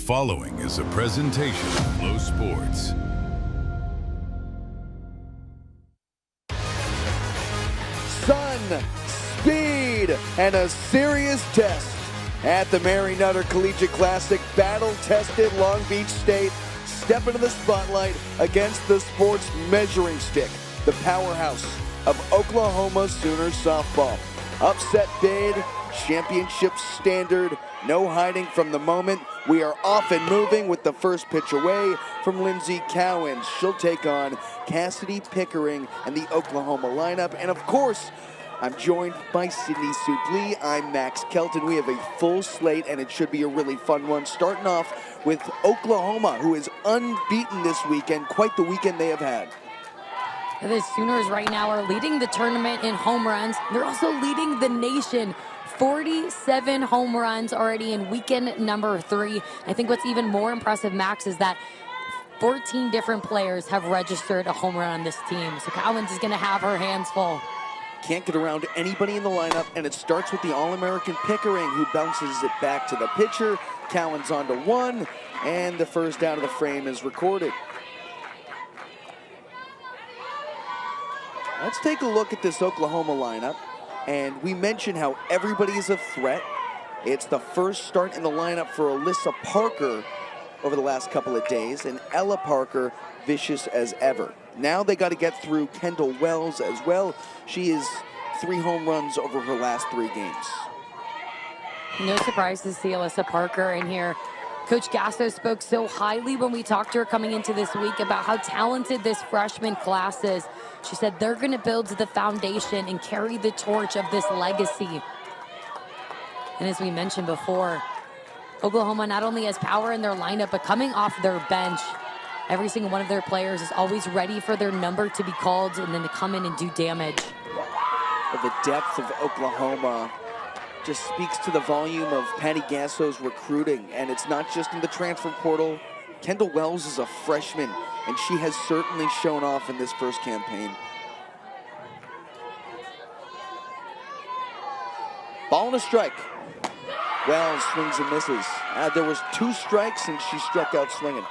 following is a presentation of Flow Sports. Sun, speed, and a serious test at the Mary Nutter Collegiate Classic. Battle-tested Long Beach State step into the spotlight against the sports measuring stick, the powerhouse of Oklahoma Sooners softball. Upset bid, championship standard, no hiding from the moment. We are off and moving with the first pitch away from Lindsey Cowens. She'll take on Cassidy Pickering and the Oklahoma lineup. And of course, I'm joined by Sydney Suplee. I'm Max Kelton. We have a full slate, and it should be a really fun one. Starting off with Oklahoma, who is unbeaten this weekend. Quite the weekend they have had. The Sooners right now are leading the tournament in home runs. They're also leading the nation. 47 home runs already in weekend number 3. I think what's even more impressive, Max, is that 14 different players have registered a home run on this team. So Cowens is going to have her hands full. Can't get around anybody in the lineup, and it starts with the All-American Pickering, who bounces it back to the pitcher. Cowens on to 1, and the first out of the frame is recorded. Let's take a look at this Oklahoma lineup. And we mentioned how everybody is a threat. It's the first start in the lineup for Alyssa Parker over the last couple of days, and Ella Parker vicious as ever. Now they got to get through Kendall Wells as well. She is 3 home runs over her last 3 games. No surprise to see Alyssa Parker in here. Coach Gasso spoke so highly when we talked to her coming into this week about how talented this freshman class is. She said they're going to build the foundation and carry the torch of this legacy. And as we mentioned before, Oklahoma not only has power in their lineup, but coming off their bench, every single one of their players is always ready for their number to be called and then to come in and do damage. The depth of Oklahoma just speaks to the volume of Patty Gasso's recruiting, and it's not just in the transfer portal. Kendall Wells is a freshman, and she has certainly shown off in this first campaign. Ball and a strike. Wells swings and misses. There was 2 strikes, and she struck out swinging.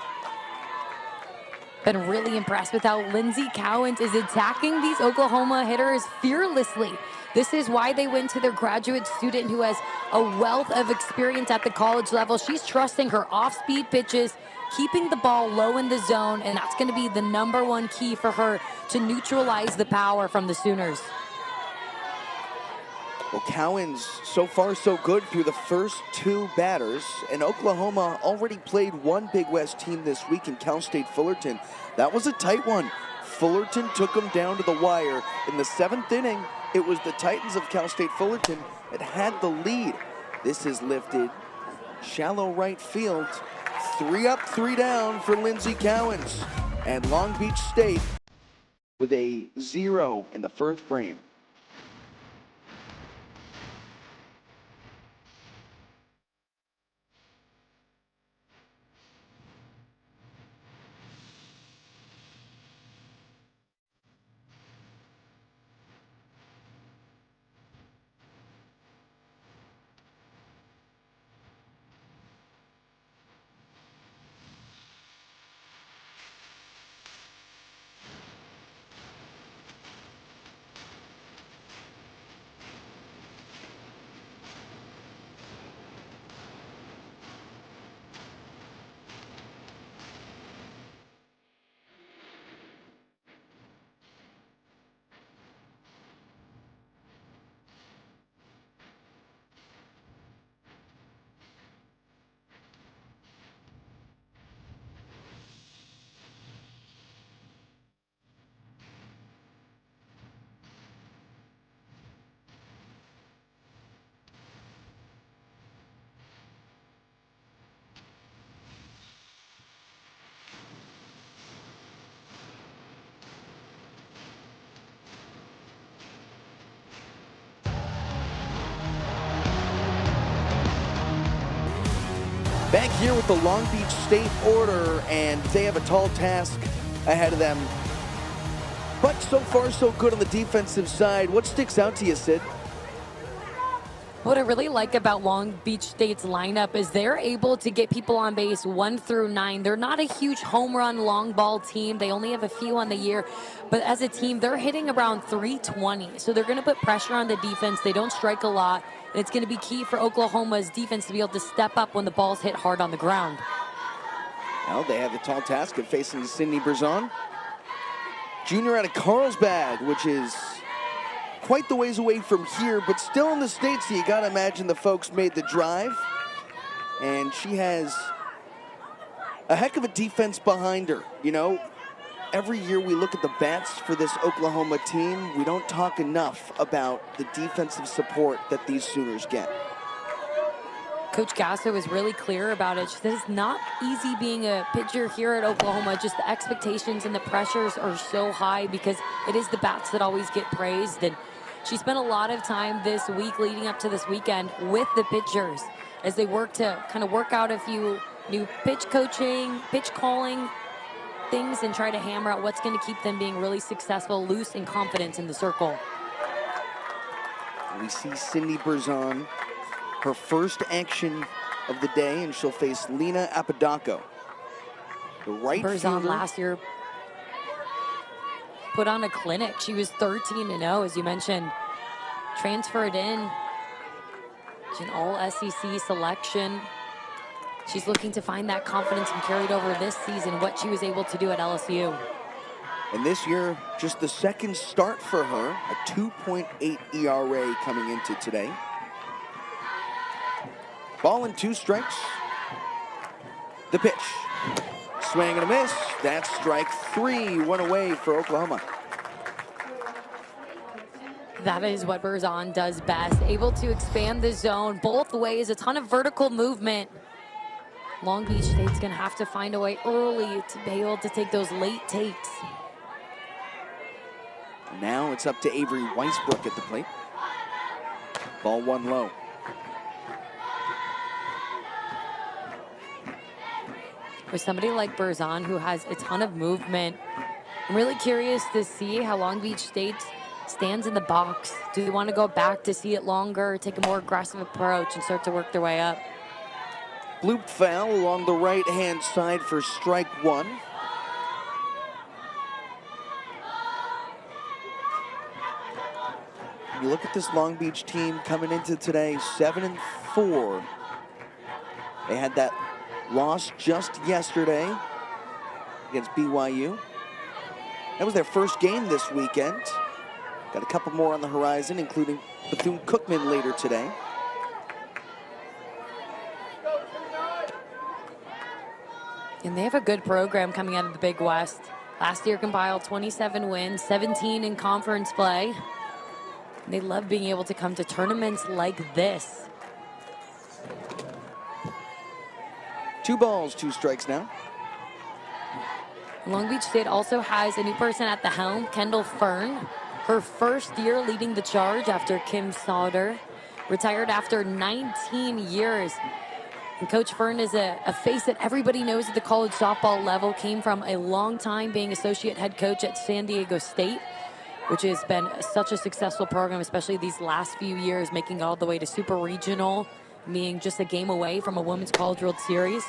Been really impressed with how Lindsey Cowens is attacking these Oklahoma hitters fearlessly. This is why they went to their graduate student who has a wealth of experience at the college level. She's trusting her off-speed pitches, keeping the ball low in the zone, and that's going to be the #1 key for her to neutralize the power from the Sooners. Well, Cowens, so far so good through the first 2 batters, and Oklahoma already played one Big West team this week in Cal State Fullerton. That was a tight one. Fullerton took them down to the wire. In the 7th inning, it was the Titans of Cal State Fullerton that had the lead. This is lifted shallow right field. 3 up, 3 down for Lindsey Cowens. And Long Beach State with a 0 in the first frame. Back here with the Long Beach State order, and they have a tall task ahead of them. But so far, so good on the defensive side. What sticks out to you, Sid? What I really like about Long Beach State's lineup is they're able to get people on base 1 through 9. They're not a huge home run long ball team. They only have a few on the year. But as a team, they're hitting around 320. So they're going to put pressure on the defense. They don't strike a lot. And it's going to be key for Oklahoma's defense to be able to step up when the ball's hit hard on the ground. Well, they have the tall task of facing Cindy Berzon, junior out of Carlsbad, which is quite the ways away from here, but still in the States, so you gotta imagine the folks made the drive. And she has a heck of a defense behind her. You know, every year we look at the bats for this Oklahoma team, we don't talk enough about the defensive support that these Sooners get. Coach Gasso was really clear about it. She said it's not easy being a pitcher here at Oklahoma. Just the expectations and the pressures are so high because it is the bats that always get praised. And she spent a lot of time this week leading up to this weekend with the pitchers as they work to kind of work out a few new pitch coaching, pitch calling things and try to hammer out what's going to keep them being really successful, loose, and confident in the circle. We see Cindy Berzon, her first action of the day, and she'll face Lena Apodaco. The right Berzon fielder. last year put on a clinic. She was 13-0, as you mentioned. Transferred in. She's an all-SEC selection. She's looking to find that confidence and carry it over this season, what she was able to do at LSU. And this year, just the second start for her, a 2.8 ERA coming into today. Ball and 2 strikes. The pitch. Swing and a miss. That's strike 3. 1 away for Oklahoma. That is what Berzon does best. Able to expand the zone both ways. A ton of vertical movement. Long Beach State's going to have to find a way early to be able to take those late takes. Now it's up to Avery Weisbrook at the plate. Ball 1 low. With somebody like Berzon who has a ton of movement, I'm really curious to see how Long Beach State stands in the box. Do they want to go back to see it longer, take a more aggressive approach and start to work their way up? Bloop foul along the right-hand side for strike 1. You look at this Long Beach team coming into today, 7-4. They had that loss just yesterday against BYU. That was their first game this weekend. Got a couple more on the horizon, including Bethune-Cookman later today. And they have a good program coming out of the Big West. Last year compiled 27 wins, 17 in conference play. And they love being able to come to tournaments like this. 2 balls, 2 strikes now. Long Beach State also has a new person at the helm, Kendall Fern. Her first year leading the charge after Kim Sauter. Retired after 19 years. And Coach Fern is a face that everybody knows at the college softball level. Came from a long time being associate head coach at San Diego State, which has been such a successful program, especially these last few years, making it all the way to super regional, being just a game away from a Women's College World Series.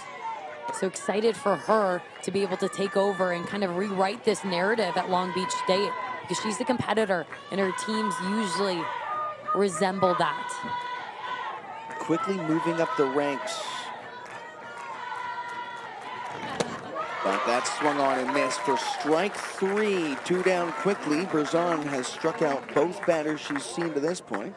So excited for her to be able to take over and kind of rewrite this narrative at Long Beach State, because she's the competitor and her teams usually resemble that. Quickly moving up the ranks. But that's swung on and missed for strike 3. 2 down quickly. Berzon has struck out both batters she's seen to this point.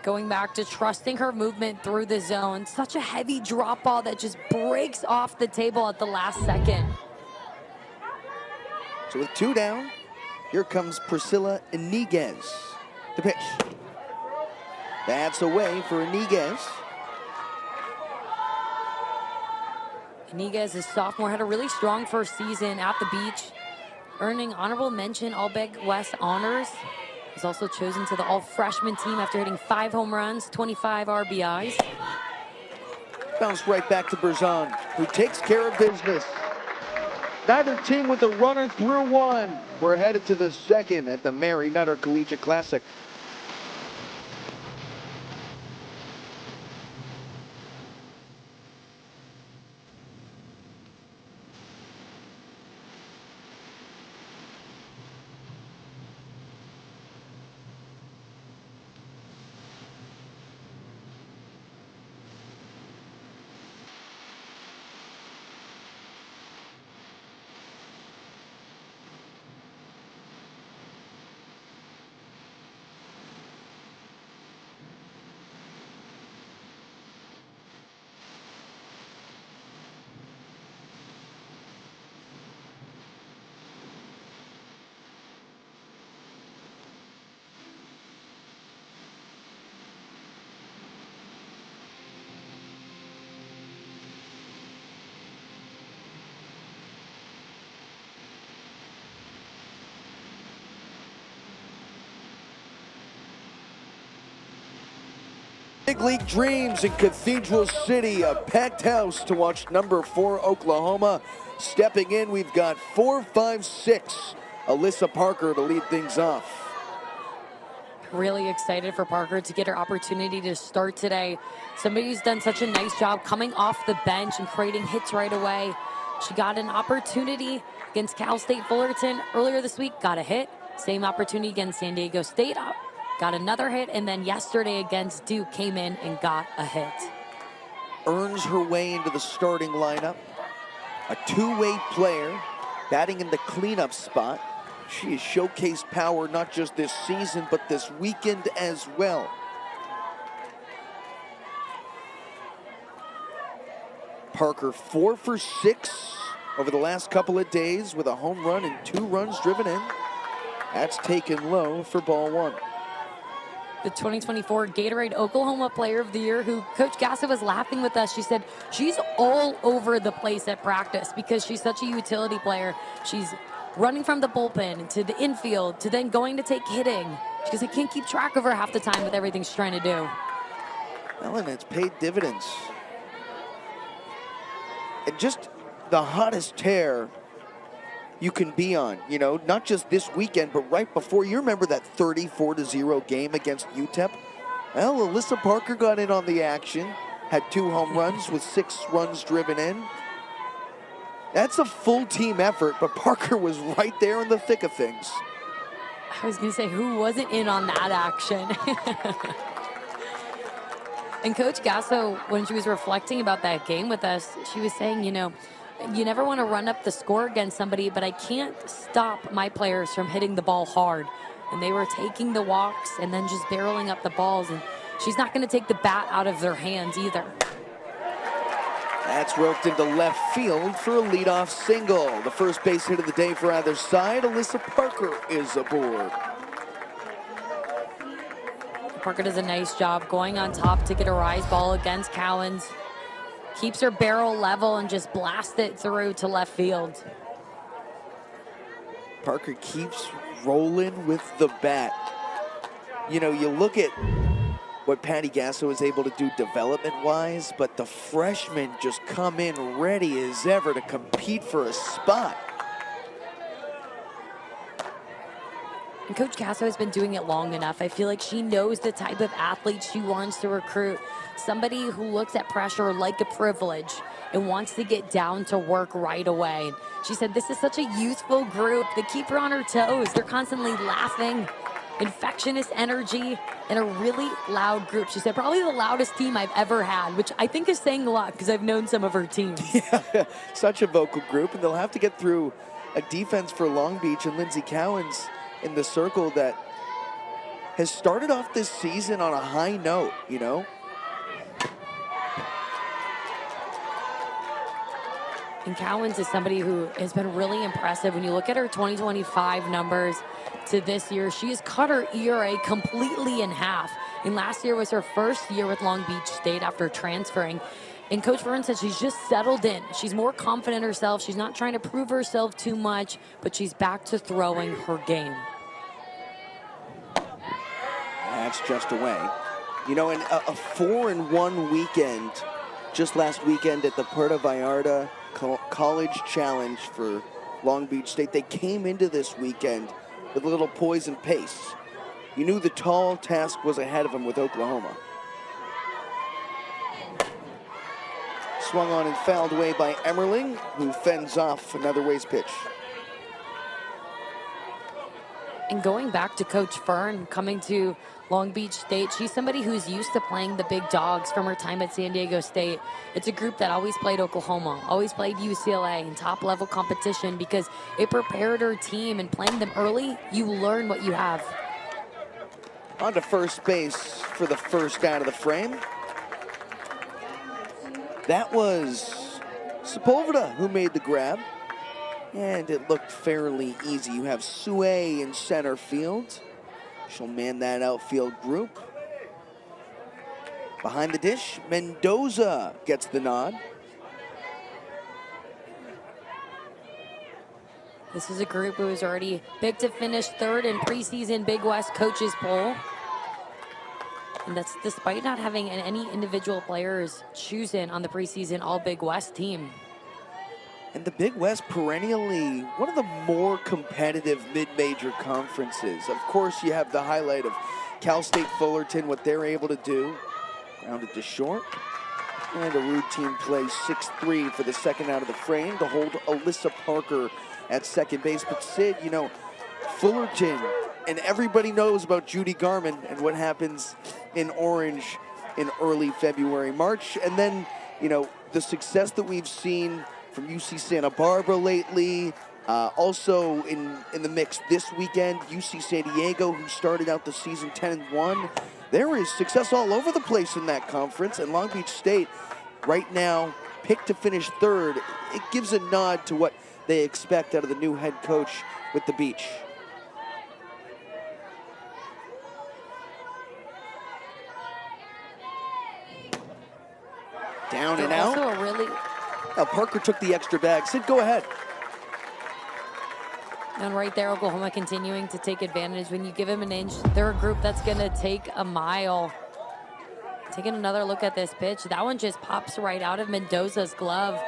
Going back to trusting her movement through the zone. Such a heavy drop ball that just breaks off the table at the last second. So with 2 down, here comes Priscilla Iniguez. The pitch. That's away for Iniguez. Iniguez, a sophomore, had a really strong first season at the beach, earning honorable mention All Big West honors. Was also chosen to the all-freshman team after hitting 5 home runs, 25 RBIs. Bounce right back to Berzon, who takes care of business. Neither team with a runner through one. We're headed to the second at the Mary Nutter Collegiate Classic. Big League Dreams in Cathedral City, a packed house to watch number 4 Oklahoma. Stepping in, we've got 4, 5, 6. Alyssa Parker to lead things off. Really excited for Parker to get her opportunity to start today. Somebody who's done such a nice job coming off the bench and creating hits right away. She got an opportunity against Cal State Fullerton earlier this week, got a hit. Same opportunity against San Diego State, got another hit, and then yesterday against Duke came in and got a hit. Earns her way into the starting lineup. A two-way player, batting in the cleanup spot. She has showcased power not just this season, but this weekend as well. Parker 4 for 6 over the last couple of days with a home run and 2 runs driven in. That's taken low for ball 1. The 2024 Gatorade Oklahoma Player of the Year, who Coach Gasso was laughing with us. She said she's all over the place at practice because she's such a utility player. She's running from the bullpen to the infield to then going to take hitting. She goes, I can't keep track of her half the time with everything she's trying to do. Well, and it's paid dividends. And just the hottest tear you can be on, you know, not just this weekend, but right before. You remember that 34-0 game against UTEP? Well, Alyssa Parker got in on the action, had 2 home runs with 6 runs driven in. That's a full team effort, but Parker was right there in the thick of things. I was going to say, who wasn't in on that action? And Coach Gasso, when she was reflecting about that game with us, she was saying, you know, you never want to run up the score against somebody, but I can't stop my players from hitting the ball hard. And they were taking the walks and then just barreling up the balls. And she's not going to take the bat out of their hands either. That's roped into left field for a leadoff single. The first base hit of the day for either side. Alyssa Parker is aboard. Parker does a nice job going on top to get a rise ball against Cowens. Keeps her barrel level and just blasts it through to left field. Parker keeps rolling with the bat. You know, you look at what Patty Gasso is able to do development-wise, but the freshmen just come in ready as ever to compete for a spot. And Coach Gasso has been doing it long enough. I feel like she knows the type of athlete she wants to recruit. Somebody who looks at pressure like a privilege and wants to get down to work right away. She said this is such a youthful group. They keep her on her toes. They're constantly laughing, infectious energy, and a really loud group. She said probably the loudest team I've ever had, which I think is saying a lot because I've known some of her teams. Yeah, such a vocal group, and they'll have to get through a defense for Long Beach and Lindsey Cowens in the circle that has started off this season on a high note, you know? And Cowens is somebody who has been really impressive. When you look at her 2025 numbers to this year, she has cut her ERA completely in half. And last year was her first year with Long Beach State after transferring. And Coach Vern said she's just settled in. She's more confident in herself. She's not trying to prove herself too much, but she's back to throwing her game. That's just away. You know, in a 4-1 weekend, just last weekend at the Puerto Vallarta College Challenge for Long Beach State. They came into this weekend with a little poise and pace. You knew the tall task was ahead of them with Oklahoma. Swung on and fouled away by Emmerling, who fends off another waste pitch. And going back to Coach Fern, coming to Long Beach State, she's somebody who's used to playing the big dogs from her time at San Diego State. It's a group that always played Oklahoma, always played UCLA in top-level competition because it prepared her team, and playing them early, you learn what you have. On to first base for the first out of the frame. That was Sepulveda who made the grab. And it looked fairly easy. You have Sue in center field. She'll man that outfield group. Behind the dish, Mendoza gets the nod. This is a group who is already picked to finish third in preseason Big West coaches poll. And that's despite not having any individual players chosen on the preseason All Big West team. And the Big West perennially one of the more competitive mid-major conferences. Of course, you have the highlight of Cal State Fullerton, what they're able to do. Grounded to short. And a routine play, 6-3 for the second out of the frame to hold Alyssa Parker at second base. But Sid, you know, Fullerton, and everybody knows about Judy Garman and what happens in Orange in early February, March. And then, you know, the success that we've seen from UC Santa Barbara lately. Also in the mix this weekend, UC San Diego, who started out the season 10-1. There is success all over the place in that conference, and Long Beach State right now picked to finish third. It gives a nod to what they expect out of the new head coach with the Beach. Down and out. Also a really... Parker took the extra bag. Sid, go ahead. And right there, Oklahoma continuing to take advantage. When you give them an inch, they're a group that's going to take a mile. Taking another look at this pitch. That one just pops right out of Mendoza's glove.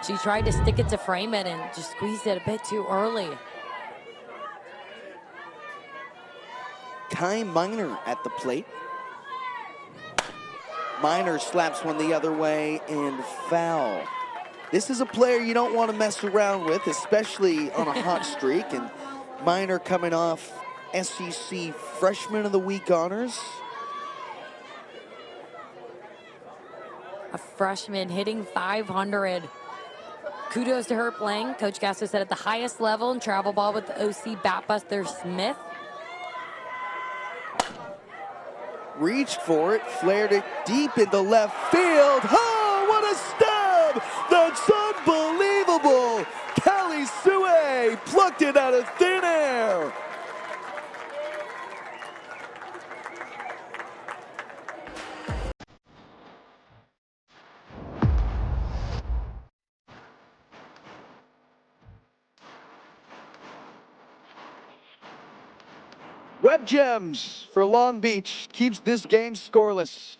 She tried to stick it to frame it and just squeezed it a bit too early. Kai Miner at the plate. Miner slaps one the other way and foul. This is a player you don't want to mess around with, especially on a hot streak. And Miner coming off SEC Freshman of the Week honors. A freshman hitting 500. Kudos to her playing. Coach Gasso said at the highest level in travel ball with the OC Batbuster Smith. Reached for it, flared it deep into left field. Oh, what a stab! That's unbelievable! Callie Sue plucked it out of thin air. Web Gems for Long Beach keeps this game scoreless.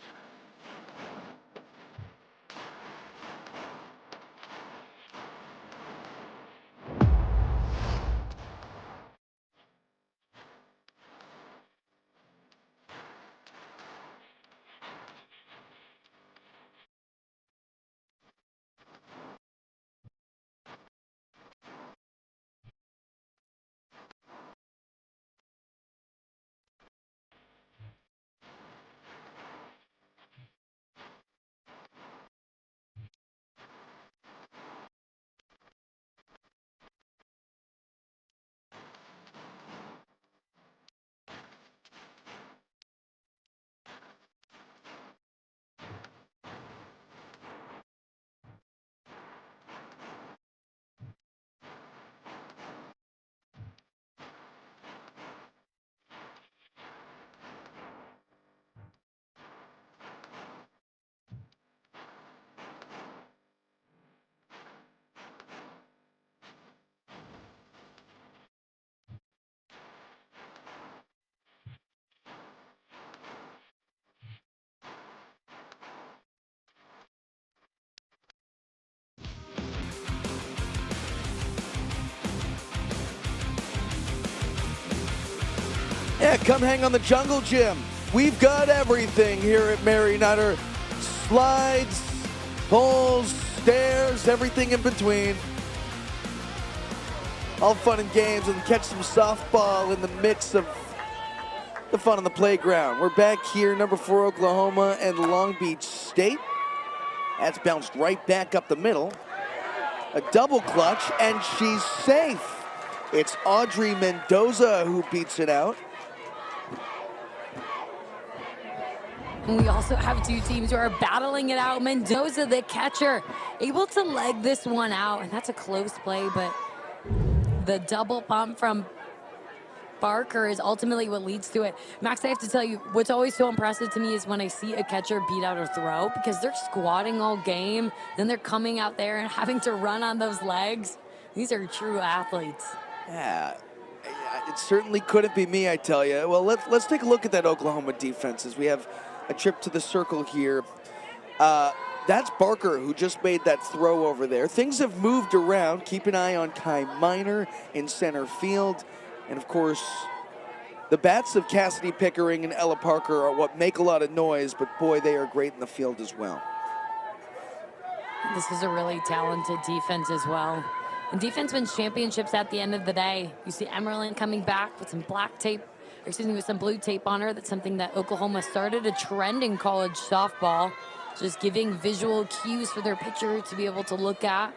Yeah, come hang on the Jungle Gym. We've got everything here at Mary Nutter. Slides, poles, stairs, everything in between. All fun and games, and catch some softball in the mix of the fun on the playground. We're back here, number 4 Oklahoma and Long Beach State. That's bounced right back up the middle. A double clutch, and she's safe. It's Audrey Mendoza who beats it out. We also have two teams who are battling it out. Mendoza, the catcher, able to leg this one out, and that's a close play, but the double pump from Barker is ultimately what leads to it. Max, I have to tell you, what's always so impressive to me is when I see a catcher beat out a throw, because they're squatting all game, then they're coming out there and having to run on those legs. These are true athletes. Yeah, it certainly couldn't be me, I tell you. Well, let's take a look at that Oklahoma defense as we have a trip to the circle here. That's Barker who just made that throw over there. Things have moved around. Keep an eye on Kai Minor in center field. And of course, the bats of Cassidy Pickering and Ella Parker are what make a lot of noise, but boy, they are great in the field as well. This is a really talented defense as well. And defense wins championships at the end of the day. You see Emerling coming back with some with some blue tape on her. That's something that Oklahoma started a trend in college softball. Just giving visual cues for their pitcher to be able to look at.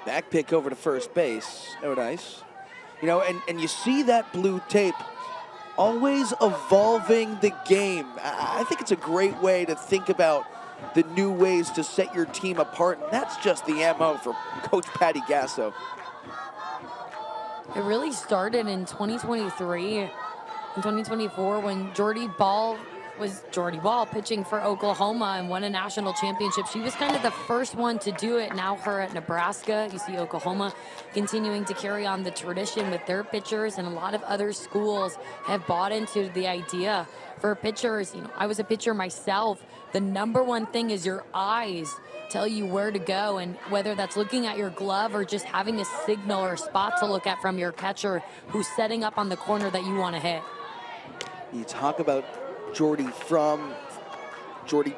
Back pick over to first base. Oh, nice. You know, and you see that blue tape always evolving the game. I think it's a great way to think about the new ways to set your team apart. And that's just the MO for Coach Patty Gasso. It really started in 2023 and 2024 when Jordy Ball pitching for Oklahoma and won a national championship. She was kind of the first one to do it. Now her at Nebraska. You see Oklahoma continuing to carry on the tradition with their pitchers, and a lot of other schools have bought into the idea for pitchers. You know, I was a pitcher myself. The number one thing is your eyes tell you where to go, and whether that's looking at your glove or just having a signal or a spot to look at from your catcher who's setting up on the corner that you want to hit. You talk about Jordy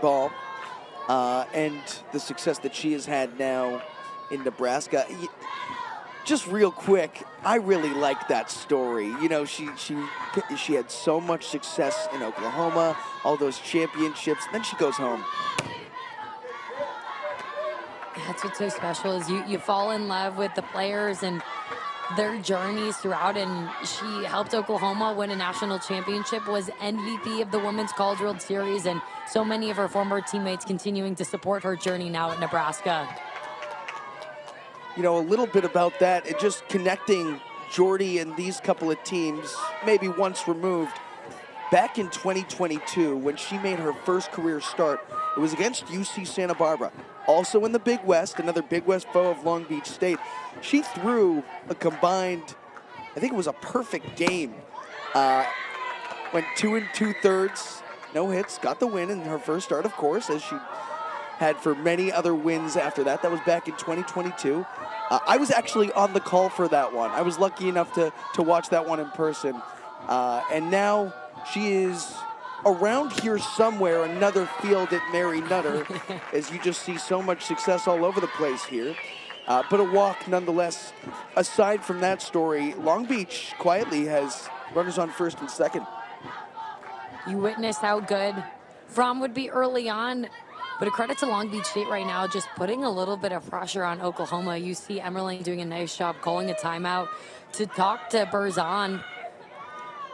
Ball and the success that she has had now in Nebraska. Just real quick, I really like that story. You know, she had so much success in Oklahoma, all those championships, and then she goes home. That's what's so special is you fall in love with the players and their journeys throughout, and she helped Oklahoma win a national championship, was MVP of the Women's College World Series, and so many of her former teammates continuing to support her journey now at Nebraska. You know, a little bit about that, and just connecting Jordy and these couple of teams, maybe once removed. Back in 2022, when she made her first career start, it was against UC Santa Barbara. Also in the Big West, another Big West foe of Long Beach State. She threw a combined, I think it was a perfect game. Went 2 2/3, no hits, got the win in her first start, of course, as she had for many other wins after that. That was back in 2022. I was actually on the call for that one. I was lucky enough to watch that one in person. And now she is around here somewhere, another field at Mary Nutter, as you just see so much success all over the place here. But a walk nonetheless. Aside from that story, Long Beach quietly has runners on first and second. You witness how good Fromm would be early on, but a credit to Long Beach State right now, just putting a little bit of pressure on Oklahoma. You see Emerling doing a nice job calling a timeout to talk to Berzon,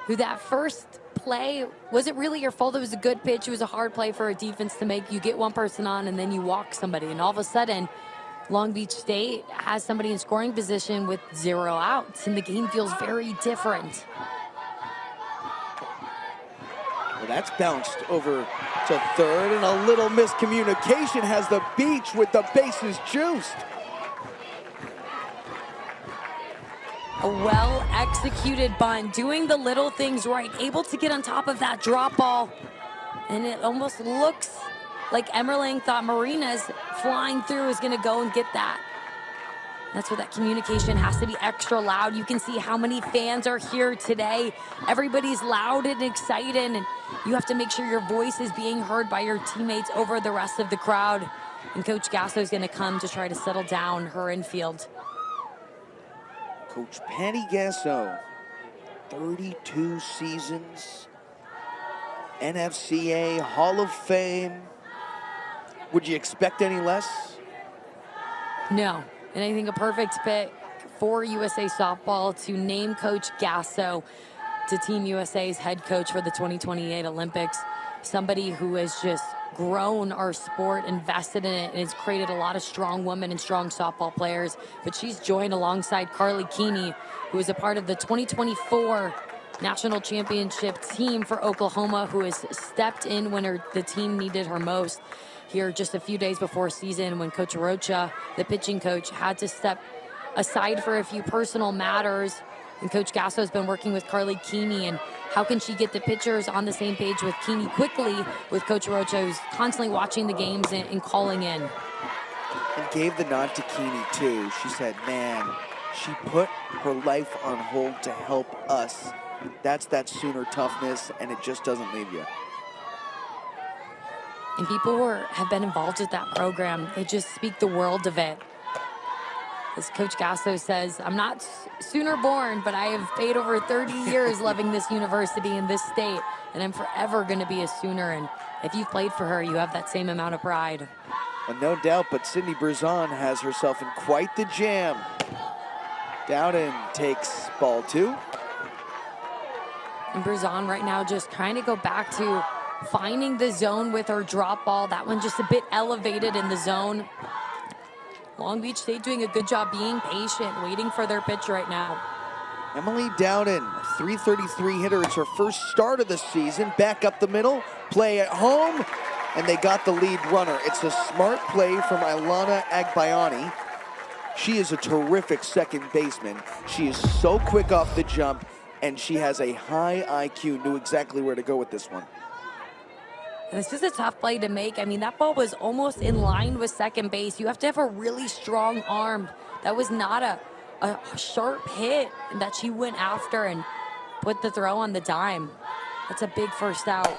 who that first play, was it really your fault? It was a good pitch. It was a hard play for a defense to make. You get one person on and then you walk somebody, and all of a sudden Long Beach State has somebody in scoring position with 0 outs, and the game feels very different. Well, that's bounced over to third, and a little miscommunication has the Beach with the bases juiced. A well-executed bunt, doing the little things right, able to get on top of that drop ball. And it almost looks like Emerling thought Marina's flying through is going to go and get that. That's where that communication has to be extra loud. You can see how many fans are here today. Everybody's loud and excited, and you have to make sure your voice is being heard by your teammates over the rest of the crowd. And Coach Gasso is going to come to try to settle down her infield. Coach Patty Gasso, 32 seasons, NFCA Hall of Fame. Would you expect any less? No. And I think a perfect pick for USA Softball to name Coach Gasso to Team USA's head coach for the 2028 Olympics. Somebody who has just grown our sport, invested in it, and has created a lot of strong women and strong softball players. But she's joined alongside Carly Keeney, who is a part of the 2024 National Championship team for Oklahoma, who has stepped in when the team needed her most. Here just a few days before season when Coach Rocha, the pitching coach, had to step aside for a few personal matters. And Coach Gasso has been working with Carly Keeney, and how can she get the pitchers on the same page with Keeney quickly with Coach Rocha, who's constantly watching the games and calling in. And gave the nod to Keeney too. She said, man, she put her life on hold to help us. That's that Sooner toughness, and it just doesn't leave you. And people who have been involved with that program, they just speak the world of it. As Coach Gasso says, I'm not Sooner born, but I have paid over 30 years loving this university in this state, and I'm forever going to be a Sooner. And if you've played for her, you have that same amount of pride. Well, no doubt, but Sydney Berzon has herself in quite the jam. Dowden takes ball 2. And Berzon right now just trying to go back to finding the zone with her drop ball. That one just a bit elevated in the zone. Long Beach State doing a good job being patient, waiting for their pitch right now. Emily Dowden, 333 hitter. It's her first start of the season. Back up the middle, play at home, and they got the lead runner. It's a smart play from Ilana Agbayani. She is a terrific second baseman. She is so quick off the jump, and she has a high IQ, knew exactly where to go with this one. This is a tough play to make. I mean, that ball was almost in line with second base. You have to have a really strong arm. That was not a sharp hit that she went after and put the throw on the dime. That's a big first out.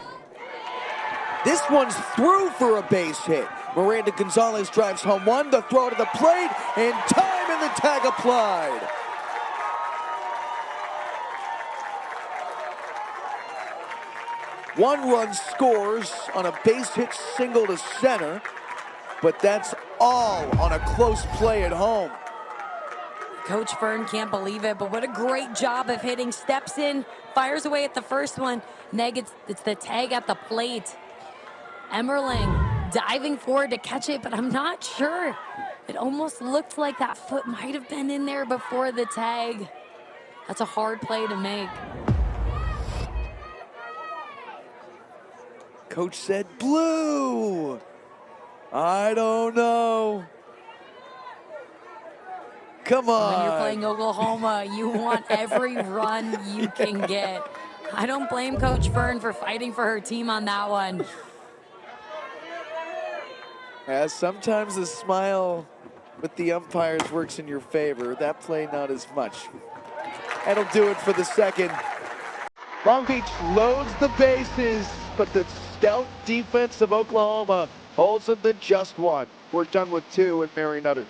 This one's through for a base hit. Miranda Gonzalez drives home one, the throw to the plate, and time and the tag applied. One run scores on a base hit single to center, but that's all on a close play at home. Coach Fern can't believe it, but what a great job of hitting. Steps in, fires away at the first one. It's the tag at the plate. Emmerling diving forward to catch it, but I'm not sure. It almost looked like that foot might have been in there before the tag. That's a hard play to make. Coach said blue. I don't know. Come on. When you're playing Oklahoma, you want every run you can get. I don't blame Coach Fern for fighting for her team on that one. Sometimes a smile with the umpires works in your favor. That play, not as much. That'll do it for the second. Long Beach loads the bases, but the stout defense of Oklahoma holds them to just one. We're done with 2 with Mary Nutter.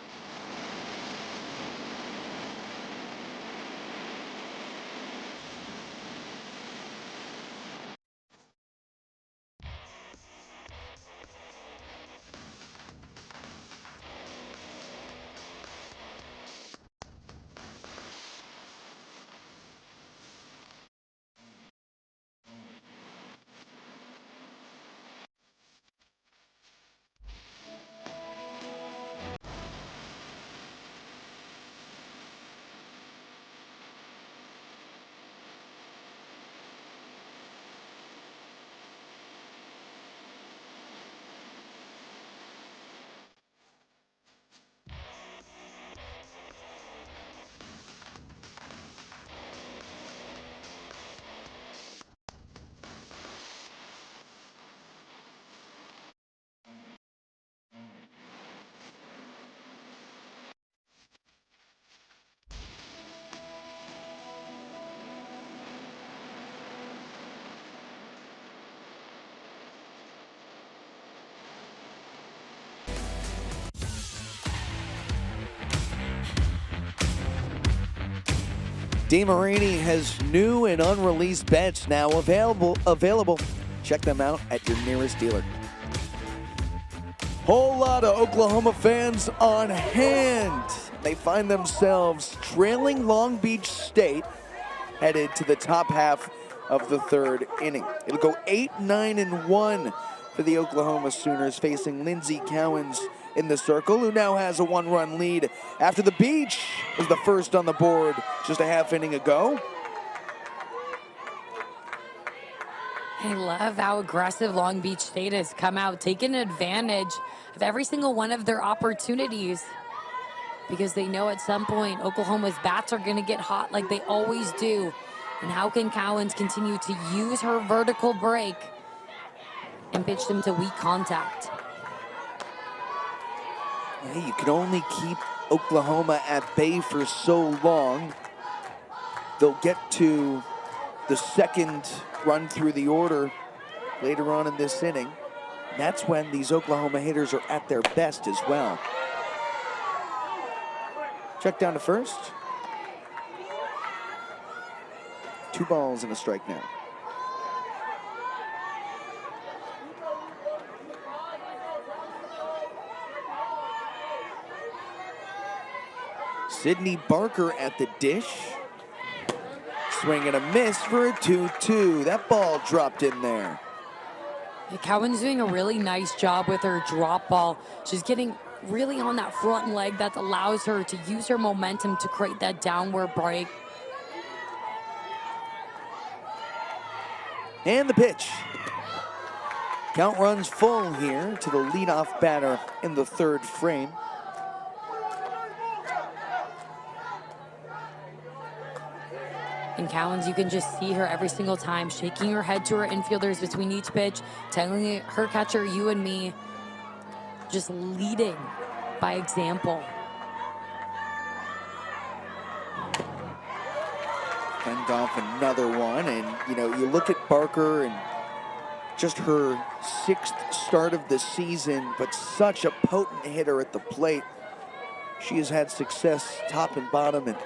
DeMarini has new and unreleased bets now available. Check them out at your nearest dealer. Whole lot of Oklahoma fans on hand. They find themselves trailing Long Beach State, headed to the top half of the third inning. It'll go 8-9-1 for the Oklahoma Sooners, facing Lindsey Cowens in the circle, who now has a one-run lead after the Beach was the first on the board just a half inning ago. I love how aggressive Long Beach State has come out, taking advantage of every single one of their opportunities, because they know at some point Oklahoma's bats are going to get hot like they always do. And how can Cowens continue to use her vertical break and pitch them to weak contact? Hey, you can only keep Oklahoma at bay for so long. They'll get to the second run through the order later on in this inning. That's when these Oklahoma hitters are at their best as well. Check down to first. 2 balls and a strike now. Sydney Barker at the dish. Swing and a miss for a 2-2. That ball dropped in there. Cowens doing a really nice job with her drop ball. She's getting really on that front leg that allows her to use her momentum to create that downward break. And the pitch. Count runs full here to the leadoff batter in the third frame. And Cowens, you can just see her every single time, shaking her head to her infielders between each pitch, telling her catcher, you and me, just leading by example. Fend off another one, and you look at Barker and just her 6th start of the season, but such a potent hitter at the plate. She has had success top and bottom, and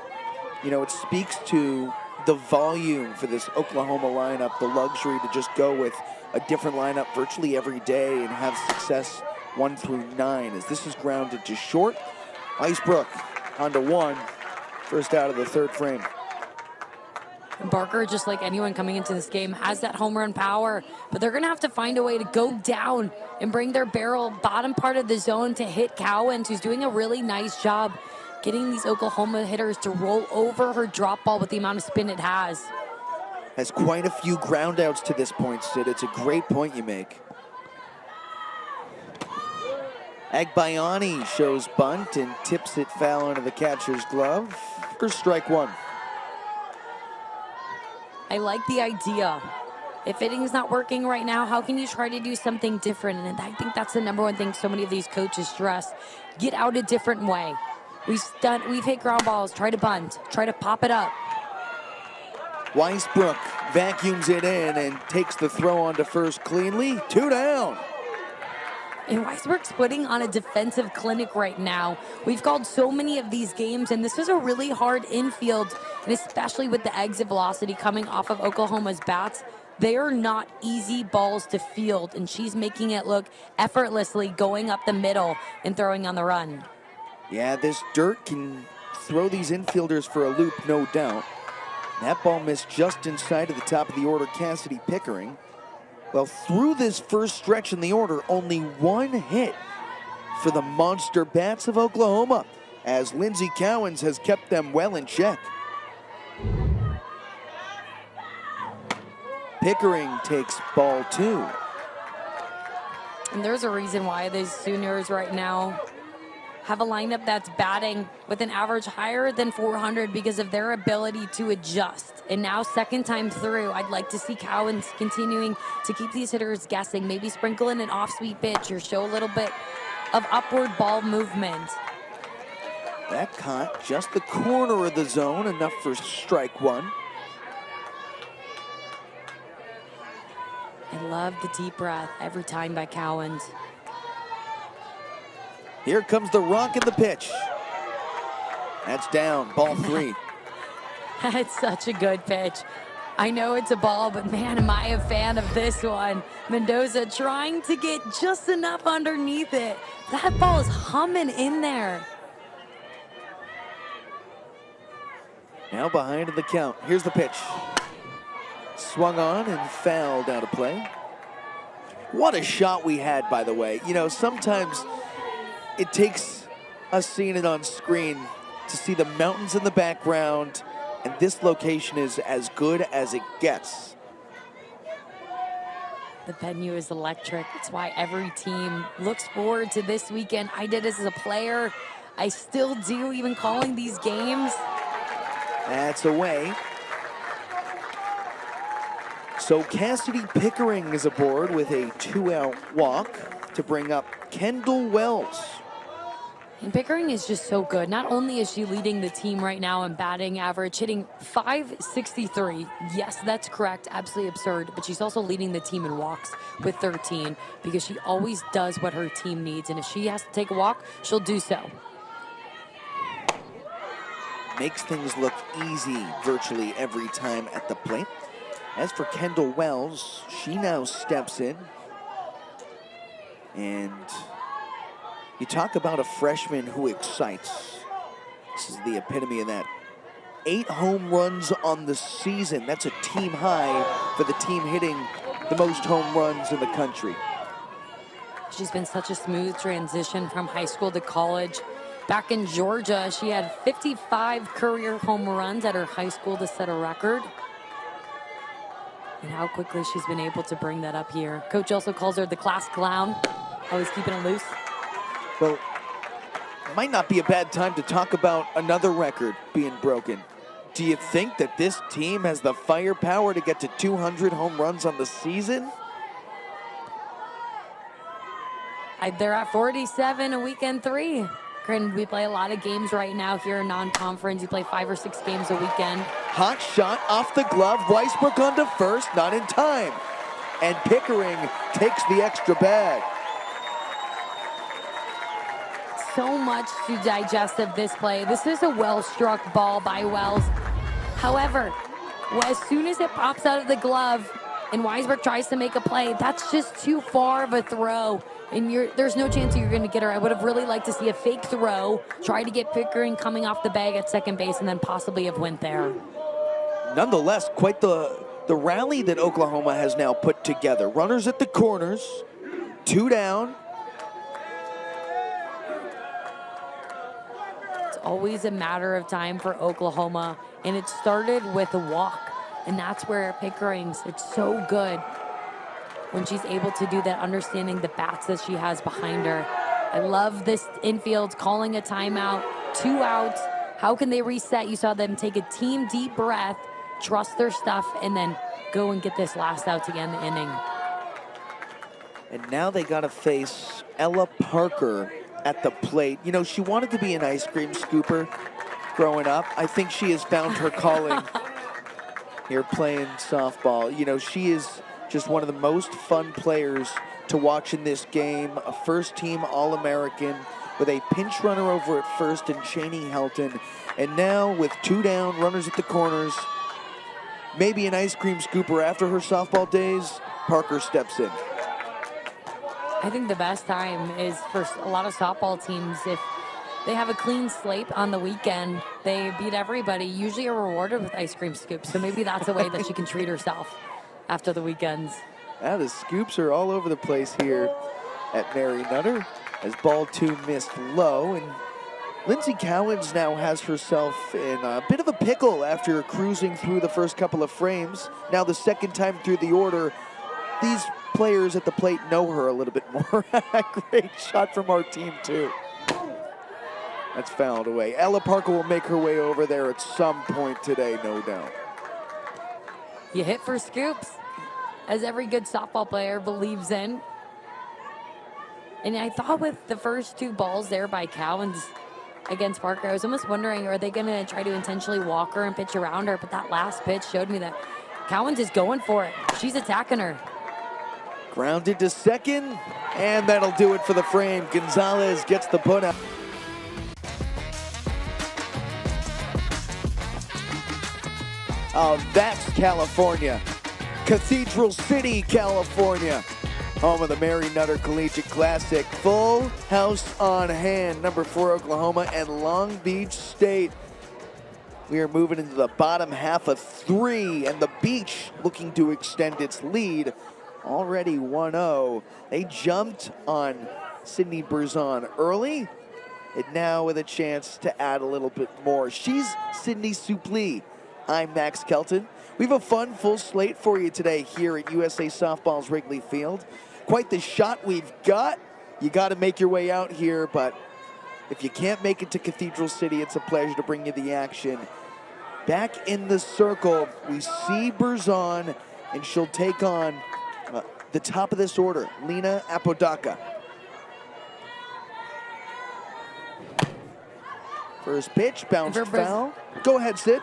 it speaks to the volume for this Oklahoma lineup, the luxury to just go with a different lineup virtually every day and have success 1 through 9, as this is grounded to short. Icebrook onto 1, first out of the third frame. Barker, just like anyone coming into this game, has that home run power, but they're going to have to find a way to go down and bring their barrel bottom part of the zone to hit Cowens, who's doing a really nice job getting these Oklahoma hitters to roll over her drop ball with the amount of spin it has. Has quite a few ground outs to this point, Sid. It's a great point you make. Agbayani shows bunt and tips it foul into the catcher's glove for strike 1. I like the idea. If hitting's not working right now, how can you try to do something different? And I think that's the number one thing so many of these coaches stress. Get out a different way. We've hit ground balls, try to bunt, try to pop it up. Weisbrook vacuums it in and takes the throw onto first cleanly. 2 down. And Weisbrook's putting on a defensive clinic right now. We've called so many of these games, and this is a really hard infield, and especially with the exit velocity coming off of Oklahoma's bats. They are not easy balls to field, and she's making it look effortlessly, going up the middle and throwing on the run. Yeah, this dirt can throw these infielders for a loop, no doubt. That ball missed just inside of the top of the order, Cassidy Pickering. Well, through this first stretch in the order, only 1 hit for the monster bats of Oklahoma, as Lindsey Cowens has kept them well in check. Pickering takes ball 2. And there's a reason why these Sooners right now have a lineup that's batting with an average higher than 400 because of their ability to adjust. And now, second time through, I'd like to see Cowens continuing to keep these hitters guessing, maybe sprinkle in an off-speed pitch or show a little bit of upward ball movement. That caught just the corner of the zone, enough for strike 1. I love the deep breath every time by Cowens. Here comes the rock in the pitch. That's down, ball 3. It's such a good pitch. I know it's a ball, but man, am I a fan of this one. Mendoza trying to get just enough underneath it. That ball is humming in there. Now behind in the count. Here's the pitch. Swung on and fouled out of play. What a shot we had, by the way. You know, sometimes it takes us seeing it on screen to see the mountains in the background, and this location is as good as it gets. The venue is electric. It's why every team looks forward to this weekend. I did this as a player. I still do, even calling these games. That's away. So Cassidy Pickering is aboard with a 2-out walk to bring up Kendall Wells. And Pickering is just so good. Not only is she leading the team right now in batting average, hitting .563. Yes, that's correct. Absolutely absurd. But she's also leading the team in walks with 13 because she always does what her team needs. And if she has to take a walk, she'll do so. Makes things look easy virtually every time at the plate. As for Kendall Wells, she now steps in. And you talk about a freshman who excites. This is the epitome of that. 8 home runs on the season. That's a team high for the team hitting the most home runs in the country. She's been such a smooth transition from high school to college. Back in Georgia, she had 55 career home runs at her high school to set a record. And how quickly she's been able to bring that up here. Coach also calls her the class clown, always keeping it loose. Well, might not be a bad time to talk about another record being broken. Do you think that this team has the firepower to get to 200 home runs on the season? They're at 47 in weekend 3. Granted, we play a lot of games right now here in non-conference. You play 5 or 6 games a weekend. Hot shot off the glove. Weisbrook onto first, not in time. And Pickering takes the extra bag. So much to digest of this play. This is a well-struck ball by Wells. However, as soon as it pops out of the glove and Weisbrook tries to make a play, that's just too far of a throw. And there's no chance you're going to get her. I would have really liked to see a fake throw, try to get Pickering coming off the bag at second base, and then possibly have went there. Nonetheless, quite the rally that Oklahoma has now put together. Runners at the corners, 2 down. It's always a matter of time for Oklahoma, and it started with a walk, and that's where Pickering's, it's so good when she's able to do that, understanding the bats that she has behind her. I love this infield, calling a timeout, 2 outs. How can they reset? You saw them take a team deep breath, trust their stuff, and then go and get this last out to end the inning. And now they got to face Ella Parker at the plate. You know, she wanted to be an ice cream scooper growing up. I think she has found her calling here playing softball. You know, she is just one of the most fun players to watch in this game. A first-team All-American with a pinch runner over at first in Cheney Helton. And now with 2 down, runners at the corners, maybe an ice cream scooper after her softball days, Parker steps in. I think the best time is for a lot of softball teams, if they have a clean slate on the weekend, they beat everybody, usually are rewarded with ice cream scoops. So maybe that's a way that she can treat herself after the weekends. The scoops are all over the place here at Mary Nutter as ball 2 missed low. And Lindsey Cowens now has herself in a bit of a pickle after cruising through the first couple of frames. Now the second time through the order, these players at the plate know her a little bit more. Great shot from our team too. That's fouled away. Ella Parker will make her way over there at some point today, no doubt. You hit for scoops, as every good softball player believes in. And I thought with the first 2 balls there by Cowens against Parker, I was almost wondering, are they going to try to intentionally walk her and pitch around her? But that last pitch showed me that Cowens is going for it. She's attacking her. Grounded to second, and that'll do it for the frame. Gonzalez gets the put out. That's California. Cathedral City, California. Home of the Mary Nutter Collegiate Classic. Full house on hand. Number 4, Oklahoma and Long Beach State. We are moving into the bottom half of 3, and the Beach looking to extend its lead. Already 1-0. They jumped on Sydney Berzon early, and now with a chance to add a little bit more. She's Sydney Suplee. I'm Max Kelton. We have a fun full slate for you today here at USA Softball's Wrigley Field. Quite the shot we've got. You got to make your way out here, but if you can't make it to Cathedral City, it's a pleasure to bring you the action. Back in the circle, we see Berzon, and she'll take on the top of this order, Lena Apodaca. First pitch, bounced foul. Go ahead, Sid.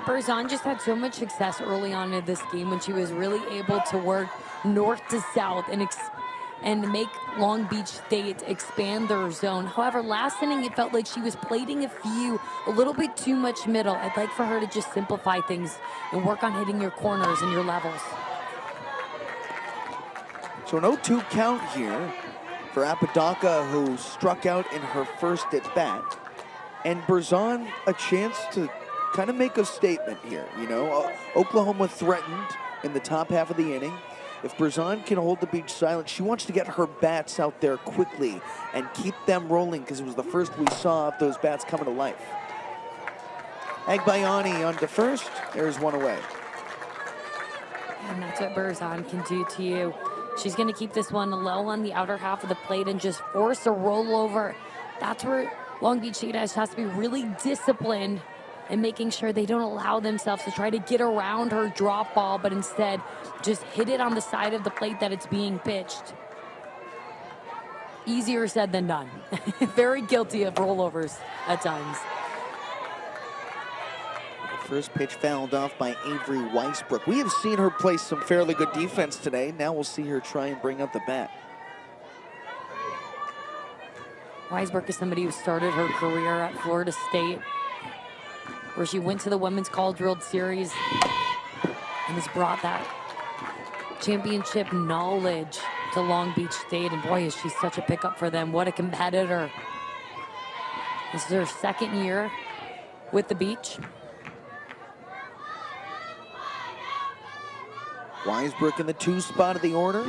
Berzon just had so much success early on in this game when she was really able to work north to south and make Long Beach State expand their zone. However, last inning, it felt like she was plating a little bit too much middle. I'd like for her to just simplify things and work on hitting your corners and your levels. So an 0-2 count here for Apodaca, who struck out in her first at bat. And Berzon a chance to kind of make a statement here. You know, Oklahoma threatened in the top half of the inning. If Berzon can hold the Beach silent, she wants to get her bats out there quickly and keep them rolling, because it was the first we saw of those bats coming to life. Agbayani on to first. There's one away. And that's what Berzon can do to you. She's going to keep this one low on the outer half of the plate and just force a rollover. That's where Long Beach State has to be really disciplined and making sure they don't allow themselves to try to get around her drop ball, but instead just hit it on the side of the plate that it's being pitched. Easier said than done. Very guilty of rollovers at times. First pitch fouled off by Avery Weisbrook. We have seen her play some fairly good defense today. Now we'll see her try and bring up the bat. Weisbrook is somebody who started her career at Florida State, where she went to the Women's College World Series and has brought that championship knowledge to Long Beach State. And boy, is she such a pickup for them. What a competitor. This is her second year with the Beach. Weisbrook in the 2 spot of the order.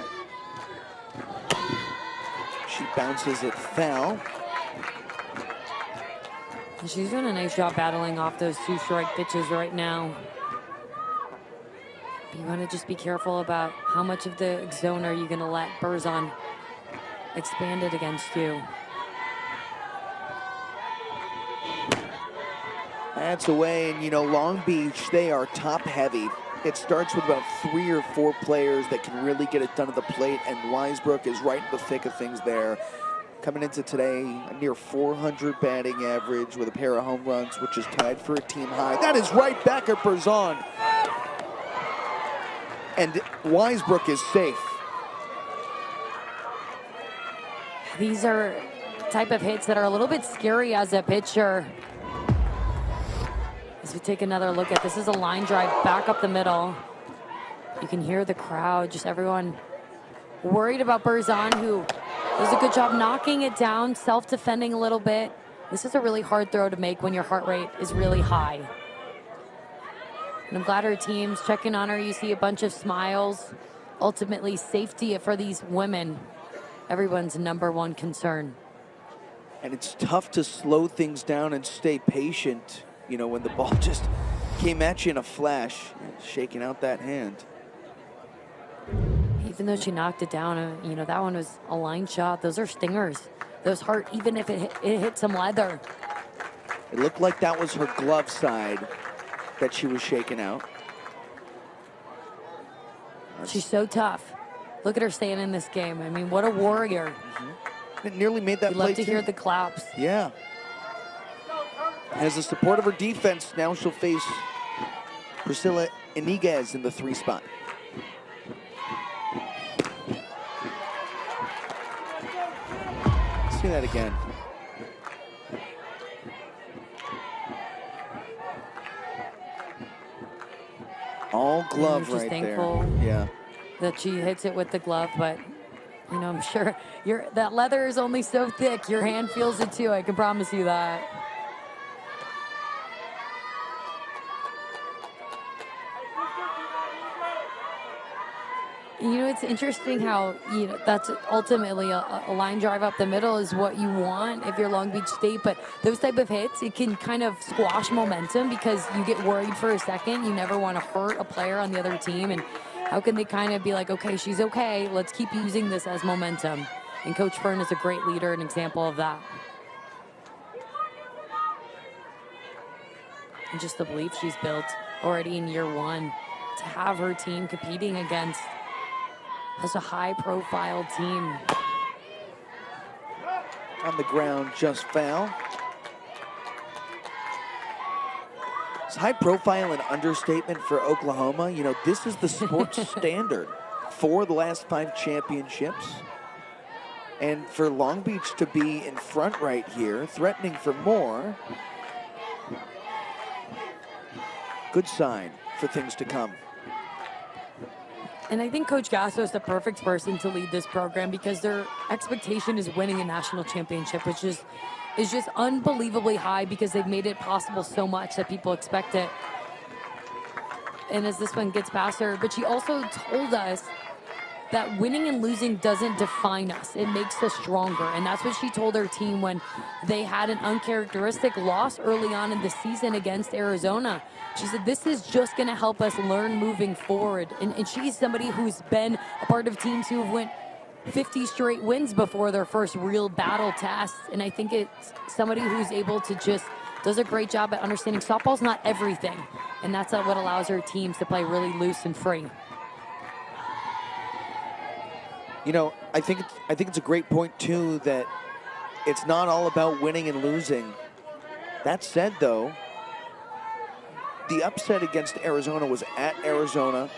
She bounces it foul. She's doing a nice job battling off those 2 strike pitches right now. You want to just be careful about how much of the zone are you going to let Berzon expand it against you. That's away, and you know, Long Beach, they are top heavy. It starts with about 3 or 4 players that can really get it done at the plate, and Weisbrook is right in the thick of things there. Coming into today, a near 400 batting average with a pair of home runs, which is tied for a team high. That is right back at Berzon. And Weisbrook is safe. These are type of hits that are a little bit scary as a pitcher. As we take another look at this, is a line drive back up the middle. You can hear the crowd, just everyone worried about Berzon, who does a good job knocking it down, self-defending a little bit. This is a really hard throw to make when your heart rate is really high. And I'm glad our team's checking on her. You see a bunch of smiles. Ultimately, safety for these women, everyone's #1 concern. And it's tough to slow things down and stay patient, you know, when the ball just came at you in a flash, shaking out that hand. Even though she knocked it down, you know, that one was a line shot. Those are stingers. Those hurt even if it hit some leather. It looked like that was her glove side that she was shaking out. She's so tough. Look at her staying in this game. I mean, what a warrior. It nearly made that play. You love to hear the claps. Yeah. As a support of her defense, now she'll face Priscilla Iniguez in the 3 spot. See that again. All glove just right thankful there. Yeah. that she hits it with the glove, but you know, I'm sure that leather is only so thick. Your hand feels it too. I can promise you that. You know, it's interesting how, you know, that's ultimately a line drive up the middle is what you want if you're Long Beach State. But those type of hits, it can kind of squash momentum because you get worried for a second. You never want to hurt a player on the other team. And how can they kind of be like, okay, she's okay. Let's keep using this as momentum. And Coach Fern is a great leader, an example of that. And just the belief she's built already in year one to have her team competing against as a high-profile team. On the ground, just foul. It's high profile and understatement for Oklahoma. You know, this is the sports standard for the last 5 championships. And for Long Beach to be in front right here, threatening for more, good sign for things to come. And I think Coach Gasso is the perfect person to lead this program because their expectation is winning a national championship, which is just unbelievably high because they've made it possible so much that people expect it. And as this one gets past her, but she also told us that winning and losing doesn't define us. It makes us stronger. And that's what she told her team when they had an uncharacteristic loss early on in the season against Arizona. She said, this is just going to help us learn moving forward. And she's somebody who's been a part of teams who have went 50 straight wins before their first real battle test. And I think it's somebody who's able to just does a great job at understanding softball's not everything. And that's what allows her teams to play really loose and free. You know, I think it's a great point too that it's not all about winning and losing. That said, though, the upset against Arizona was at Arizona,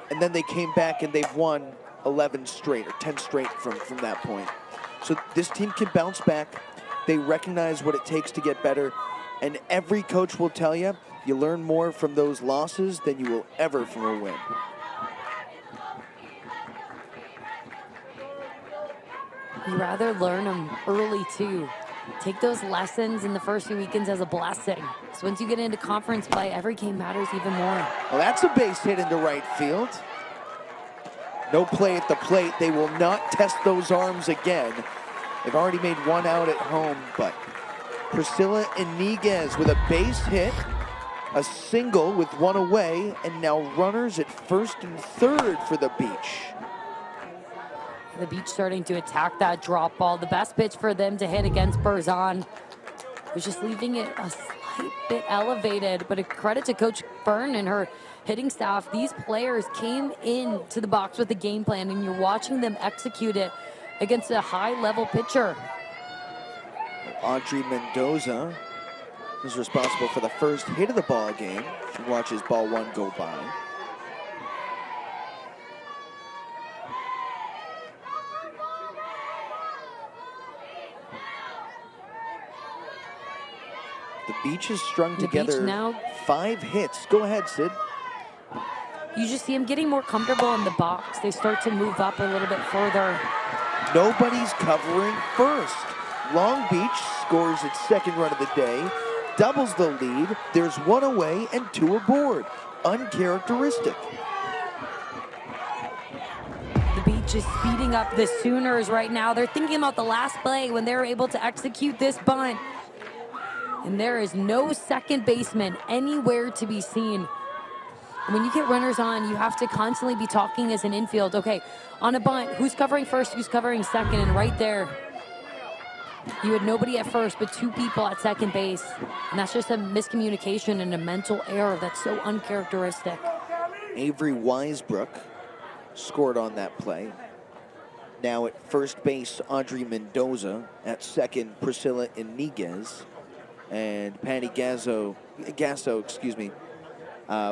and then they came back and they've won 11 straight or 10 straight from that point. So this team can bounce back. They recognize what it takes to get better, and every coach will tell you, you learn more from those losses than you will ever from a win. You rather learn them early too. Take those lessons in the first few weekends as a blessing. So once you get into conference play, every game matters even more. Well, that's a base hit into right field. No play at the plate. They will not test those arms again. They've already made one out at home, but Priscilla Iniguez with a base hit, a single with one away, and now runners at first and third for the Beach. The Beach starting to attack that drop ball. The best pitch for them to hit against Berzon was just leaving it a slight bit elevated, but a credit to Coach Fern and her hitting staff. These players came into the box with a game plan, and you're watching them execute it against a high-level pitcher. Audrey Mendoza is responsible for the first hit of the ball game. She watches ball one go by. The Beach has strung together now 5 hits. Go ahead, Sid. You just see them getting more comfortable in the box. They start to move up a little bit further. Nobody's covering first. Long Beach scores its second run of the day, doubles the lead. There's 1 away and 2 aboard. Uncharacteristic. The Beach is speeding up the Sooners right now. They're thinking about the last play when they're able to execute this bunt. And there is no second baseman anywhere to be seen. When you get runners on, you have to constantly be talking as an infield. Okay, on a bunt, who's covering first, who's covering second? And right there, you had nobody at first, but 2 people at second base. And that's just a miscommunication and a mental error that's so uncharacteristic. Avery Weisbrook scored on that play. Now at first base, Audrey Mendoza. At second, Priscilla Iniguez. And Patty Gasso,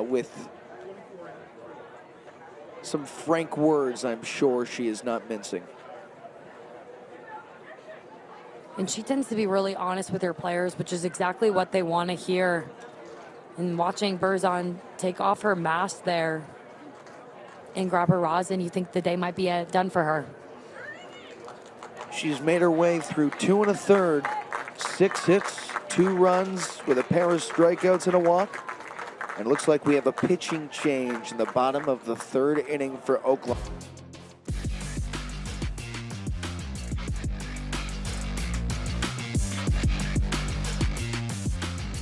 with some frank words I'm sure she is not mincing. And she tends to be really honest with her players, which is exactly what they want to hear. And watching Berzon take off her mask there and grab her rosin, you think the day might be done for her. She's made her way through 2 1/3, 6 hits, 2 runs with a pair of strikeouts and a walk. And it looks like we have a pitching change in the bottom of the 3rd inning for Oakland.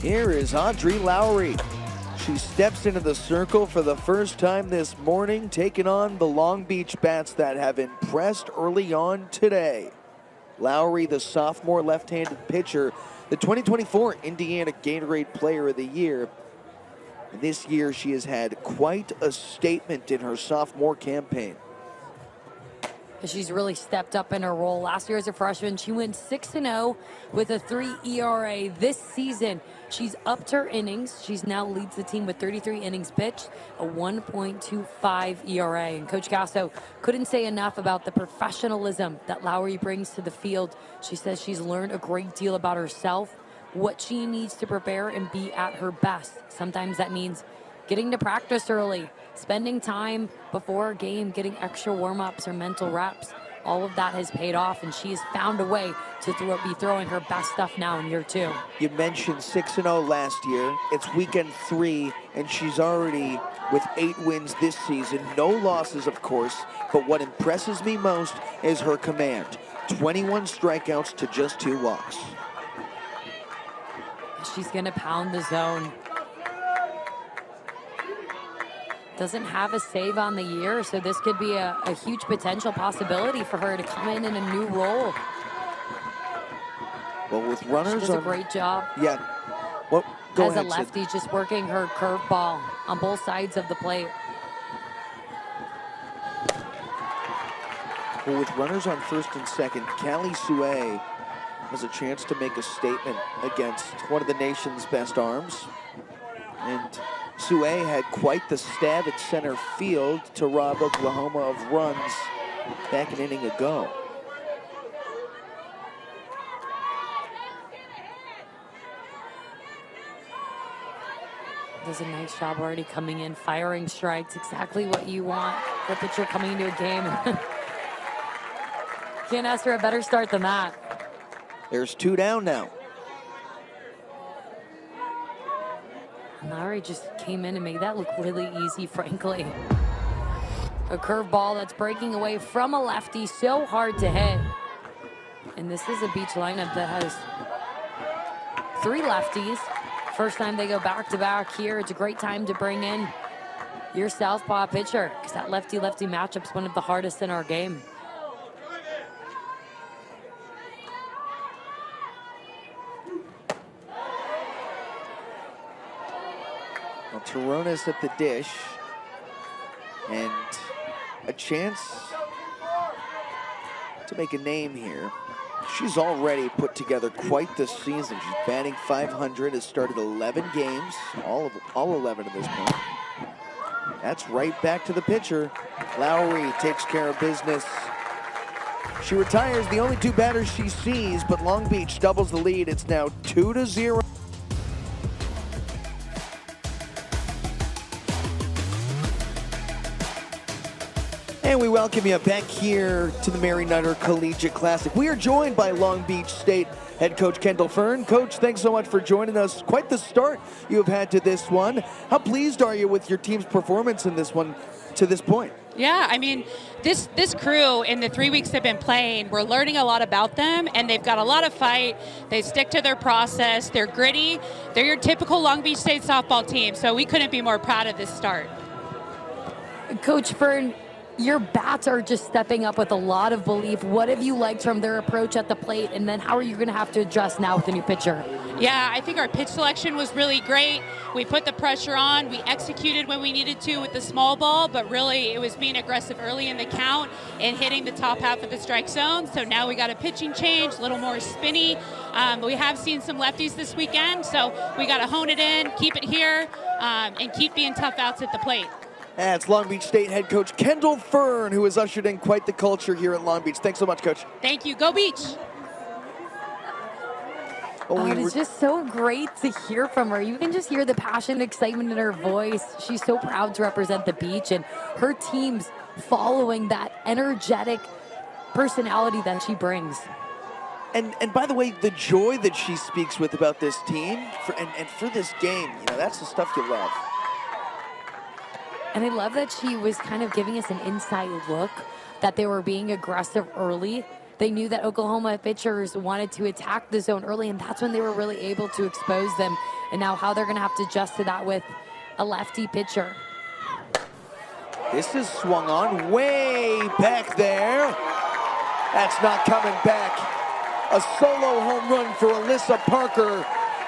Here is Audrey Lowry. She steps into the circle for the first time this morning, taking on the Long Beach bats that have impressed early on today. Lowry, the sophomore left-handed pitcher, the 2024 Indiana Gatorade Player of the Year. And this year she has had quite a statement in her sophomore campaign. She's really stepped up in her role. Last year as a freshman, she went 6-0 with a 3 ERA. This season, she's upped her innings. She's now leads the team with 33 innings pitched, a 1.25 ERA. And Coach Gasso couldn't say enough about the professionalism that Lowry brings to the field. She says she's learned a great deal about herself, what she needs to prepare and be at her best. Sometimes that means getting to practice early, spending time before a game, getting extra warm-ups or mental reps. All of that has paid off, and she has found a way to be throwing her best stuff now in year 2. You mentioned 6-0 last year. It's weekend 3, and she's already with 8 wins this season. No losses, of course, but what impresses me most is her command. 21 strikeouts to just 2 walks. She's going to pound the zone. Doesn't have a save on the year, so this could be a huge potential possibility for her to come in a new role. Well, with runners, she does a great job. Yeah. Well, go as ahead, a lefty, Sid. just working her curveball on both sides of the plate. Well, with runners on first and second, Callie Sue has a chance to make a statement against one of the nation's best arms. And Sue had quite the stab at center field to rob Oklahoma of runs back an inning ago. Does a nice job already coming in, firing strikes, exactly what you want for a pitcher coming into a game. Can't ask for a better start than that. There's 2 down now. Lowry just came in and made that look really easy, frankly. A curveball that's breaking away from a lefty, so hard to hit. And this is a Beach lineup that has 3 lefties. First time they go back-to-back here. It's a great time to bring in your southpaw pitcher, because that lefty-lefty matchup's one of the hardest in our game. Well, Taronis at the dish, and a chance to make a name here. She's already put together quite the season. She's batting .500, has started 11 games, all 11 at this point. That's right back to the pitcher. Lowry takes care of business. She retires the only 2 batters she sees, but Long Beach doubles the lead. It's now 2-0. And we welcome you back here to the Mary Nutter Collegiate Classic. We are joined by Long Beach State head coach Kendall Fern. Coach, thanks so much for joining us. Quite the start you have had to this one. How pleased are you with your team's performance in this one to this point? Yeah, I mean, this crew in the 3 weeks they've been playing, we're learning a lot about them, and they've got a lot of fight. They stick to their process. They're gritty. They're your typical Long Beach State softball team, so we couldn't be more proud of this start. Coach Fern, your bats are just stepping up with a lot of belief. What have you liked from their approach at the plate, and then how are you going to have to adjust now with the new pitcher? Yeah, I think our pitch selection was really great. We put the pressure on. We executed when we needed to with the small ball, but really it was being aggressive early in the count and hitting the top half of the strike zone. So now we got a pitching change, a little more spinny. We have seen some lefties this weekend, so we got to hone it in, keep it here, and keep being tough outs at the plate. That's Long Beach State head coach Kendall Fern, who has ushered in quite the culture here at Long Beach. Thanks so much, Coach. Thank you. Go Beach. Oh, and it's just so great to hear from her. You can just hear the passion and excitement in her voice. She's so proud to represent the beach, and her team's following that energetic personality that she brings. And by the way, the joy that she speaks with about this team and for this game, that's the stuff you love. And I love that she was kind of giving us an inside look that they were being aggressive early. They knew that Oklahoma pitchers wanted to attack the zone early, and that's when they were really able to expose them. And now how they're going to have to adjust to that with a lefty pitcher. This is swung on way back there. That's not coming back. A solo home run for Alyssa Parker,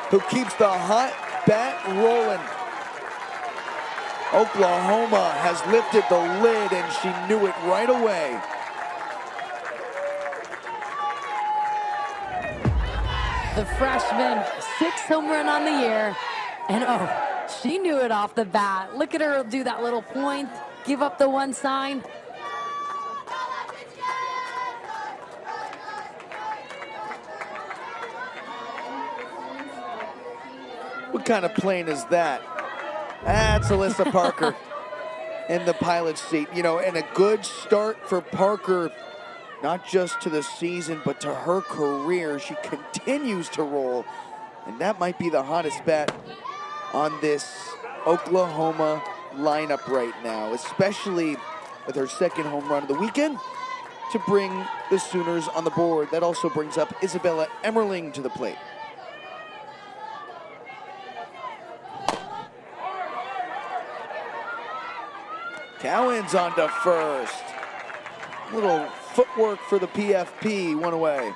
who keeps the hot bat rolling. Oklahoma has lifted the lid, and she knew it right away. The freshman, 6th home run on the year. And oh, she knew it off the bat. Look at her do that little point, give up the one sign. What kind of plane is that? That's Alyssa Parker in the pilot's seat. And a good start for Parker, not just to the season, but to her career. She continues to roll, and that might be the hottest bat on this Oklahoma lineup right now, especially with her second home run of the weekend to bring the Sooners on the board. That also brings up Isabella Emmerling to the plate. Cowan's on to first. Little footwork for the PFP, one away.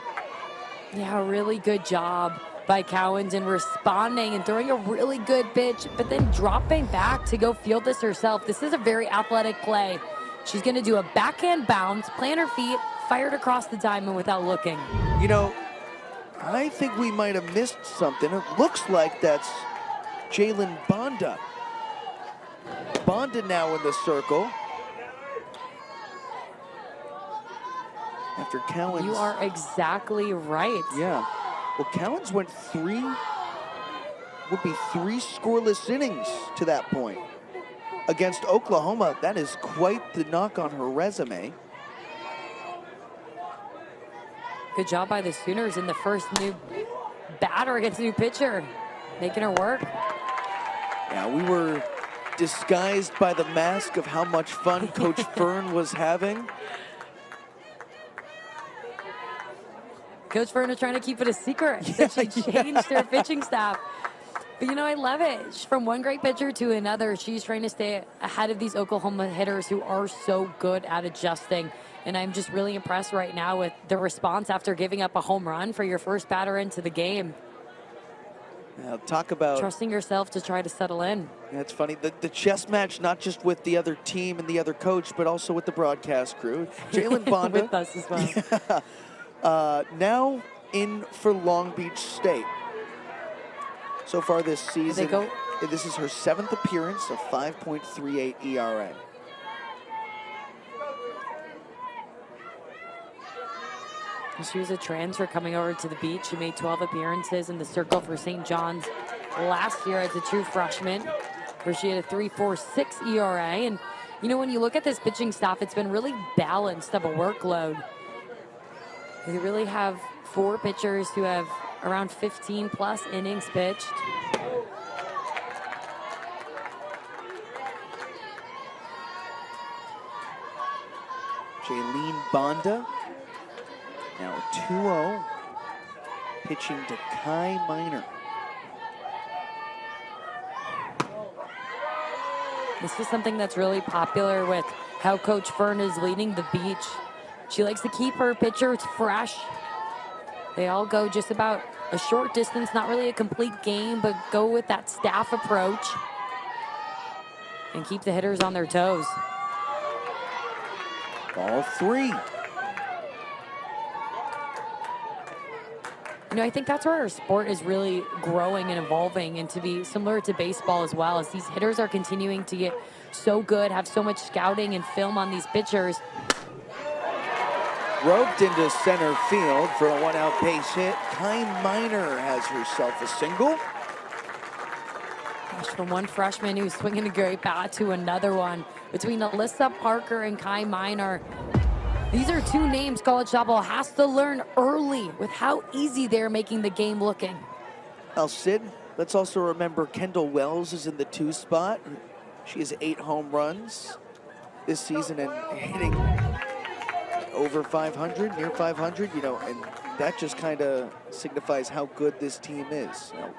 Yeah, really good job by Cowens in responding and throwing a really good pitch, but then dropping back to go field this herself. This is a very athletic play. She's going to do a backhand bounce, plant her feet, fired across the diamond without looking. I think we might have missed something. It looks like that's Jalen Bonda. Bonda now in the circle. After Cowens. You are exactly right. Yeah. Well, Cowens would be three scoreless innings to that point. Against Oklahoma, that is quite the knock on her resume. Good job by the Sooners in the first new batter against a new pitcher, making her work. Yeah, we were disguised by the mask of how much fun Coach Fern was having. Coach Fern is trying to keep it a secret that she changed her pitching staff. But I love it. From one great pitcher to another, she's trying to stay ahead of these Oklahoma hitters who are so good at adjusting. And I'm just really impressed right now with the response after giving up a home run for your first batter into the game. Now talk about trusting yourself to try to settle in. Yeah, it's funny. The chess match, not just with the other team and the other coach, but also with the broadcast crew. Jalen Bonda. With us as well. Yeah. Now in for Long Beach State. So far this season, this is her 7th appearance, a 5.38 ERA. She was a transfer coming over to the beach. She made 12 appearances in the circle for St. John's last year as a true freshman, where she had a 3.46 ERA. And, when you look at this pitching staff, it's been really balanced of a workload. They really have 4 pitchers who have around 15-plus innings pitched. Jaylene Bonda, now 2-0, pitching to Kai Minor. This is something that's really popular with how Coach Fern is leading the beach. She likes to keep her pitchers fresh. They all go just about a short distance, not really a complete game, but go with that staff approach and keep the hitters on their toes. Ball 3. I think that's where our sport is really growing and evolving, and to be similar to baseball as well, as these hitters are continuing to get so good, have so much scouting and film on these pitchers. Roped into center field for a one-out base hit. Kai Minor has herself a single. Gosh, from one freshman who's swinging a great bat to another one. Between Alyssa Parker and Kai Minor, these are two names college softball has to learn early with how easy they're making the game looking. Well, Sid, let's also remember Kendall Wells is in the 2 spot. She has 8 home runs this season and hitting over 500, near 500, you know, and that just kind of signifies how good this team is. You know.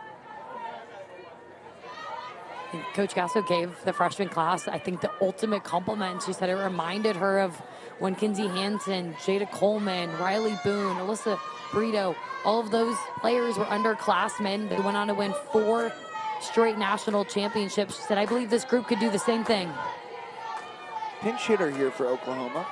Coach Gasso gave the freshman class, I think, the ultimate compliment. She said it reminded her of when Kinsey Hansen, Jada Coleman, Riley Boone, Alyssa Brito, all of those players were underclassmen. They went on to win 4 straight national championships. She said, I believe this group could do the same thing. Pinch hitter here for Oklahoma.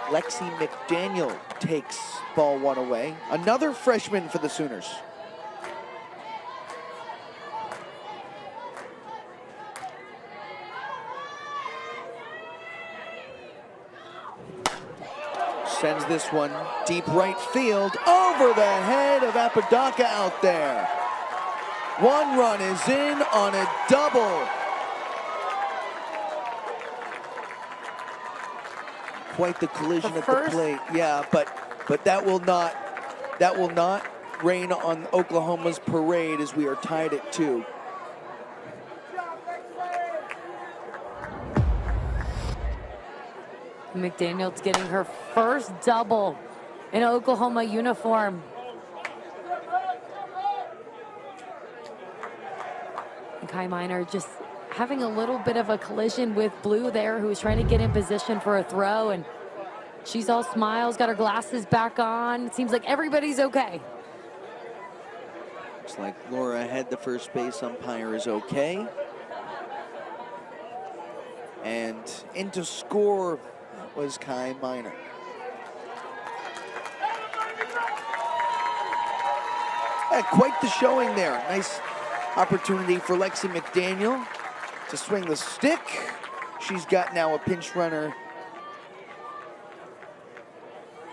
Lexi McDaniel takes ball 1 away. Another freshman for the Sooners. Sends this one deep right field over the head of Apodaca out there. 1 run is in on a double. Quite the collision at the plate. Yeah, but that will not rain on Oklahoma's parade as we are tied at 2. McDaniel's getting her first double in an Oklahoma uniform. And Kai Minor just having a little bit of a collision with Blue there, who was trying to get in position for a throw, and she's all smiles, got her glasses back on. It seems like everybody's okay. Looks like Laura Head, the first base umpire, is okay. And into score was Kai Minor. Quite the showing there. Nice opportunity for Lexi McDaniel to swing the stick. She's got now a pinch runner.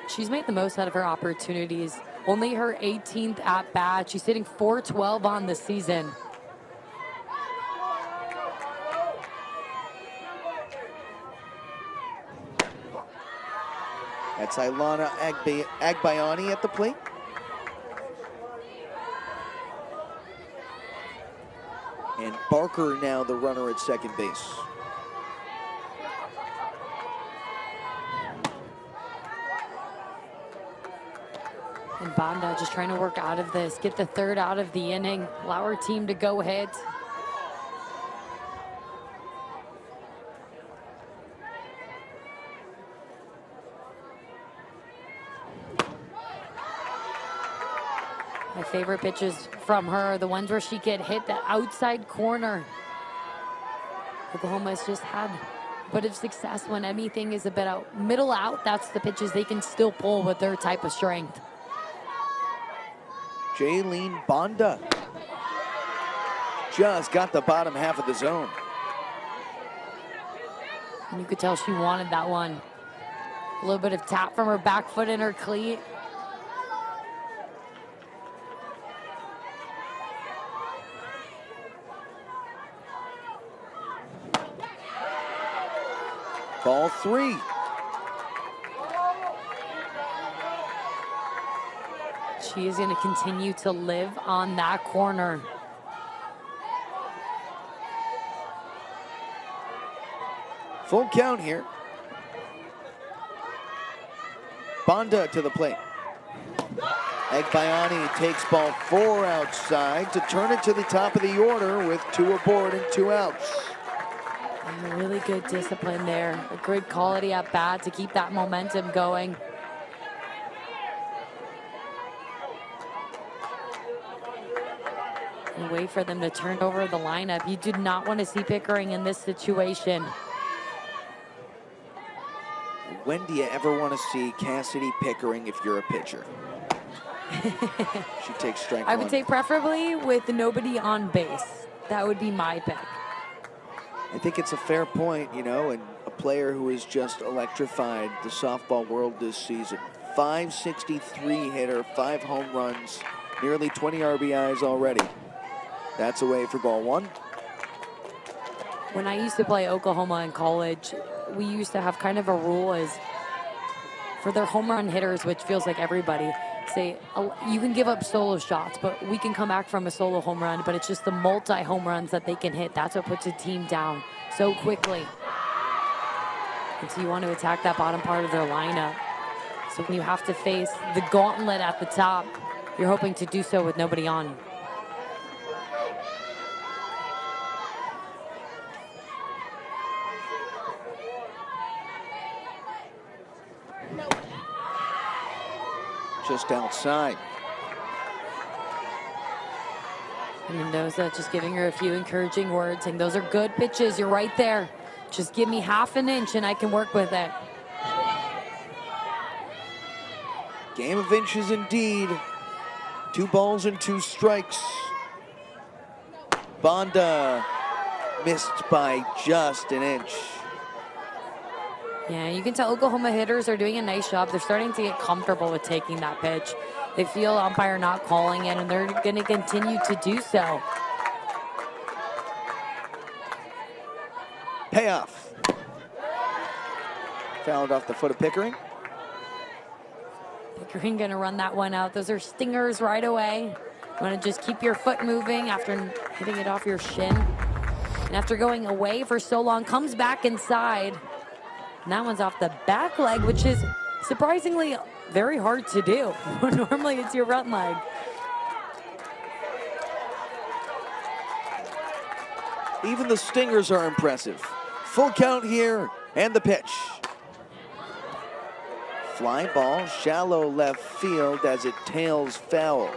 She's made the most out of her opportunities. Only her 18th at bat. She's hitting .412 on the season. That's Ilana Agbayani at the plate. And Barker now the runner at second base. And Banda just trying to work out of this, get the 3rd out of the inning, allow her team to go hit. My favorite pitches from her, the ones where she could hit the outside corner. Oklahoma has just had a bit of success when anything is a bit out, middle out. That's the pitches they can still pull with their type of strength. Jaylene Banda just got the bottom half of the zone. And you could tell she wanted that one. A little bit of tap from her back foot in her cleat. Ball 3. She is going to continue to live on that corner. Full count here. Banda to the plate. Agbayani takes ball 4 outside to turn it to the top of the order with 2 aboard and 2 outs. And a really good discipline there. A good quality at bat to keep that momentum going. And wait for them to turn over the lineup. You do not want to see Pickering in this situation. When do you ever want to see Cassidy Pickering if you're a pitcher? She takes strike 1. I would say preferably with nobody on base. That would be my pick. I think it's a fair point, you know, and a player who has just electrified the softball world this season. 563 hitter, 5 home runs, nearly 20 RBIs already. That's away for ball 1. When I used to play Oklahoma in college, we used to have kind of a rule is for their home run hitters, which feels like everybody, say you can give up solo shots, but we can come back from a solo home run, but it's just the multi-home runs that they can hit. That's what puts a team down so quickly. And so you want to attack that bottom part of their lineup. So when you have to face the gauntlet at the top, you're hoping to do so with nobody on. Just outside. And Mendoza just giving her a few encouraging words, saying those are good pitches, you're right there. Just give me half an inch and I can work with it. Game of inches indeed. 2 balls and 2 strikes. Bonda missed by just an inch. Yeah, you can tell Oklahoma hitters are doing a nice job. They're starting to get comfortable with taking that pitch. They feel umpire not calling it, and they're going to continue to do so. Payoff. Fouled off the foot of Pickering. Pickering going to run that one out. Those are stingers right away. You want to just keep your foot moving after hitting it off your shin. And after going away for so long, comes back inside. And that one's off the back leg, which is surprisingly very hard to do. Normally it's your front leg. Even the stingers are impressive. Full count here, and the pitch. Fly ball, shallow left field as it tails foul.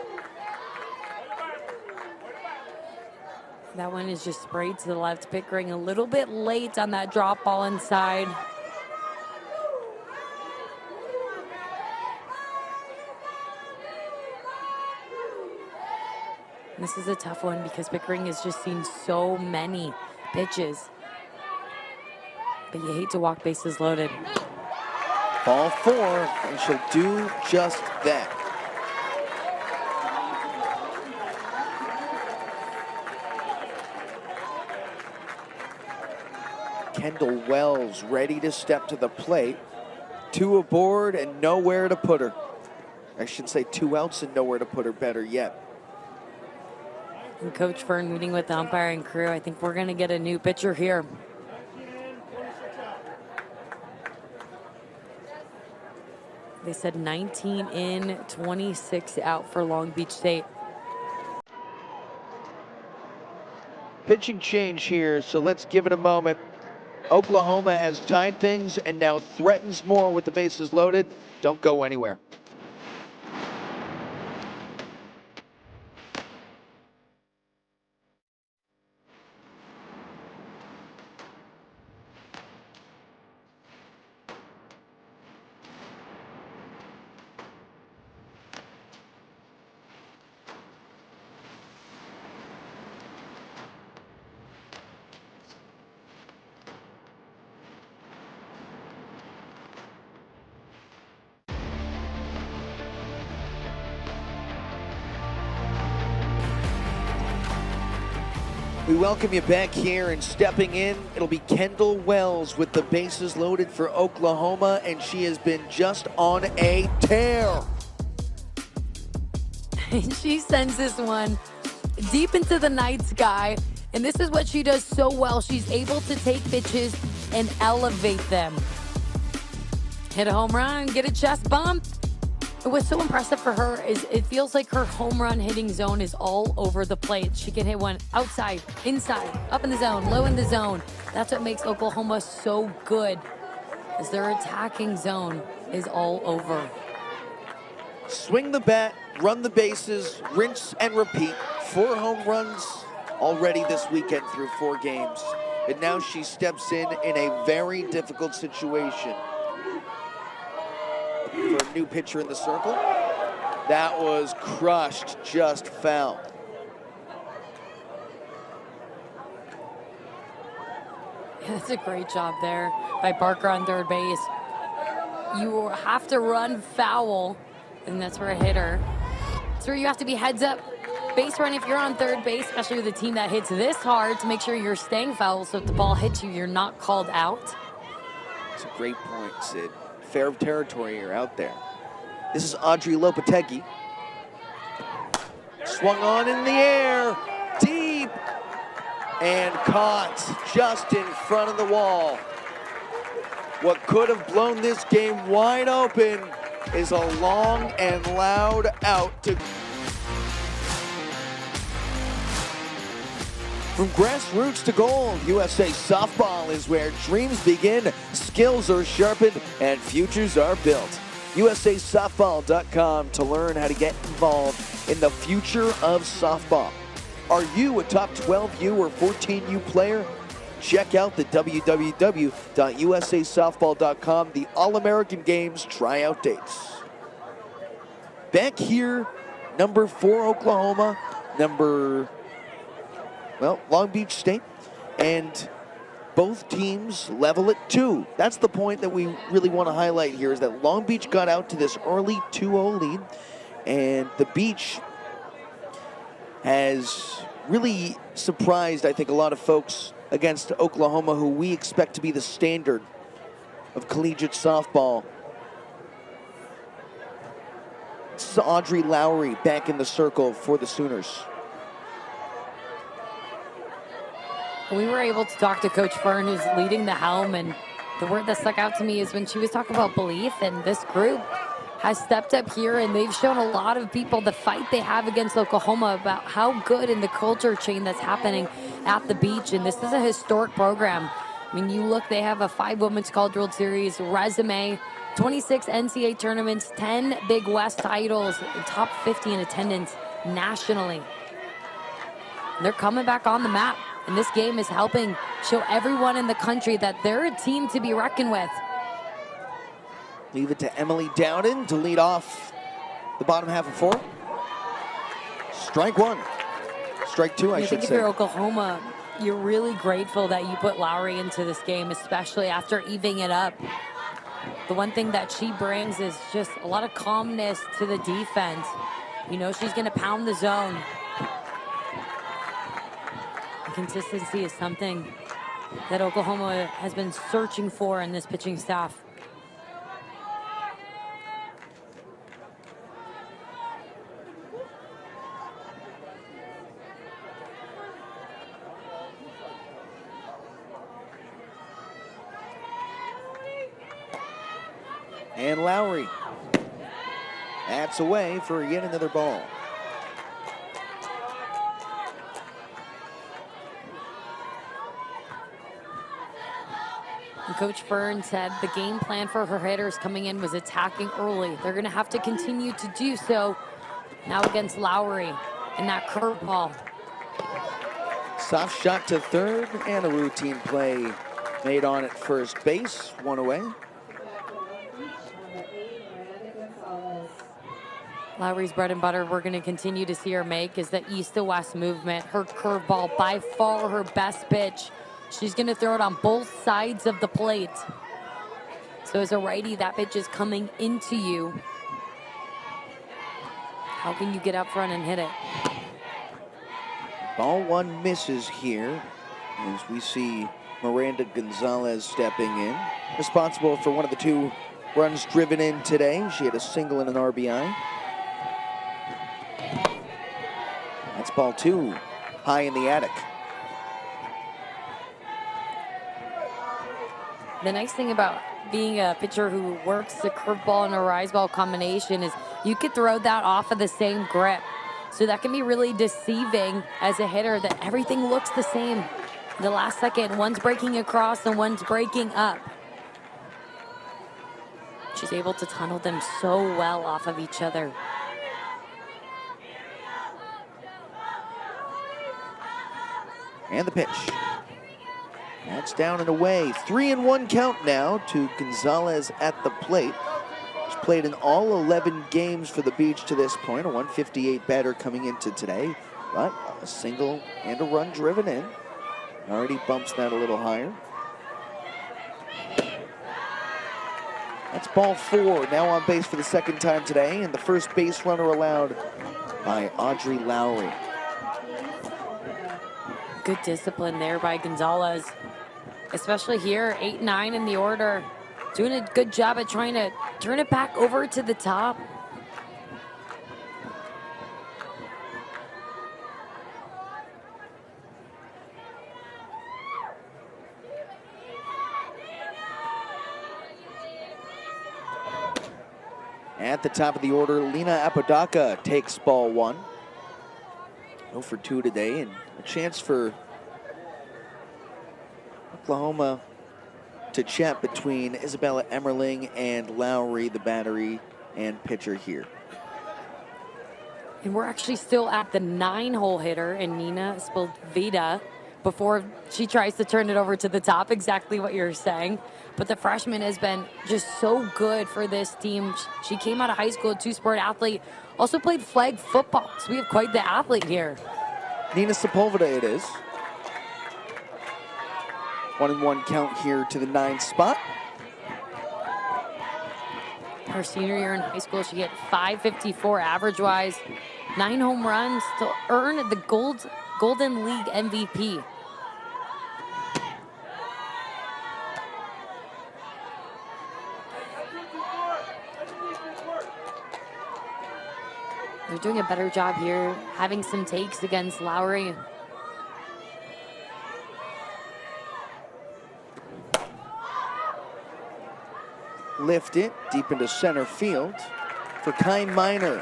That one is just sprayed to the left. Pickering a little bit late on that drop ball inside. This is a tough one because Pickering has just seen so many pitches. But you hate to walk bases loaded. Ball 4, and she'll do just that. Kendall Wells ready to step to the plate. 2 aboard and nowhere to put her. I should say 2 outs and nowhere to put her, better yet. And Coach Fern meeting with the umpiring crew. I think we're going to get a new pitcher here. They said 19 in, 26 out for Long Beach State. Pitching change here, so let's give it a moment. Oklahoma has tied things and now threatens more with the bases loaded. Don't go anywhere. We welcome you back here, and stepping in, it'll be Kendall Wells with the bases loaded for Oklahoma, and she has been just on a tear. She sends this one deep into the night sky, and this is what she does so well. She's able to take pitches and elevate them. Hit a home run, get a chest bump. What's so impressive for her is it feels like her home run hitting zone is all over the plate. She can hit one outside, inside, up in the zone, low in the zone. That's what makes Oklahoma so good, is their attacking zone is all over. Swing the bat, run the bases, rinse and repeat. 4 home runs already this weekend through 4 games. And now she steps in a very difficult situation. For a new pitcher in the circle. That was crushed, just foul. Yeah, that's a great job there. by Parker on third base. You have to run foul, and that's for a hitter. That's where you have to be heads up base run if you're on third base, especially with a team that hits this hard, to make sure you're staying foul, so if the ball hits you, you're not called out. It's a great point, Sid. Fair territory, you're out there. This is Audrey Lopetegui. Swung on in the air, deep, and caught just in front of the wall. What could have blown this game wide open is a long and loud out to... From grassroots to gold, USA Softball is where dreams begin, skills are sharpened, and futures are built. USASoftball.com to learn how to get involved in the future of softball. Are you a top 12U or 14U player? Check out the www.usasoftball.com, the All-American Games tryout dates. Back here, number 4 Oklahoma, Long Beach State, and both teams level at 2. That's the point that we really want to highlight here, is that Long Beach got out to this early 2-0 lead, and the Beach has really surprised, I think, a lot of folks against Oklahoma, who we expect to be the standard of collegiate softball. This is Audrey Lowry back in the circle for the Sooners. We were able to talk to Coach Fern, who's leading the helm, and the word that stuck out to me is when she was talking about belief, and this group has stepped up here, and they've shown a lot of people the fight they have against Oklahoma about how good in the culture chain that's happening at the Beach, and this is a historic program. I mean, you look, they have a 5 Women's College World Series resume, 26 NCAA tournaments, 10 Big West titles, and top 50 in attendance nationally. And they're coming back on the map. And this game is helping show everyone in the country that they're a team to be reckoned with. Leave it to Emily Dowden to lead off the bottom half of 4. Strike 1. Strike 2, I should think say. if you're Oklahoma, you're really grateful that you put Lowry into this game, especially after evening it up. The one thing that she brings is just a lot of calmness to the defense. You know, she's going to pound the zone. Consistency is something that Oklahoma has been searching for in this pitching staff. And Lowry. That's away for yet another ball. And Coach Fern said the game plan for her hitters coming in was attacking early. They're going to have to continue to do so now against Lowry and that curveball. Soft shot to third and a routine play made on at first base. 1 away. Lowry's bread and butter we're going to continue to see her make is the east to west movement. Her curveball, by far her best pitch. She's going to throw it on both sides of the plate. So as a righty, that pitch is coming into you. How can you get up front and hit it? Ball 1 misses here as we see Miranda Gonzalez stepping in. Responsible for one of the 2 runs driven in today. She had a single and an RBI. That's ball 2, high in the attic. The nice thing about being a pitcher who works the curveball and a rise ball combination is you could throw that off of the same grip. So that can be really deceiving as a hitter, that everything looks the same. The last second, one's breaking across and one's breaking up. She's able to tunnel them so well off of each other. And the pitch. That's down and away. 3-1 count now to Gonzalez at the plate. She's played in all 11 games for the Beach to this point. A 158 batter coming into today, but a single and a run driven in. Already bumps that a little higher. That's ball 4, now on base for the second time today, and the first base runner allowed by Audrey Lowry. Good discipline there by Gonzalez, especially here, 8-9 in the order. Doing a good job at trying to turn it back over to the top. At the top of the order, Lena Apodaca takes ball 1. 0 for 2 today, and a chance for Oklahoma to chat between Isabella Emmerling and Lowry, the battery and pitcher here. And we're actually still at the 9-hole hitter, and Nina Spildvida, before she tries to turn it over to the top, exactly what you're saying. But the freshman has been just so good for this team. She came out of high school, a 2-sport athlete, also played flag football, so we have quite the athlete here. Nina Sepulveda it is. 1-1 count here to the 9th spot. Her senior year in high school, she hit .554 average-wise, 9 home runs to earn the Golden League MVP. They're doing a better job here, having some takes against Lowry. Lift it deep into center field for Kai Minor.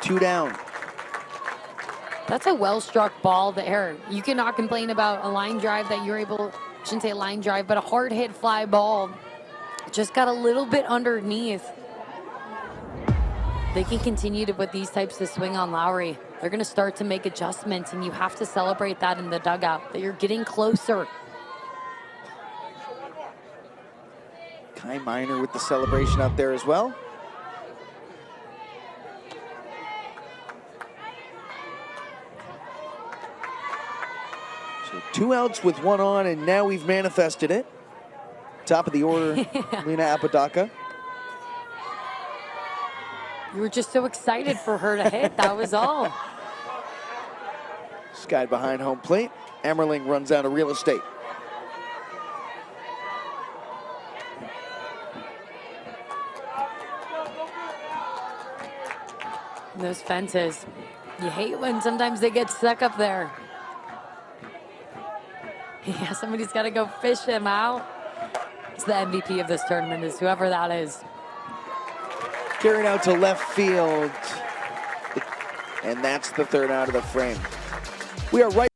2 down. That's a well-struck ball there. You cannot complain about a line drive that you're able, I shouldn't say a line drive, but a hard hit fly ball. Just got a little bit underneath. They can continue to put these types of swing on Lowry. They're going to start to make adjustments, and you have to celebrate that in the dugout, that you're getting closer. Kai Minor with the celebration out there as well. So 2 outs with 1 on, and now we've manifested it. Top of the order, Lena Apodaca. You were just so excited for her to hit, that was all. Sky behind home plate. Emmerling runs out of real estate. Those fences, you hate when sometimes they get stuck up there. Yeah, somebody's got to go fish him out. It's the MVP of this tournament, is whoever that is. Carried out to left field. And that's the 3rd out of the frame. We are right.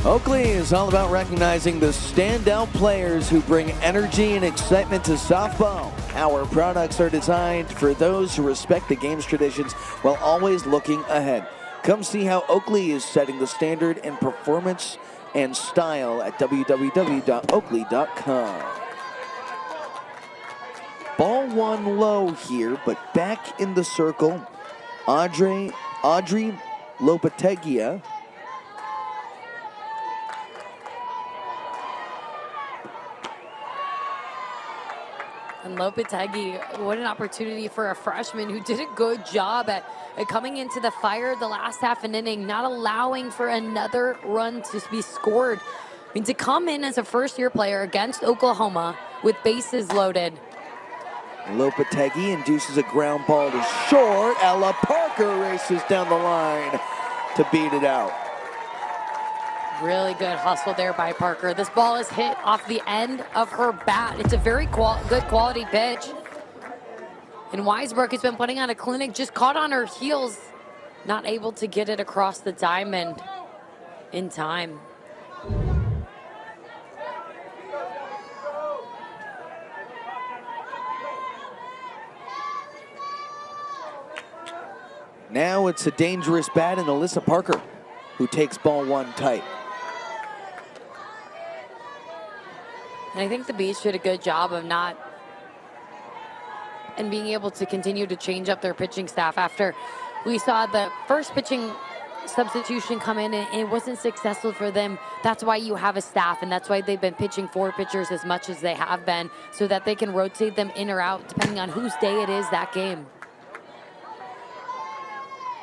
Oakley is all about recognizing the standout players who bring energy and excitement to softball. Our products are designed for those who respect the game's traditions while always looking ahead. Come see how Oakley is setting the standard in performance and style at www.oakley.com. Ball 1 low here, but back in the circle, Audrey Lopetegui. And Lopetegui, what an opportunity for a freshman who did a good job at coming into the fire the last half an inning, not allowing for another run to be scored. I mean, to come in as a first-year player against Oklahoma with bases loaded. Lopetegui induces a ground ball to short. Ella Parker races down the line to beat it out. Really good hustle there by Parker. This ball is hit off the end of her bat. It's a very good quality pitch. And Weisbrook has been putting on a clinic, just caught on her heels, not able to get it across the diamond in time. Now it's a dangerous bat in Alyssa Parker, who takes ball 1 tight. And I think the Beach did a good job of not and being able to continue to change up their pitching staff after we saw the first pitching substitution come in and it wasn't successful for them. That's why you have a staff, and that's why they've been pitching 4 pitchers as much as they have been, so that they can rotate them in or out depending on whose day it is that game.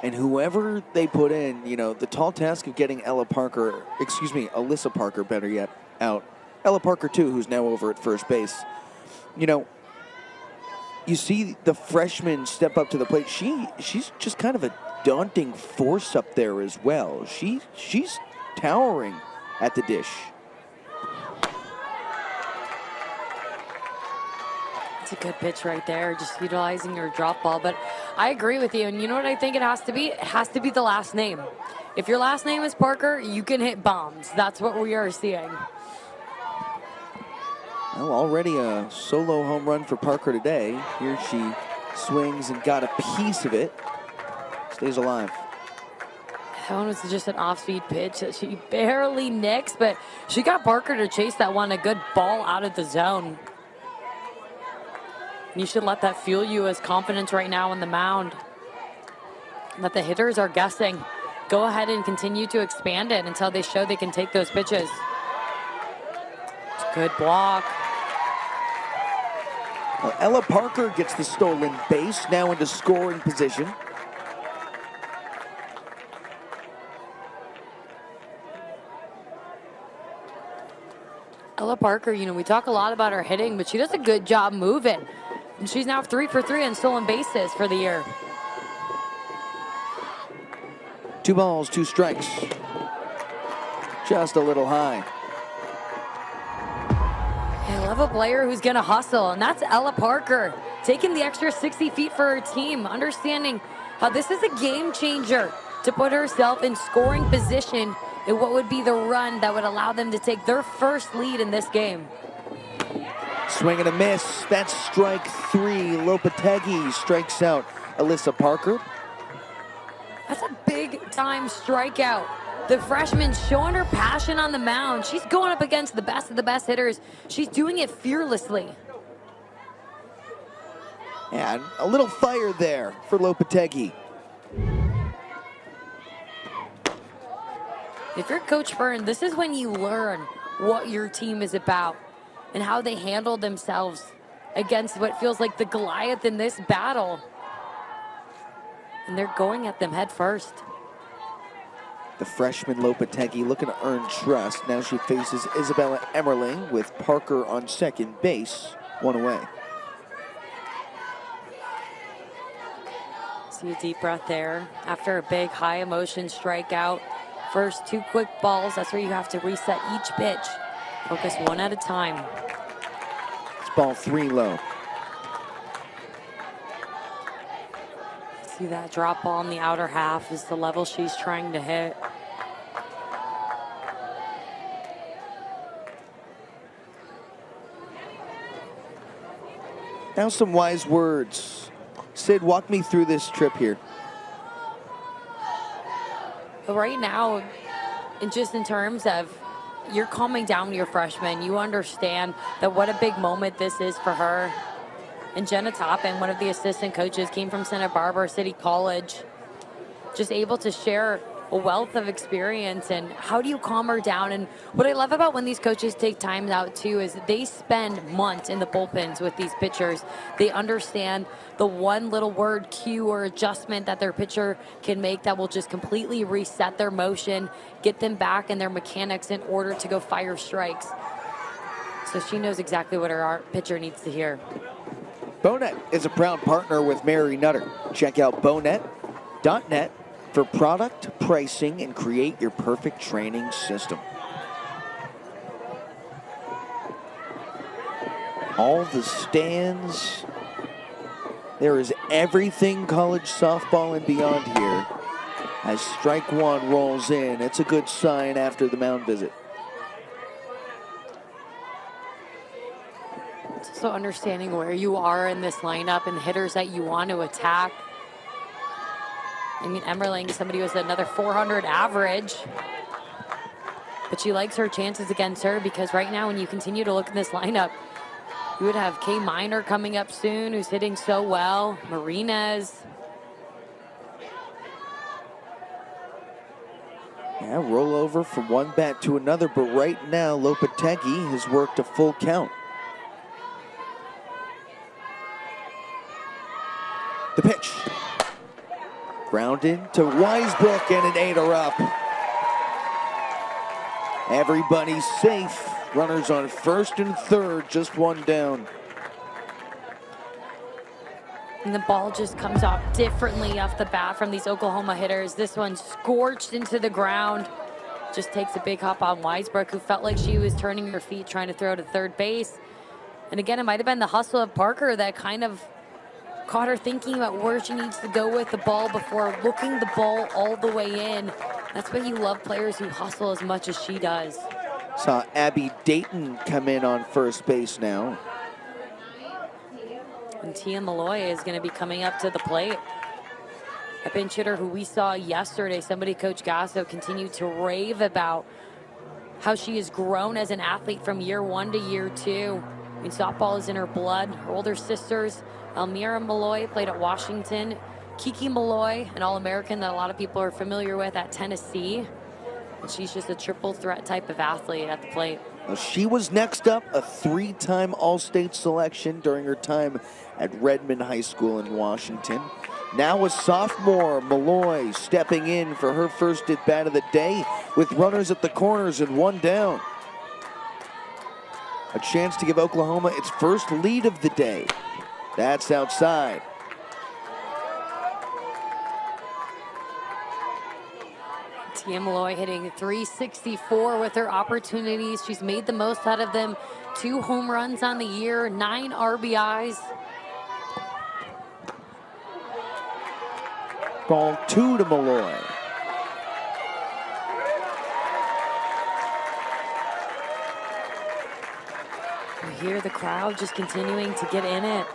And whoever they put in, you know, the tall task of getting Alyssa Parker, better yet, out. Ella Parker, too, who's now over at first base. You know, you see the freshman step up to the plate. She's just kind of a daunting force up there as well. She's towering at the dish. It's a good pitch right there, just utilizing your drop ball. But I agree with you, and you know what I think it has to be? It has to be the last name. If your last name is Parker, you can hit bombs. That's what we are seeing. Well, already a solo home run for Parker today. Here she swings and got a piece of it. Stays alive. That one was just an off-speed pitch that she barely nicks, but she got Parker to chase that one, a good ball out of the zone. You should let that fuel you as confidence right now on the mound. That the hitters are guessing. Go ahead and continue to expand it until they show they can take those pitches. It's a good block. Well, Ella Parker gets the stolen base, now into scoring position. Ella Parker, you know, we talk a lot about her hitting, but she does a good job moving. And she's now 3 for 3 on stolen bases for the year. 2 balls, 2 strikes. Just a little high. I love a player who's going to hustle, and that's Ella Parker, taking the extra 60 feet for her team, understanding how this is a game changer to put herself in scoring position in what would be the run that would allow them to take their first lead in this game. Swing and a miss. That's strike 3. Lopetegui strikes out Alyssa Parker. That's a big-time strikeout. The freshman showing her passion on the mound. She's going up against the best of the best hitters. She's doing it fearlessly. And a little fire there for Lopetegui. If you're Coach Byrne, this is when you learn what your team is about and how they handle themselves against what feels like the Goliath in this battle. And they're going at them head first. The freshman Lopetegui looking to earn trust. Now she faces Isabella Emmerling with Parker on second base, 1 away. See a deep breath there. After a big high emotion strikeout, first 2 quick balls, that's where you have to reset each pitch. Focus one at a time. It's ball 3 low. See that drop ball in the outer half is the level she's trying to hit. Now some wise words. Sid, walk me through this trip here. But right now, in terms of you're calming down your freshman, you understand that what a big moment this is for her. And Jenna Toppin, one of the assistant coaches, came from Santa Barbara City College, just able to share a wealth of experience. And how do you calm her down? And what I love about when these coaches take time out too is they spend months in the bullpens with these pitchers. They understand the one little word cue or adjustment that their pitcher can make that will just completely reset their motion, get them back in their mechanics in order to go fire strikes. So she knows exactly what her pitcher needs to hear. Bonet is a proud partner with Mary Nutter. Check out bonet.net for product, pricing, and create your perfect training system. All the stands. There is everything college softball and beyond here. As strike 1 rolls in, it's a good sign after the mound visit. So understanding where you are in this lineup and hitters that you want to attack. I mean, Emmerling, somebody who has another 400 average. But she likes her chances against her because right now when you continue to look in this lineup, you would have Kay Minor coming up soon, who's hitting so well. Marinez. Yeah, roll over from one bat to another, but right now Lopetegui has worked a full count. The pitch. Grounded to Weisbrook, and an 8er up. Everybody's safe. Runners on first and third, just one down. And the ball just comes off differently off the bat from these Oklahoma hitters. This one scorched into the ground. Just takes a big hop on Weisbrook, who felt like she was turning her feet trying to throw to third base. And again, it might have been the hustle of Parker that kind of caught her thinking about where she needs to go with the ball before looking the ball all the way in. That's why you love players who hustle as much as she does. Saw Abby Dayton come in on first base now. And Tia Malloy is going to be coming up to the plate. A pinch hitter who we saw yesterday, somebody Coach Gasso continued to rave about how she has grown as an athlete from year 1 to year 2. I mean, softball is in her blood. Her older sisters, Elmira Malloy, played at Washington. Kiki Malloy, an All-American that a lot of people are familiar with at Tennessee. And she's just a triple threat type of athlete at the plate. Well, she was next up, a 3-time All-State selection during her time at Redmond High School in Washington. Now a sophomore, Malloy stepping in for her first at-bat of the day with runners at the corners and one down. A chance to give Oklahoma its first lead of the day. That's outside. Tia Malloy hitting .364 with her opportunities. She's made the most out of them. 2 home runs on the year, 9 RBIs. Ball 2 to Malloy. You hear the crowd just continuing to get in it.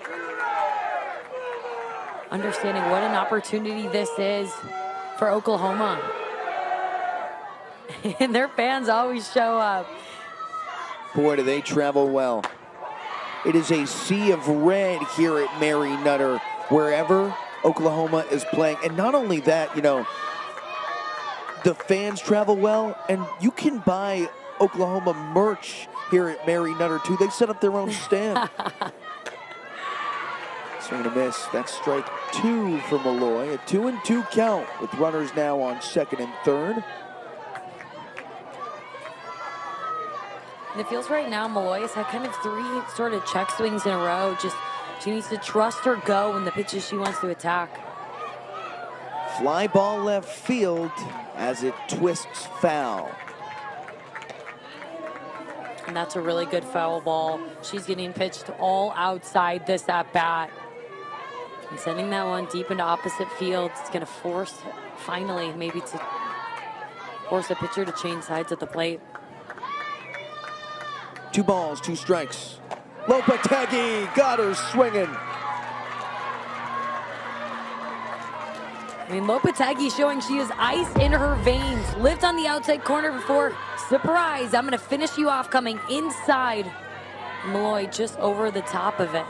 Understanding what an opportunity this is for Oklahoma. And their fans always show up. Boy, do they travel well. It is a sea of red here at Mary Nutter, wherever Oklahoma is playing. And not only that, you know, the fans travel well, and you can buy Oklahoma merch here at Mary Nutter too. They set up their own stand. Swing and a miss. That's strike 2 for Malloy. A 2-2 count with runners now on second and third. And it feels right now Malloy has had kind of 3 sort of check swings in a row. Just she needs to trust her go in the pitches she wants to attack. Fly ball left field as it twists foul. And that's a really good foul ball. She's getting pitched all outside this at-bat. And sending that one deep into opposite field. It's going to force, finally, maybe to force a pitcher to change sides at the plate. 2 balls, 2 strikes. Lopetegui got her swinging. I mean, Lopetegui showing she has ice in her veins. Lived on the outside corner before. Surprise, I'm going to finish you off coming inside. Malloy just over the top of it.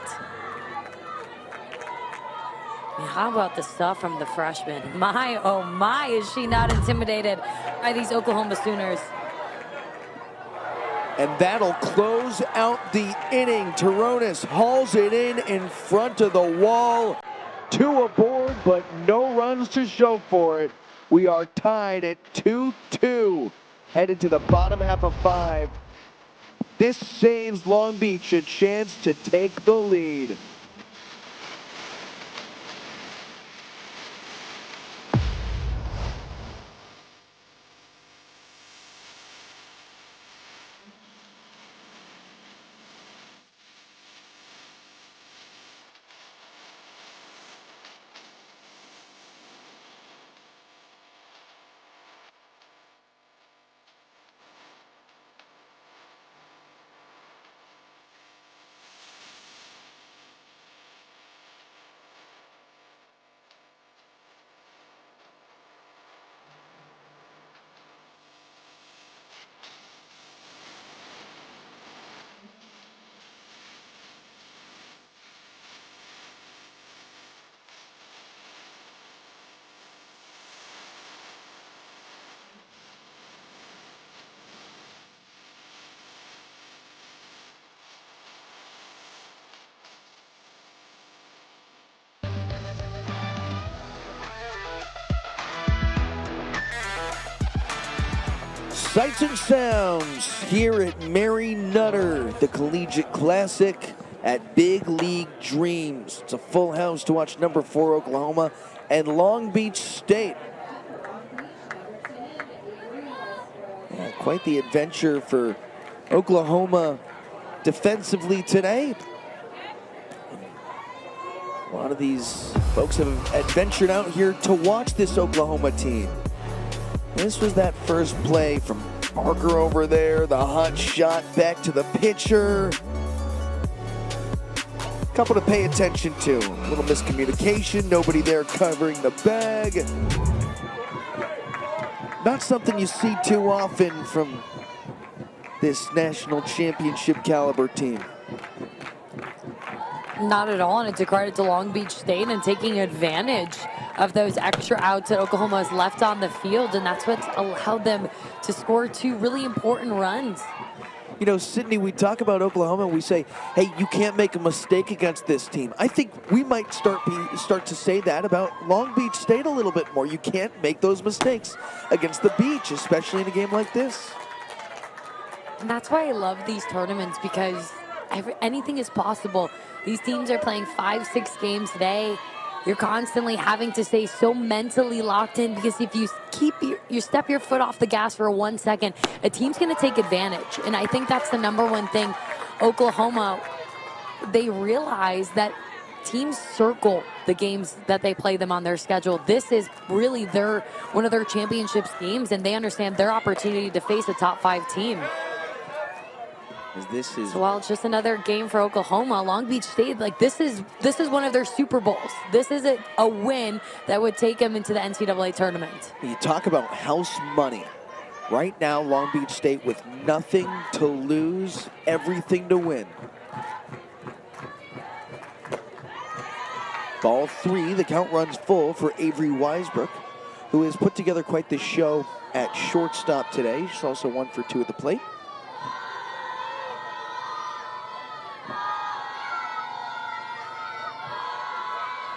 I mean, how about the stuff from the freshman? My, oh my, is she not intimidated by these Oklahoma Sooners. And that'll close out the inning. Taronis hauls it in front of the wall. 2 aboard, but no runs to show for it. We are tied at 2-2, headed to the bottom half of 5. This saves Long Beach a chance to take the lead. Sights and sounds here at Mary Nutter, the Collegiate Classic at Big League Dreams. It's a full house to watch number 4 Oklahoma and Long Beach State. Yeah, quite the adventure for Oklahoma defensively today. A lot of these folks have adventured out here to watch this Oklahoma team. This was that first play from Parker over there, the hot shot back to the pitcher. Couple to pay attention to. A little miscommunication, nobody there covering the bag. Not something you see too often from this national championship caliber team. Not at all, and it's a credit to Long Beach State and taking advantage of those extra outs that Oklahoma has left on the field, and that's what's allowed them to score 2 really important runs. You know, Sydney, we talk about Oklahoma and we say, hey, you can't make a mistake against this team. I think we might start to say that about Long Beach State a little bit more. You can't make those mistakes against the Beach, especially in a game like this. And that's why I love these tournaments, because anything is possible. These teams are playing 5-6 games today. You're constantly having to stay so mentally locked in, because if you you step your foot off the gas for 1 second, a team's going to take advantage. And I think that's the #1 thing. Oklahoma, they realize that teams circle the games that they play them on their schedule. This is really one of their championships games, and they understand their opportunity to face a top 5 team. Well, it's just another game for Oklahoma. Long Beach State, like this is one of their Super Bowls. This is a win that would take them into the NCAA tournament. You talk about house money. Right now, Long Beach State with nothing to lose, everything to win. Ball 3, the count runs full for Avery Weisbrook, who has put together quite the show at shortstop today. She's also 1 for 2 at the plate.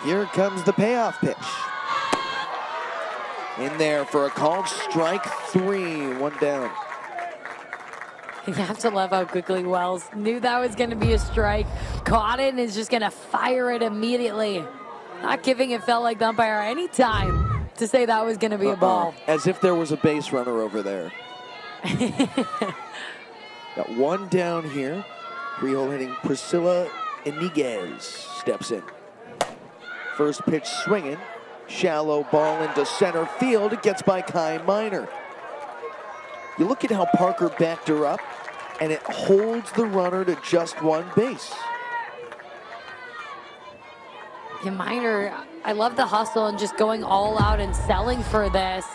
Here comes the payoff pitch. In there for a called strike 3, 1 down. You have to love how quickly Wells knew that was going to be a strike, caught it, and is just going to fire it immediately. Not giving it felt like the umpire any time to say that was going to be a ball. As if there was a base runner over there. Got 1 down here. 3-hole hitting Priscilla Iniguez steps in. First pitch swinging, shallow ball into center field. It gets by Kai Minor. You look at how Parker backed her up, and it holds the runner to just 1 base. Yeah, Minor, I love the hustle and just going all out and selling for this.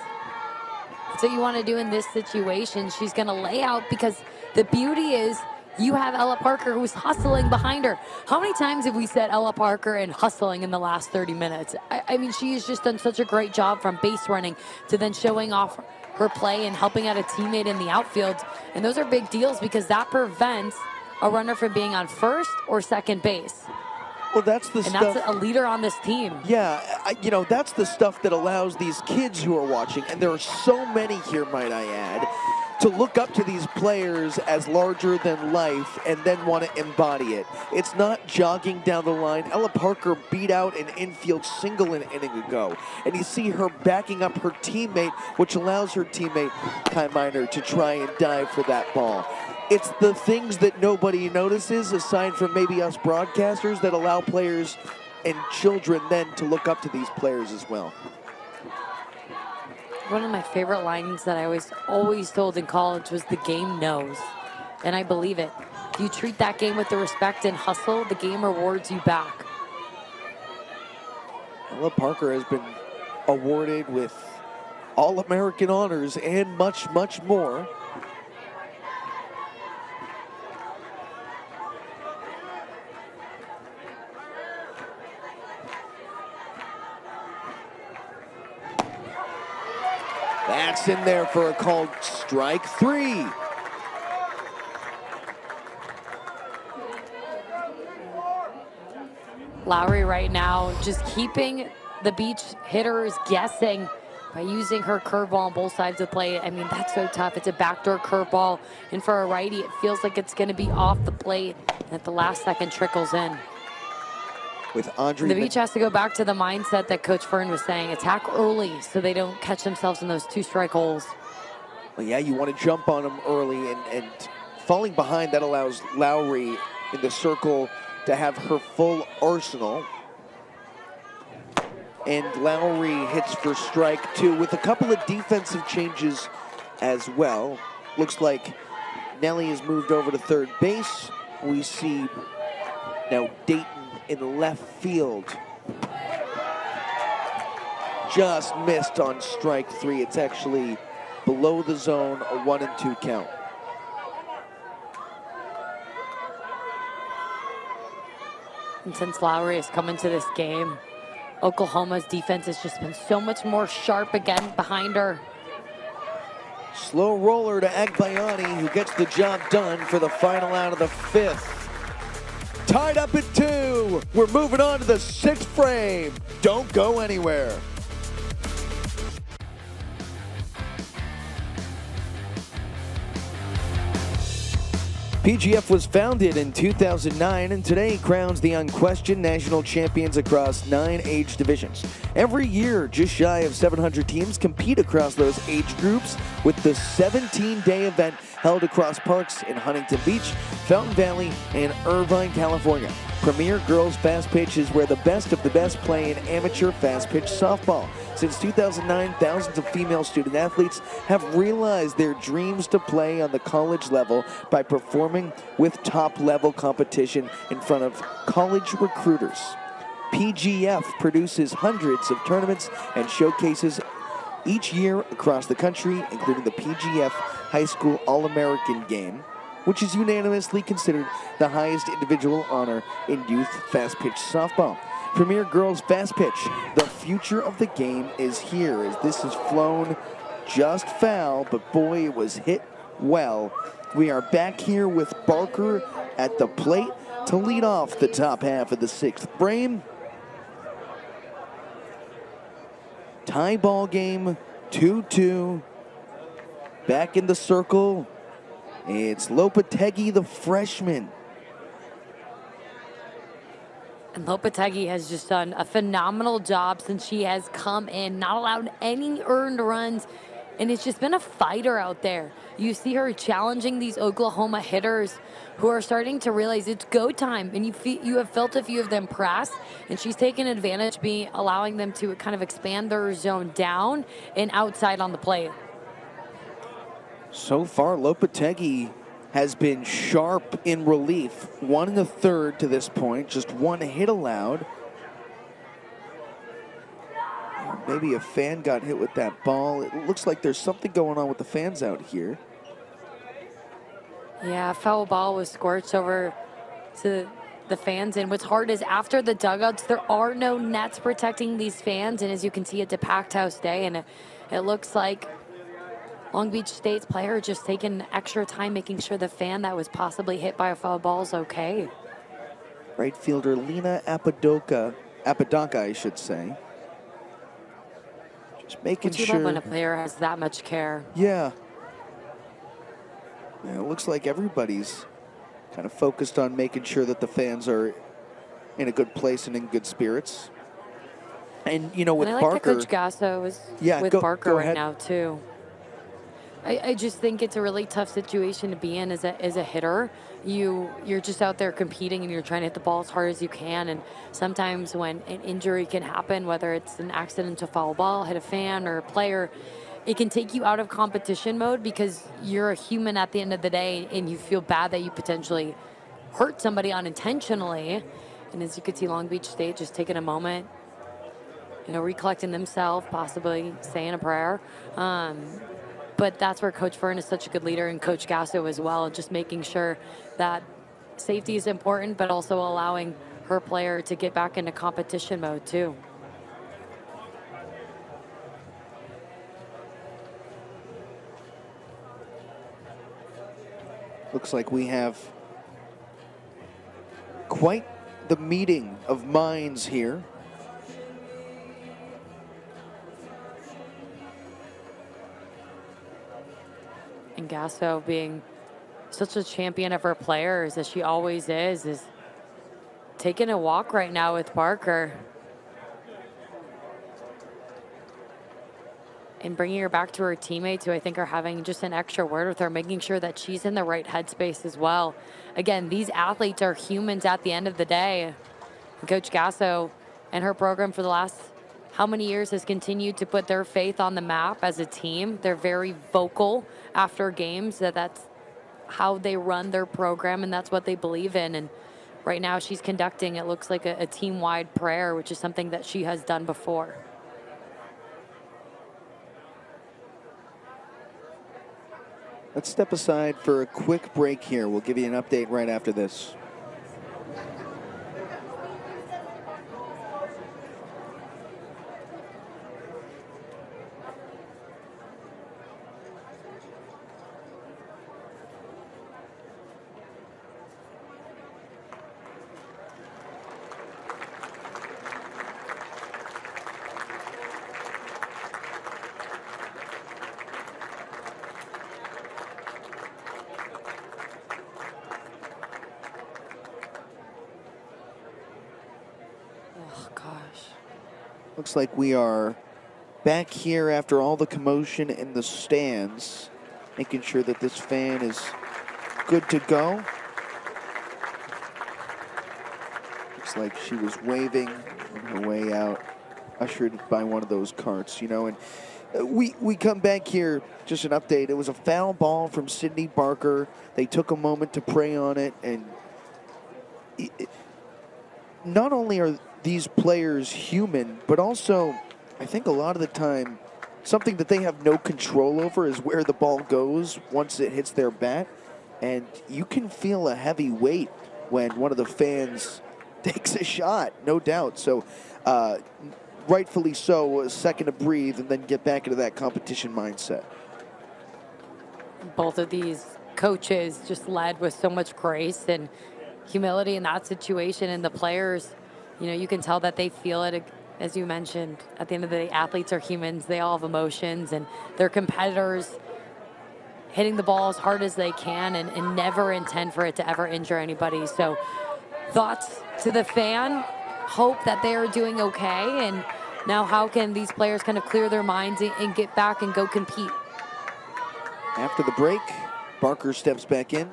That's what you want to do in this situation. She's going to lay out, because the beauty is you have Ella Parker, who's hustling behind her. How many times have we said Ella Parker and hustling in the last 30 minutes? I mean, she has just done such a great job from base running to then showing off her play and helping out a teammate in the outfield. And those are big deals, because that prevents a runner from being on first or second base. Well, that's the stuff. And that's a leader on this team. Yeah, you know, that's the stuff that allows these kids who are watching, and there are so many here, might I add, to look up to these players as larger than life and then want to embody it. It's not jogging down the line. Ella Parker beat out an infield single an inning ago, and you see her backing up her teammate, which allows her teammate, Kai Minor, to try and dive for that ball. It's the things that nobody notices, aside from maybe us broadcasters, that allow players and children then to look up to these players as well. One of my favorite lines that I was always told in college was, the game knows. And I believe it. If you treat that game with the respect and hustle, the game rewards you back. Ella Parker has been awarded with All-American honors and much, much more. That's in there for a called strike 3. Lowry right now just keeping the Beach hitters guessing. by using her curveball on both sides of the plate. I mean, that's so tough. It's a backdoor curveball, and for a righty, it feels like it's going to be off the plate, and at the last second trickles in. With Andre, the Beach has to go back to the mindset that Coach Fern was saying, attack early so they don't catch themselves in those 2-strike holes. Well, yeah, you want to jump on them early, and falling behind, that allows Lowry in the circle to have her full arsenal. And Lowry hits for strike 2 with a couple of defensive changes as well. Looks like Nelly has moved over to third base. We see now Dayton in left field. Just missed on strike 3. It's actually below the zone, a 1-2 count. And since Lowry has come into this game, Oklahoma's defense has just been so much more sharp again behind her. Slow roller to Agbayani, who gets the job done for the final out of the 5th. Tied up at 2. We're moving on to the 6th frame. Don't go anywhere. PGF was founded in 2009 and today crowns the unquestioned national champions across 9 age divisions. Every year, just shy of 700 teams compete across those age groups, with the 17-day event held across parks in Huntington Beach, Fountain Valley, and Irvine, California. Premier Girls Fast Pitch is where the best of the best play in amateur fast pitch softball. Since 2009, thousands of female student athletes have realized their dreams to play on the college level by performing with top-level competition in front of college recruiters. PGF produces hundreds of tournaments and showcases each year across the country, including the PGF High School All-American Game, which is unanimously considered the highest individual honor in youth fast pitch softball. Premier Girls Fast Pitch, the future of the game is here, as this is flown just foul, but boy, it was hit well. We are back here with Barker at the plate to lead off the top half of the 6th frame. Tie ball game, 2-2. Back in the circle, it's Lopetegui, the freshman. And Lopetegui has just done a phenomenal job since she has come in, not allowed any earned runs, and it's just been a fighter out there. You see her challenging these Oklahoma hitters who are starting to realize it's go time, and you have felt a few of them press, and she's taken advantage, allowing them to kind of expand their zone down and outside on the plate. So far, Lopetegui has been sharp in relief. 1 1/3 to this point, just 1 hit allowed. Maybe a fan got hit with that ball. It looks like there's something going on with the fans out here. Yeah, foul ball was scorched over to the fans. And what's hard is after the dugouts, there are no nets protecting these fans. And as you can see, it's a packed house day. And it looks like Long Beach State's player just taking extra time making sure the fan that was possibly hit by a foul ball is okay. Right fielder Lena Apodaca, I should say. Just making sure. Love when a player has that much care. Yeah. Yeah, it looks like everybody's kind of focused on making sure that the fans are in a good place and in good spirits. And, you know, with and I like Barker. that Coach Gasso is with Barker right now, too. I just think it's a really tough situation to be in as a hitter. You're just out there competing and you're trying to hit the ball as hard as you can. And sometimes when an injury can happen, whether it's an accidental foul ball, hit a fan or a player, it can take you out of competition mode because you're a human at the end of the day and you feel bad that you potentially hurt somebody unintentionally. And as you could see, Long Beach State just taking a moment, recollecting themselves, possibly saying a prayer. But that's where Coach Fern is such a good leader, and Coach Gasso as well, just making sure that safety is important, but also allowing her player to get back into competition mode too. Looks like we have quite the meeting of minds here. And Gasso, being such a champion of her players, as she always is taking a walk right now with Barker. And bringing her back to her teammates, who I think are having just an extra word with her, making sure that she's in the right headspace as well. Again, these athletes are humans at the end of the day. And Coach Gasso and her program for the last how many years has continued to put their faith on the map as a team. They're very vocal after games that's how they run their program, and that's what they believe in. And right now she's conducting, it looks like a team-wide prayer, which is something that she has done before. Let's step aside for a quick break here. We'll give you an update right after this. Looks like we are back here after all the commotion in the stands, making sure that this fan is good to go. Looks like she was waving on her way out, ushered by one of those carts, you know. And we come back here, just an update. It was a foul ball from Sydney Barker. They took a moment to pray on it, and not only are these players human, but also I think a lot of the time something that they have no control over is where the ball goes once it hits their bat, and you can feel a heavy weight when one of the fans takes a shot, no doubt. So rightfully so, a second to breathe and then get back into that competition mindset. Both of these coaches just led with so much grace and humility in that situation, and the players, you know, you can tell that they feel it. As you mentioned, at the end of the day, athletes are humans. They all have emotions, and they're competitors, hitting the ball as hard as they can and never intend for it to ever injure anybody. So thoughts to the fan, hope that they are doing okay, and now how can these players kind of clear their minds and get back and go compete? After the break, Barker steps back in,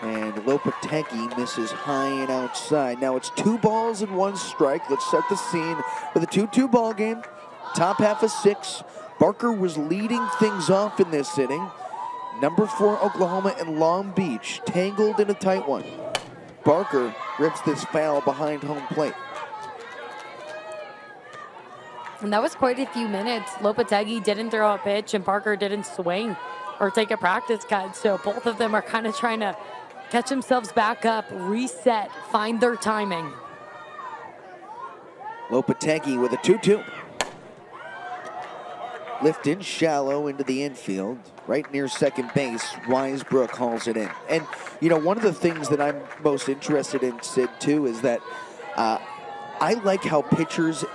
and Lopetegui misses high and outside. Now it's 2 balls and 1 strike. Let's set the scene with a 2-2 ball game. Top half of 6. Barker was leading things off in this inning. Number 4 Oklahoma and Long Beach tangled in a tight one. Barker rips this foul behind home plate. And that was quite a few minutes. Lopetegui didn't throw a pitch, and Barker didn't swing or take a practice cut. So both of them are kind of trying to catch themselves back up, reset, find their timing. Lopetegui with a 2-2. Lift in shallow into the infield, right near second base. Weisbrook hauls it in. And, you know, one of the things that I'm most interested in, Sid, too, is that I like how pitchers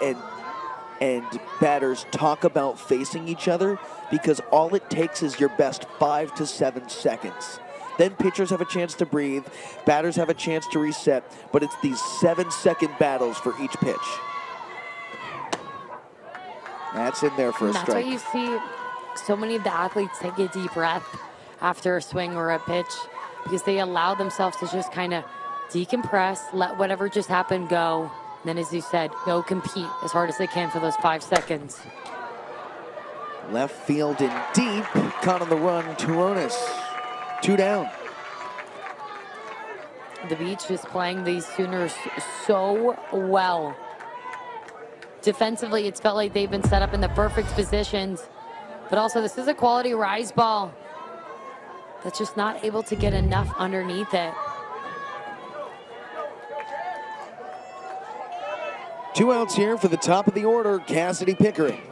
and batters talk about facing each other, because all it takes is your best 5 to 7 seconds. Then pitchers have a chance to breathe, batters have a chance to reset, but it's these 7-second battles for each pitch. That's in there for a strike. That's why you see so many of the athletes take a deep breath after a swing or a pitch, because they allow themselves to just kind of decompress, let whatever just happened go, and then, as you said, go compete as hard as they can for those 5 seconds. Left field and deep, caught on the run, Turonis. 2 down. The Beach is playing these Sooners so well. Defensively, it's felt like they've been set up in the perfect positions, but also this is a quality rise ball that's just not able to get enough underneath it. 2 outs here for the top of the order, Cassidy Pickering.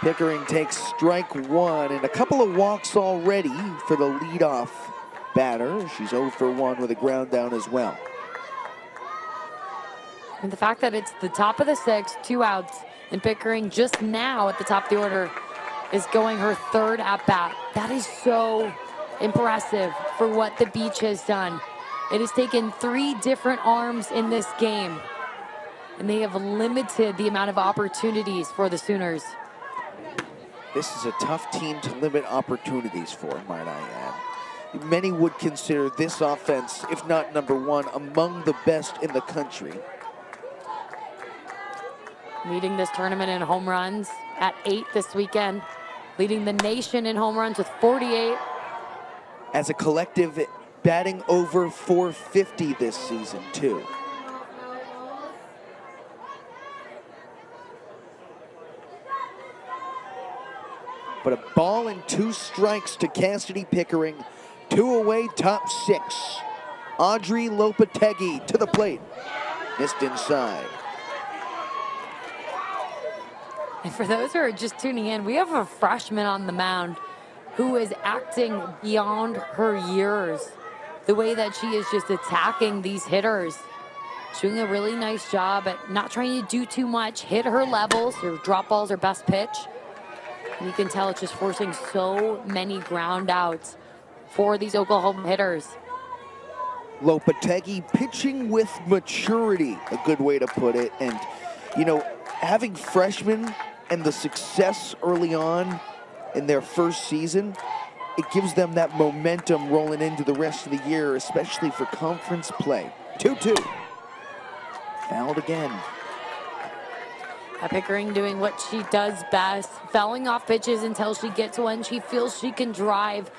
Pickering takes strike 1 and a couple of walks already for the leadoff batter. She's 0 for 1 with a ground down as well. And the fact that it's the top of the 6th, 2 outs, and Pickering just now at the top of the order is going her third at bat. That is so impressive for what the Beach has done. It has taken 3 different arms in this game, and they have limited the amount of opportunities for the Sooners. This is a tough team to limit opportunities for, might I add. Many would consider this offense, if not #1, among the best in the country. Leading this tournament in home runs at 8 this weekend. Leading the nation in home runs with 48. As a collective, batting over .450 this season, too. But a ball and 2 strikes to Cassidy Pickering. 2 away, top 6. Audrey Lopetegui to the plate. Missed inside. And for those who are just tuning in, we have a freshman on the mound who is acting beyond her years. The way that she is just attacking these hitters. She's doing a really nice job at not trying to do too much, hit her levels. Her drop ball's her best pitch. And you can tell it's just forcing so many ground outs for these Oklahoma hitters. Lopetegui pitching with maturity, a good way to put it. And, you know, having freshmen and the success early on in their first season, it gives them that momentum rolling into the rest of the year, especially for conference play. 2-2. Fouled again. Pickering doing what she does best, fouling off pitches until she gets one she feels she can drive.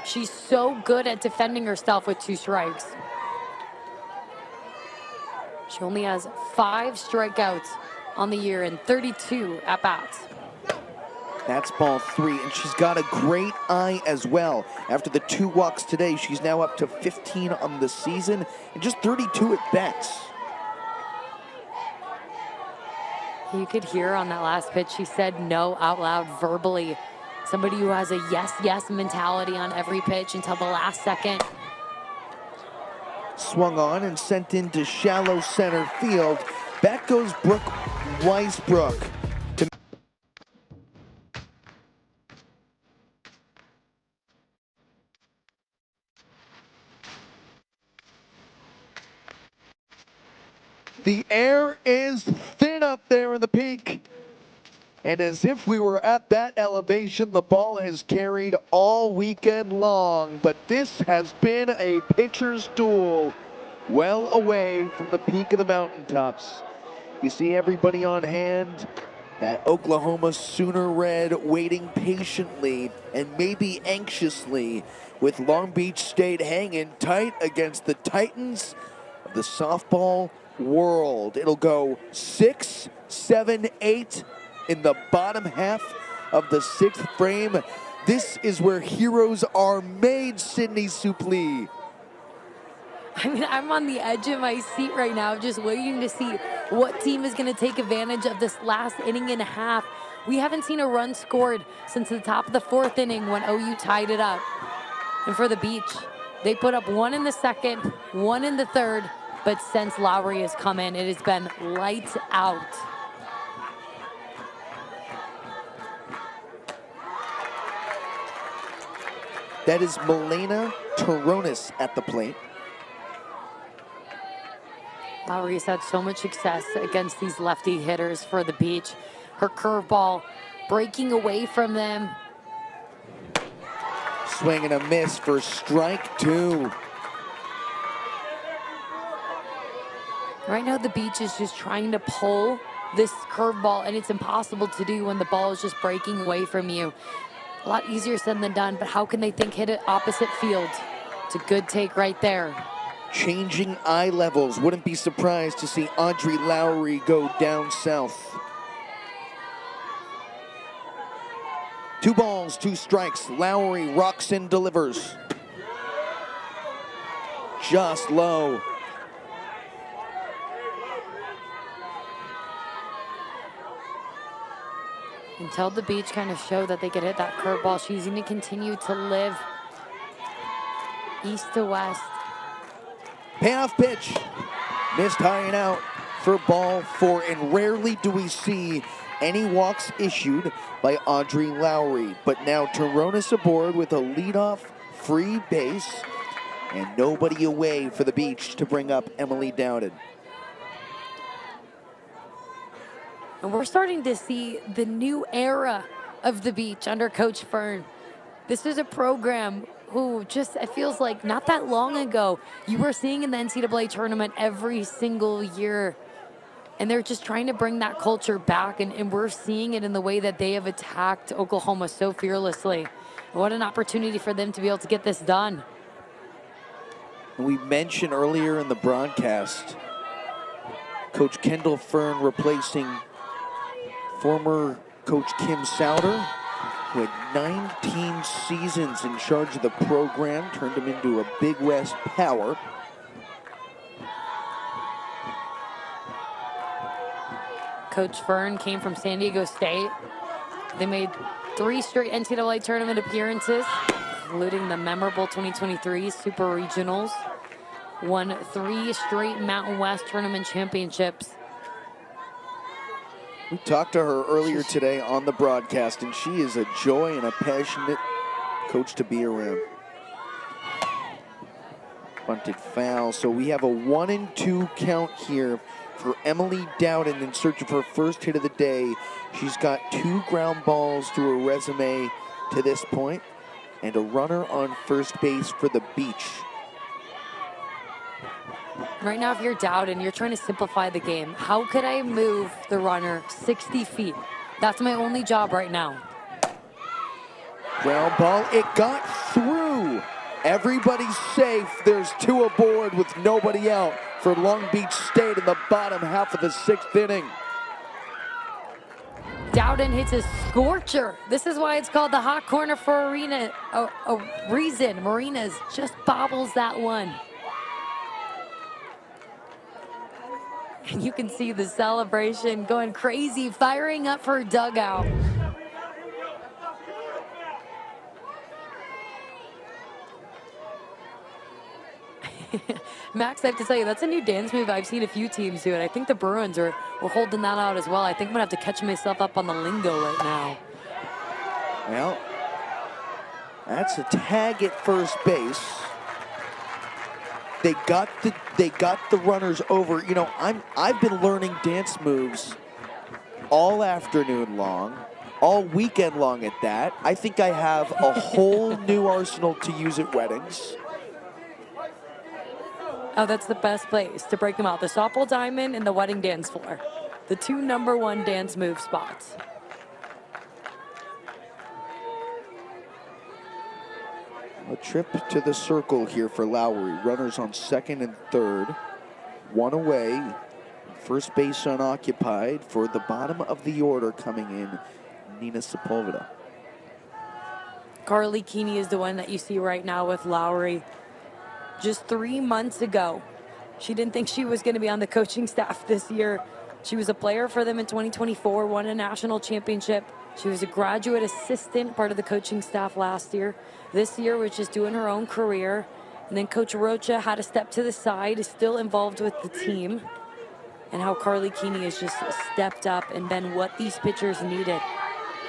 She's so good at defending herself with 2 strikes. She only has 5 strikeouts on the year and 32 at-bats. That's ball 3, and she's got a great eye as well. After the 2 walks today, she's now up to 15 on the season and just 32 at-bats. You could hear on that last pitch, she said no out loud verbally. Somebody who has a yes, yes mentality on every pitch until the last second. Swung on and sent into shallow center field. Back goes Brooke Weisbrook. The air is thin up there in the peak. And as if we were at that elevation, the ball has carried all weekend long. But this has been a pitcher's duel well away from the peak of the mountaintops. You see everybody on hand. That Oklahoma Sooner Red waiting patiently and maybe anxiously, with Long Beach State hanging tight against the Titans of the softball world. It'll go 6, 7, 8 in the bottom half of the 6th frame. This is where heroes are made, Sydney Suplee. I mean, I'm on the edge of my seat right now, just waiting to see what team is going to take advantage of this last inning and a half. We haven't seen a run scored since the top of the 4th inning when OU tied it up. And for the Beach, they put up 1 in the 2nd, 1 in the 3rd, but since Lowry has come in, it has been lights out. That is Milena Toronis at the plate. Lowry has had so much success against these lefty hitters for the Beach. Her curveball breaking away from them. Swing and a miss for strike 2. Right now, the Beach is just trying to pull this curveball, and it's impossible to do when the ball is just breaking away from you. A lot easier said than done, but how can they think hit it opposite field? It's a good take right there. Changing eye levels. Wouldn't be surprised to see Audrey Lowry go down south. 2 balls, 2 strikes. Lowry rocks and delivers. Just low. Until the Beach kind of show that they could hit that curveball, she's going to continue to live east to west. Payoff pitch. Missed high and out for ball 4. And rarely do we see any walks issued by Audrey Lowry. But now Turonis aboard with a leadoff free base and nobody away for the Beach to bring up Emily Dowden. And we're starting to see the new era of the Beach under Coach Fern. This is a program who just, it feels like not that long ago, you were seeing in the NCAA tournament every single year. And they're just trying to bring that culture back. And we're seeing it in the way that they have attacked Oklahoma so fearlessly. What an opportunity for them to be able to get this done. We mentioned earlier in the broadcast, Coach Kendall Fern replacing former Coach Kim Souter, who had 19 seasons in charge of the program, turned him into a Big West power. Coach Fern came from San Diego State. They made 3 straight NCAA tournament appearances, including the memorable 2023 Super Regionals. Won 3 straight Mountain West tournament championships. We talked to her earlier today on the broadcast, and she is a joy and a passionate coach to be around. Bunted foul, so we have a 1-2 count here for Emily Dowden in search of her first hit of the day. She's got 2 ground balls to her resume to this point, and a runner on first base for the Beach. Right now, if you're Dowden, you're trying to simplify the game. How could I move the runner 60 feet? That's my only job right now. Ground ball, it got through. Everybody's safe. There's 2 aboard with nobody out for Long Beach State in the bottom half of the 6th inning. Dowden hits a scorcher. This is why it's called the hot corner for a reason. Marinas just bobbles that one. And you can see the celebration going crazy, firing up for her dugout. Max, I have to tell you, that's a new dance move. I've seen a few teams do it. I think the Bruins were holding that out as well. I think I'm going to have to catch myself up on the lingo right now. Well, that's a tag at first base. They got the runners over. You know, I've been learning dance moves all afternoon long, all weekend long at that. I think I have a whole new arsenal to use at weddings. Oh, that's the best place to break them out. The softball diamond and the wedding dance floor. The 2 #1 dance move spots. A trip to the circle here for Lowry. Runners on second and third. 1 away. First base unoccupied for the bottom of the order coming in, Nina Sepulveda. Carly Keeney is the one that you see right now with Lowry. Just 3 months ago, she didn't think she was going to be on the coaching staff this year. She was a player for them in 2024, won a national championship. She was a graduate assistant, part of the coaching staff last year. This year was just doing her own career. And then Coach Rocha had to step to the side, is still involved with the team. And how Carly Keeney has just stepped up and been what these pitchers needed.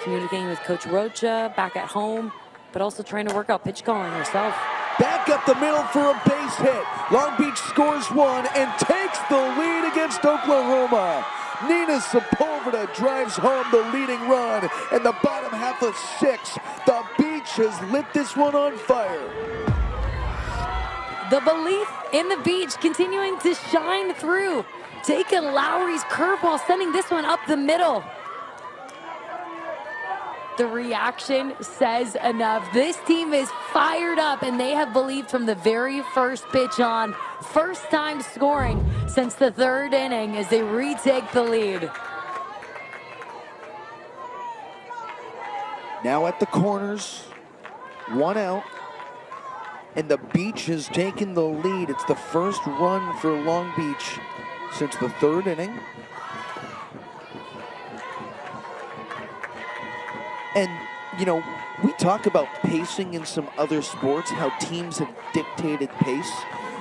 Communicating with Coach Rocha back at home, but also trying to work out pitch calling herself. Back up the middle for a base hit. Long Beach scores 1 and takes the lead against Oklahoma. Nina Sepulveda drives home the leading run in the bottom half of 6. The Beach has lit this one on fire. The belief in the Beach continuing to shine through. Taking Lowry's curveball, sending this one up the middle. The reaction says enough. This team is fired up, and they have believed from the very first pitch on. First time scoring since the 3rd inning as they retake the lead. Now at the corners, 1 out, and the Beach has taken the lead. It's the first run for Long Beach since the 3rd inning. And, you know, we talk about pacing in some other sports, how teams have dictated pace.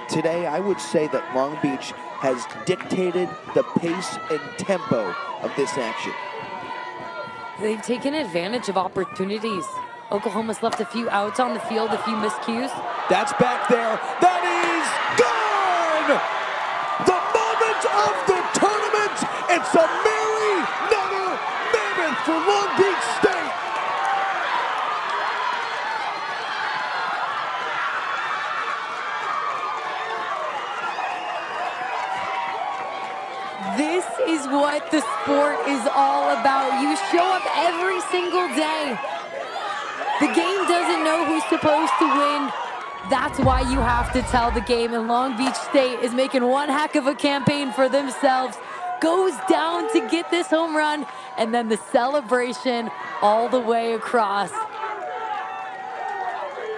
Today, I would say that Long Beach has dictated the pace and tempo of this action. They've taken advantage of opportunities. Oklahoma's left a few outs on the field, a few miscues. That's back there. That is gone! The moment of the tournament. It's a Mary Nutter mammoth for Long Beach State. This is what the sport is all about. You show up every single day. The game doesn't know who's supposed to win. That's why you have to tell the game. And Long Beach State is making one heck of a campaign for themselves. Goes down to get this home run. And then the celebration all the way across.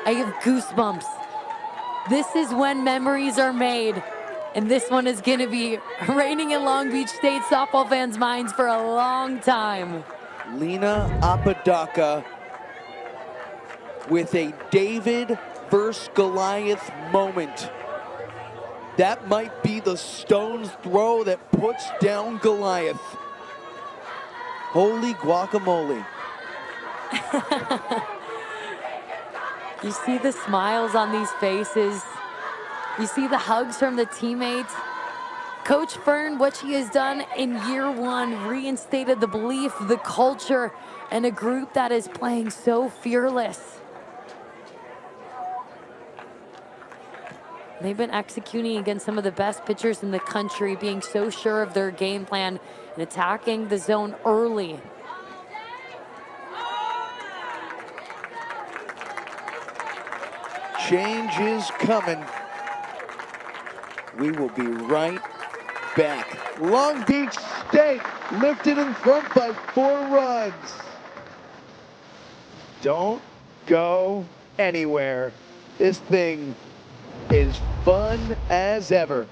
I have goosebumps. This is when memories are made. And this one is going to be reigning in Long Beach State softball fans' minds for a long time. Lena Apodaca with a David versus Goliath moment. That might be the stone's throw that puts down Goliath. Holy guacamole. You see the smiles on these faces. You see the hugs from the teammates. Coach Fern, what she has done in year one, reinstated the belief, the culture, and a group that is playing so fearless. They've been executing against some of the best pitchers in the country, being so sure of their game plan and attacking the zone early. Change is coming. We will be right back. Long Beach State lifted in front by 4 runs. Don't go anywhere. This thing is fun as ever.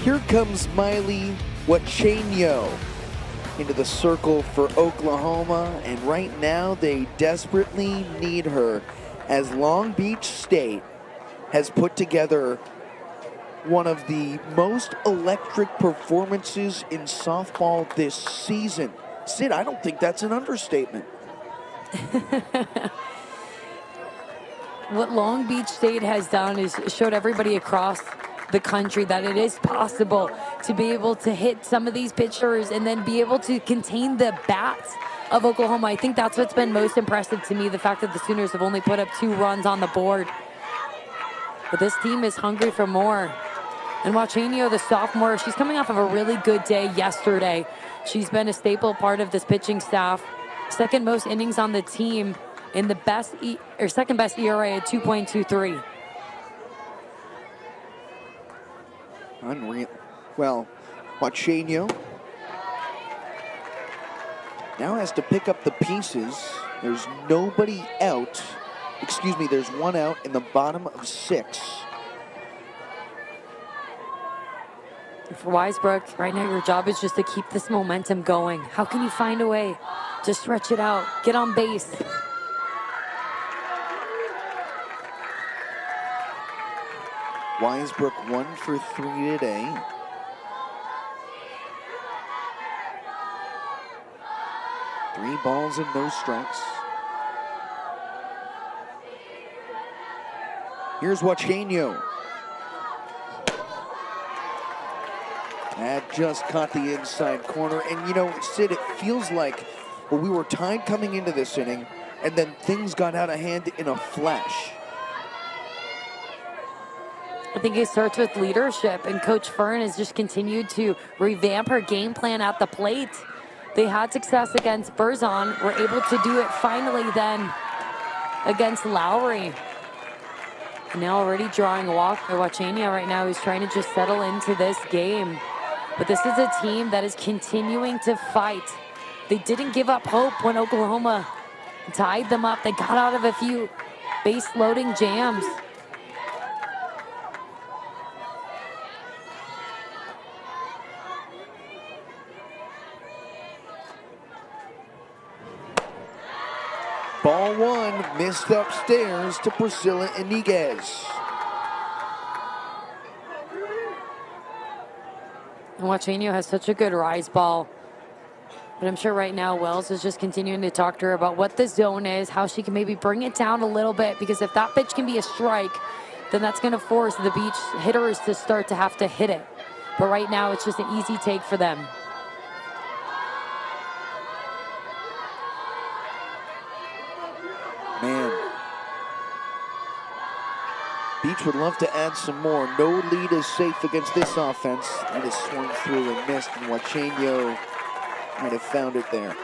Here comes Miley Wachenio into the circle for Oklahoma, and right now they desperately need her as Long Beach State has put together one of the most electric performances in softball this season. Sid, I don't think that's an understatement. What Long Beach State has done is showed everybody across the country that it is possible to be able to hit some of these pitchers and then be able to contain the bats of Oklahoma. I think that's what's been most impressive to me, the fact that the Sooners have only put up 2 runs on the board. But this team is hungry for more. And Wachenio, the sophomore, she's coming off of a really good day yesterday. She's been a staple part of this pitching staff. Second most innings on the team in the best second best ERA at 2.23. Unreal. Well, Wachenio now has to pick up the pieces. There's nobody out. Excuse me, there's 1 out in the bottom of 6. For Weisbrook, right now your job is just to keep this momentum going. How can you find a way to stretch it out, get on base? Weisbrook 1 for 3 today. Three balls and no strikes. Here's Wachenio. That just caught the inside corner. And you know, Sid, it feels like well, we were tied coming into this inning, and then things got out of hand in a flash. I think it starts with leadership, and Coach Fern has just continued to revamp her game plan at the plate. They had success against Berzon, were able to do it finally then against Lowry. Now already drawing a walk by Wachania right now, who's trying to just settle into this game. But this is a team that is continuing to fight. They didn't give up hope when Oklahoma tied them up. They got out of a few base loading jams. Ball one, missed upstairs to Priscilla Iniguez. And Wachania has such a good rise ball. But I'm sure right now Wells is just continuing to talk to her about what the zone is, how she can maybe bring it down a little bit, because if that pitch can be a strike, then that's going to force the beach hitters to start to have to hit it. But right now it's just an easy take for them. Man, Beach would love to add some more. No lead is safe against this offense. That is swung through and missed, and Wachenio might have found it there.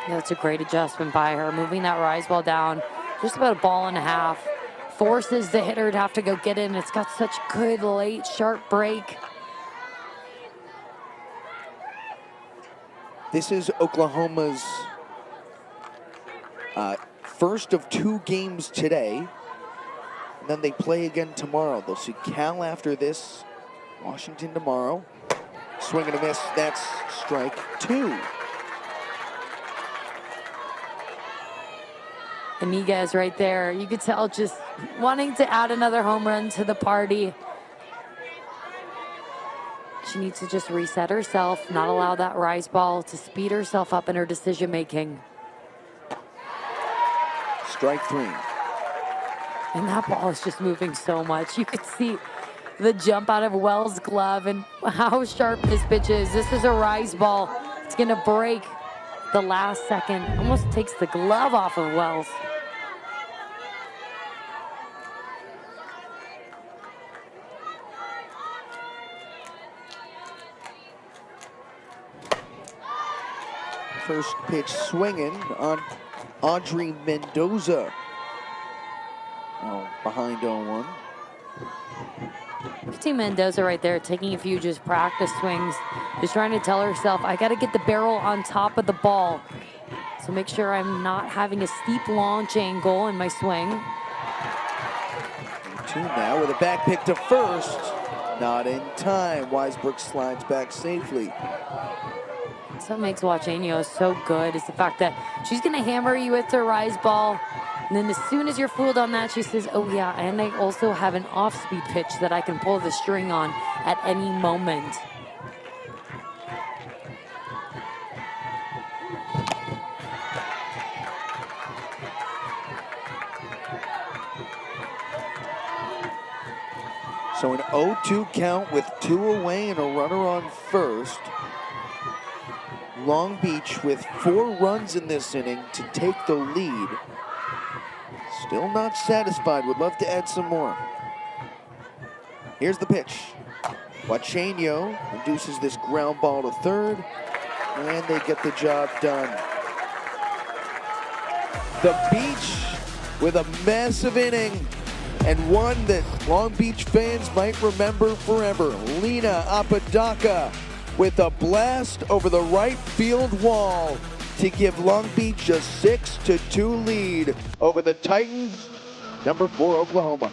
Yeah, that's a great adjustment by her, moving that rise ball down just about a ball and a half. Forces the hitter to have to go get it, and it's got such good late sharp break. This is Oklahoma's first of 2 games today. And then they play again tomorrow. They'll see Cal after this, Washington tomorrow. Swing and a miss, that's strike 2. Iniguez right there. You could tell just wanting to add another home run to the party. She needs to just reset herself, not allow that rise ball to speed herself up in her decision making. Strike 3. And that ball is just moving so much. You could see the jump out of Wells' glove and how sharp this pitch is. This is a rise ball. It's going to break the last second. Almost takes the glove off of Wells. First pitch swinging on Audrey Mendoza. Oh, behind 0-1. Team Mendoza right there taking a few just practice swings. Just trying to tell herself, I got to get the barrel on top of the ball. So make sure I'm not having a steep launch angle in my swing. 2 now with a back pick to first. Not in time. Weisbrook slides back safely. That's what makes Wachenio so good, is the fact that she's going to hammer you with her rise ball. And then as soon as you're fooled on that, she says, oh yeah, and I also have an off-speed pitch that I can pull the string on at any moment. So an 0-2 count with 2 away and a runner on first. Long Beach with 4 runs in this inning to take the lead. Still not satisfied, would love to add some more. Here's the pitch. Wachenio induces this ground ball to third, and they get the job done. The Beach with a massive inning, and one that Long Beach fans might remember forever. Lena Apodaca with a blast over the right field wall to give Long Beach a 6-2 lead over the Titans, number 4 Oklahoma.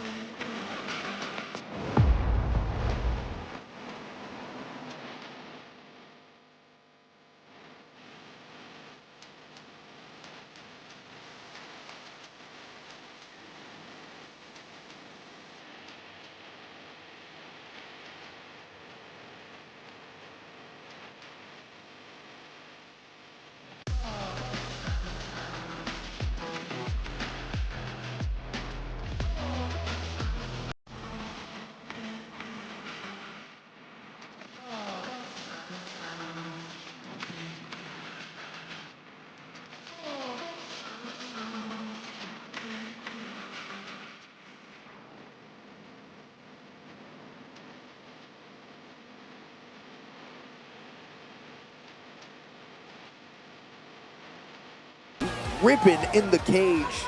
Ripping in the cage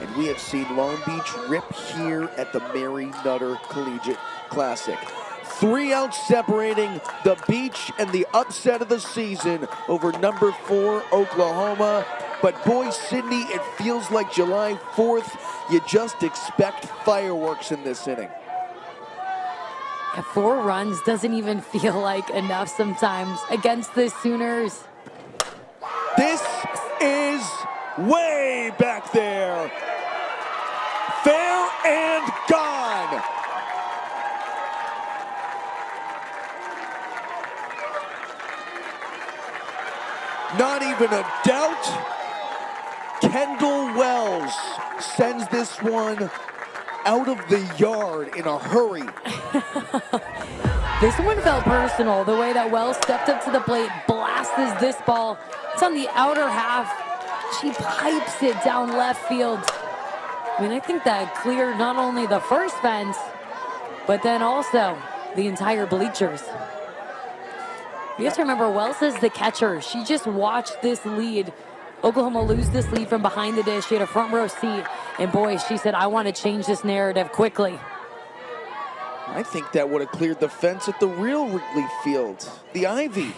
and we have seen Long Beach rip here at the Mary Nutter Collegiate Classic. 3 outs separating the Beach and the upset of the season over number 4 Oklahoma. But boy, Sydney, it feels like July 4th. You just expect fireworks in this inning. Yeah, 4 runs doesn't even feel like enough sometimes against the Sooners. This is way back there. Fair and gone. Not even a doubt. Kendall Wells sends this one out of the yard in a hurry. This one felt personal, the way that Wells stepped up to the plate, blasts this ball. It's on the outer half. She pipes it down left field. I mean, I think that cleared not only the first fence, but then also the entire bleachers. You have to remember, Wells is the catcher. She just watched this lead. Oklahoma lose this lead from behind the dish. She had a front row seat. And boy, she said, I want to change this narrative quickly. I think that would have cleared the fence at the real Wrigley Field. The Ivy.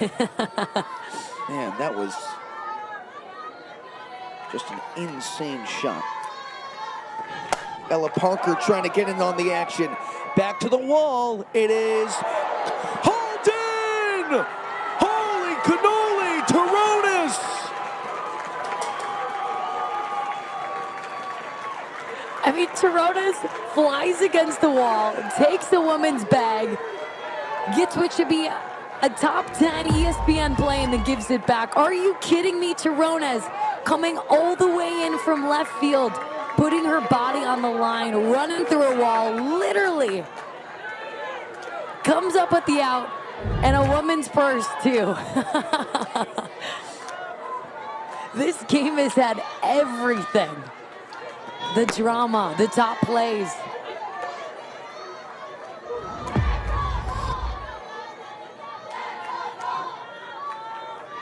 Man, that was just an insane shot. Ella Parker trying to get in on the action. Back to the wall. It is Holden! Holy cannoli, Taronis! I mean, Taronis flies against the wall, takes the woman's bag, gets what should be a top 10 ESPN play, and then gives it back. Are you kidding me? Taronis coming all the way in from left field, putting her body on the line, running through a wall, literally. Comes up with the out, and a woman's purse, too. This game has had everything. The drama, the top plays.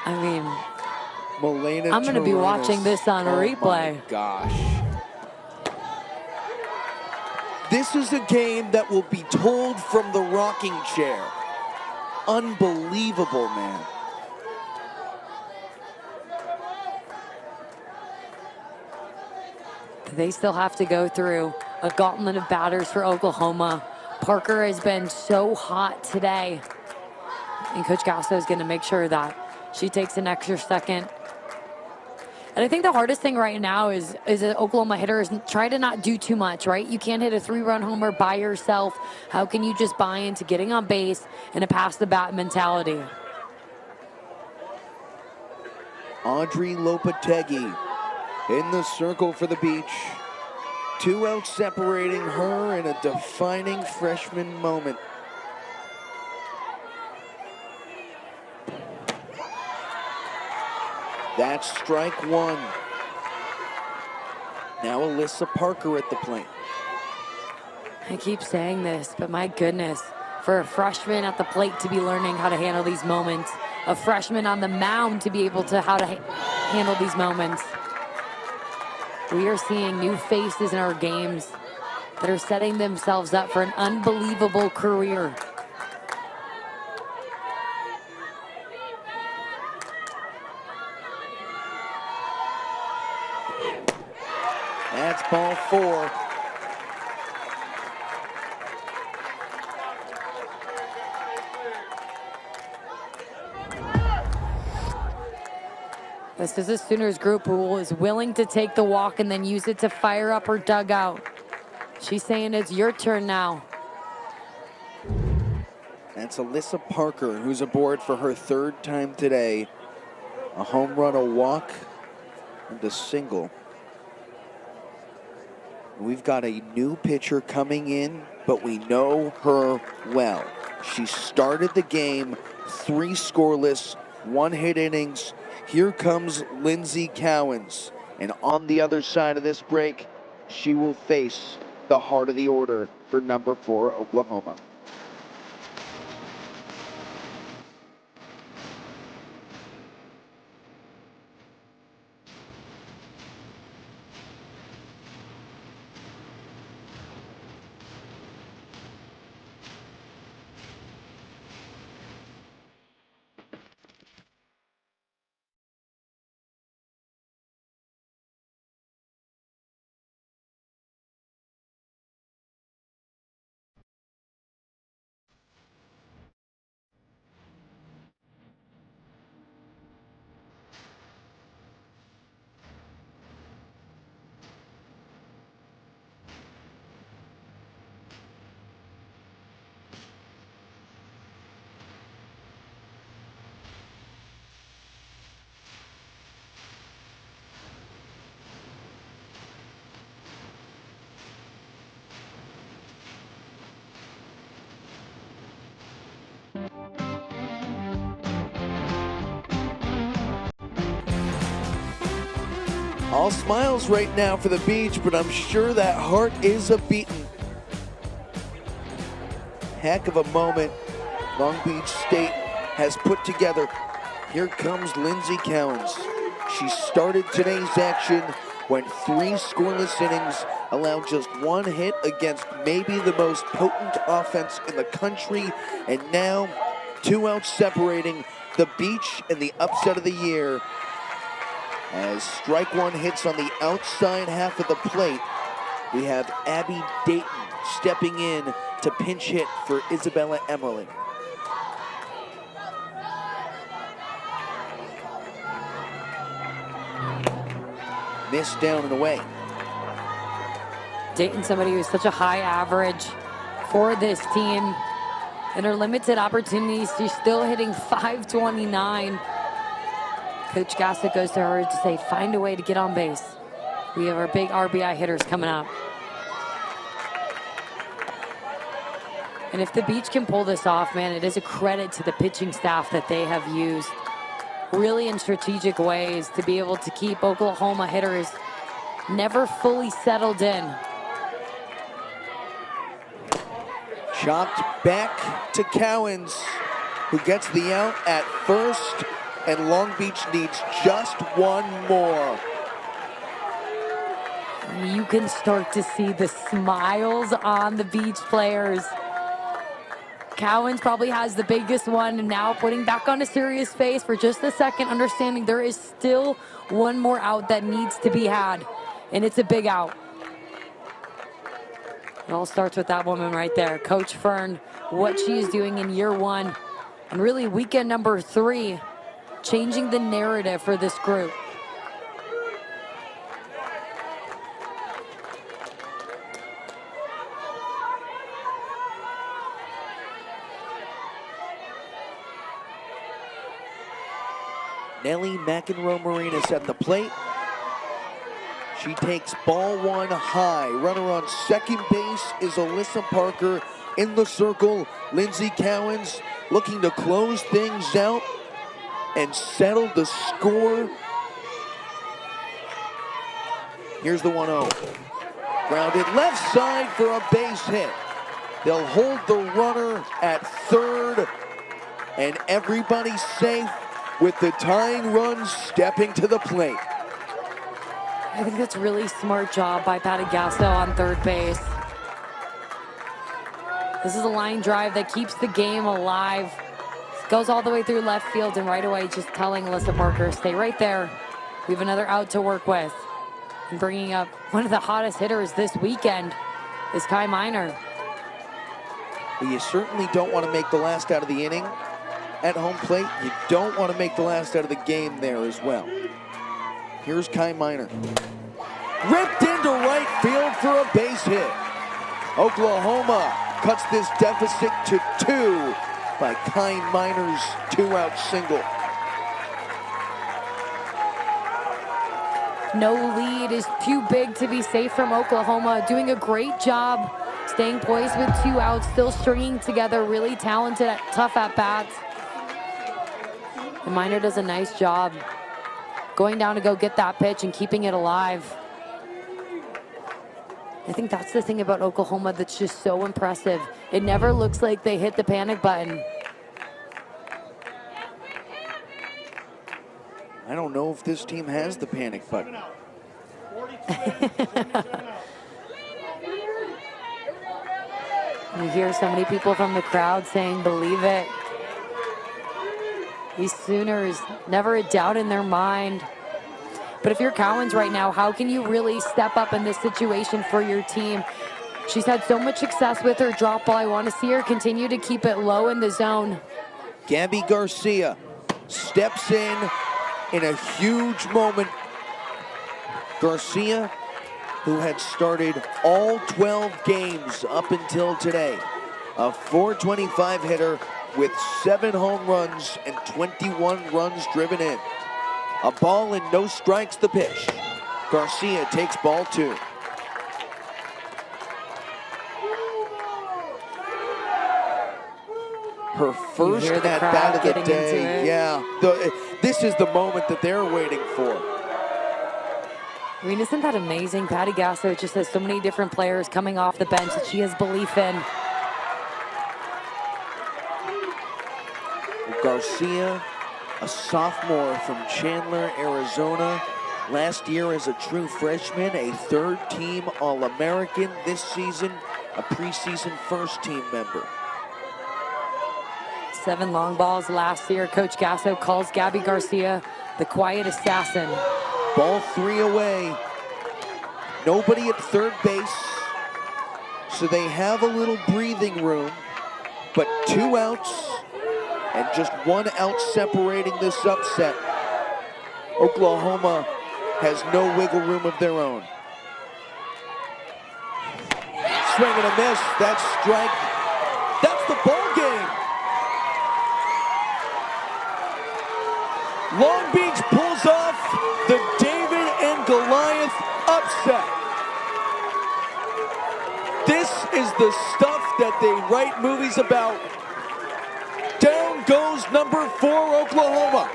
I mean, Melena I'm going to be Taronis. watching this on replay. My gosh. This is a game that will be told from the rocking chair. Unbelievable, man. They still have to go through a gauntlet of batters for Oklahoma. Parker has been so hot today. And Coach Gasso is going to make sure that she takes an extra second. And I think the hardest thing right now is an Oklahoma hitter is try to not do too much, right? You can't hit a 3-run homer by yourself. How can you just buy into getting on base and a pass-the-bat mentality? Audrey Lopetegui in the circle for the Beach. 2 outs separating her in a defining freshman moment. That's strike 1. Now Alyssa Parker at the plate. I keep saying this, but my goodness, for a freshman at the plate to be learning how to handle these moments, a freshman on the mound to be able to handle these moments. We are seeing new faces in our games that are setting themselves up for an unbelievable career. That's ball 4. This is a Sooners group who is willing to take the walk and then use it to fire up her dugout. She's saying it's your turn now. That's Alyssa Parker, who's aboard for her 3rd time today. A home run, a walk, and a single. We've got a new pitcher coming in, but we know her well. She started the game 3 scoreless, 1-hit innings. Here comes Lindsey Cowens. And on the other side of this break, she will face the heart of the order for number 4 Oklahoma. All smiles right now for the Beach, but I'm sure that heart is a-beating. Heck of a moment Long Beach State has put together. Here comes Lindsey Cowens. She started today's action, went 3 scoreless innings, allowed just 1 hit against maybe the most potent offense in the country, and now 2 outs separating the Beach and the upset of the year. As strike 1 hits on the outside half of the plate, we have Abby Dayton stepping in to pinch hit for Isabella Emerling. Missed down and away. Dayton, somebody who's such a high average for this team. In her limited opportunities, she's still hitting .529. Coach Gasso goes to her to say, find a way to get on base. We have our big RBI hitters coming up. And if the Beach can pull this off, man, it is a credit to the pitching staff that they have used really in strategic ways to be able to keep Oklahoma hitters never fully settled in. Chopped back to Cowens, who gets the out at first, and Long Beach needs just 1 more. You can start to see the smiles on the Beach players. Cowens probably has the biggest one, and now putting back on a serious face for just a second, understanding there is still 1 more out that needs to be had, and it's a big out. It all starts with that woman right there, Coach Fern, what she is doing in year 1, and really weekend number 3, changing the narrative for this group. Nellie McEnroe-Marinas at the plate. She takes ball 1 high. Runner on second base is Alyssa Parker. In the circle, Lindsey Cowens looking to close things out and settle the score. Here's the 1-0. Grounded left side for a base hit. They'll hold the runner at third, and everybody's safe with the tying run stepping to the plate. I think that's really smart job by Patty Gasso on third base. This is a line drive that keeps the game alive. Goes all the way through left field, and right away just telling Alyssa Parker, stay right there. We have another out to work with. And bringing up one of the hottest hitters this weekend is Kai Miner. Well, you certainly don't want to make the last out of the inning at home plate. You don't want to make the last out of the game there as well. Here's Kai Miner. Ripped into right field for a base hit. Oklahoma cuts this deficit to 2 by Kai Miner's 2-out single. No lead is too big to be safe from Oklahoma. Doing a great job staying poised with 2 outs, still stringing together really talented, tough at-bats. And Miner does a nice job going down to go get that pitch and keeping it alive. I think that's the thing about Oklahoma that's just so impressive. It never looks like they hit the panic button. I don't know if this team has the panic button. You hear so many people from the crowd saying, believe it. These Sooners, never a doubt in their mind. But if you're Cowens right now, how can you really step up in this situation for your team? She's had so much success with her drop ball. I want to see her continue to keep it low in the zone. Gabby Garcia steps in a huge moment. Garcia, who had started all 12 games up until today, a .425 hitter with 7 home runs and 21 runs driven in. A ball and no strikes the pitch. Garcia takes ball 2. Her first at-bat of the day. Yeah, this is the moment that they're waiting for. I mean, isn't that amazing? Patty Gasso just has so many different players coming off the bench that she has belief in. Garcia, a sophomore from Chandler, Arizona. Last year as a true freshman, a third-team All-American. This season, a preseason first-team member. 7 long balls last year. Coach Gasso calls Gabby Garcia the quiet assassin. Ball 3 away. Nobody at third base, so they have a little breathing room, but 2 outs and just 1 out separating this upset. Oklahoma has no wiggle room of their own. Swing and a miss, that's strike. That's the ball game. Long Beach pulls off the David and Goliath upset. This is the stuff that they write movies about. Down goes number 4, Oklahoma.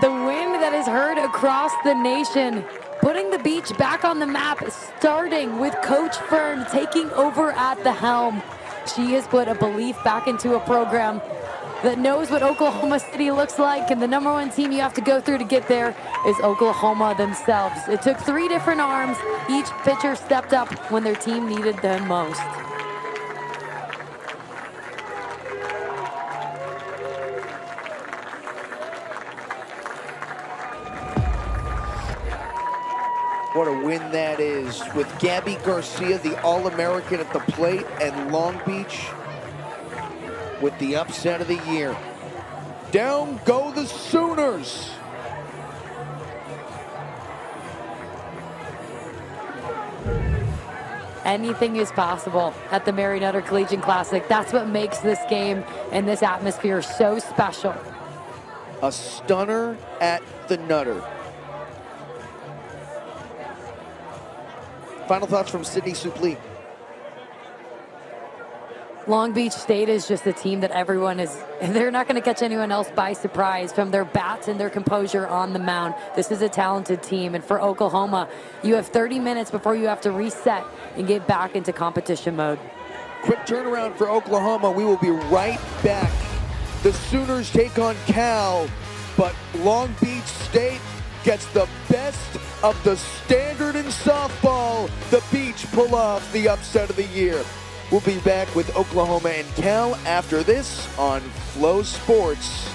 The wind that is heard across the nation, putting the beach back on the map, starting with Coach Fern taking over at the helm. She has put a belief back into a program that knows what Oklahoma City looks like, and the number 1 team you have to go through to get there is Oklahoma themselves. It took 3 different arms. Each pitcher stepped up when their team needed them most. What a win that is, with Gabby Garcia, the All-American at the plate, and Long Beach with the upset of the year. Down go the Sooners. Anything is possible at the Mary Nutter Collegiate Classic. That's what makes this game and this atmosphere so special. A stunner at the Nutter. Final thoughts from Sydney Suplee. Long Beach State is just a team that everyone is, they're not going to catch anyone else by surprise from their bats and their composure on the mound. This is a talented team. And for Oklahoma, you have 30 minutes before you have to reset and get back into competition mode. Quick turnaround for Oklahoma. We will be right back. The Sooners take on Cal, but Long Beach State gets the best of the standard in softball. The Beach pull off the upset of the year. We'll be back with Oklahoma and Cal after this on Flow Sports.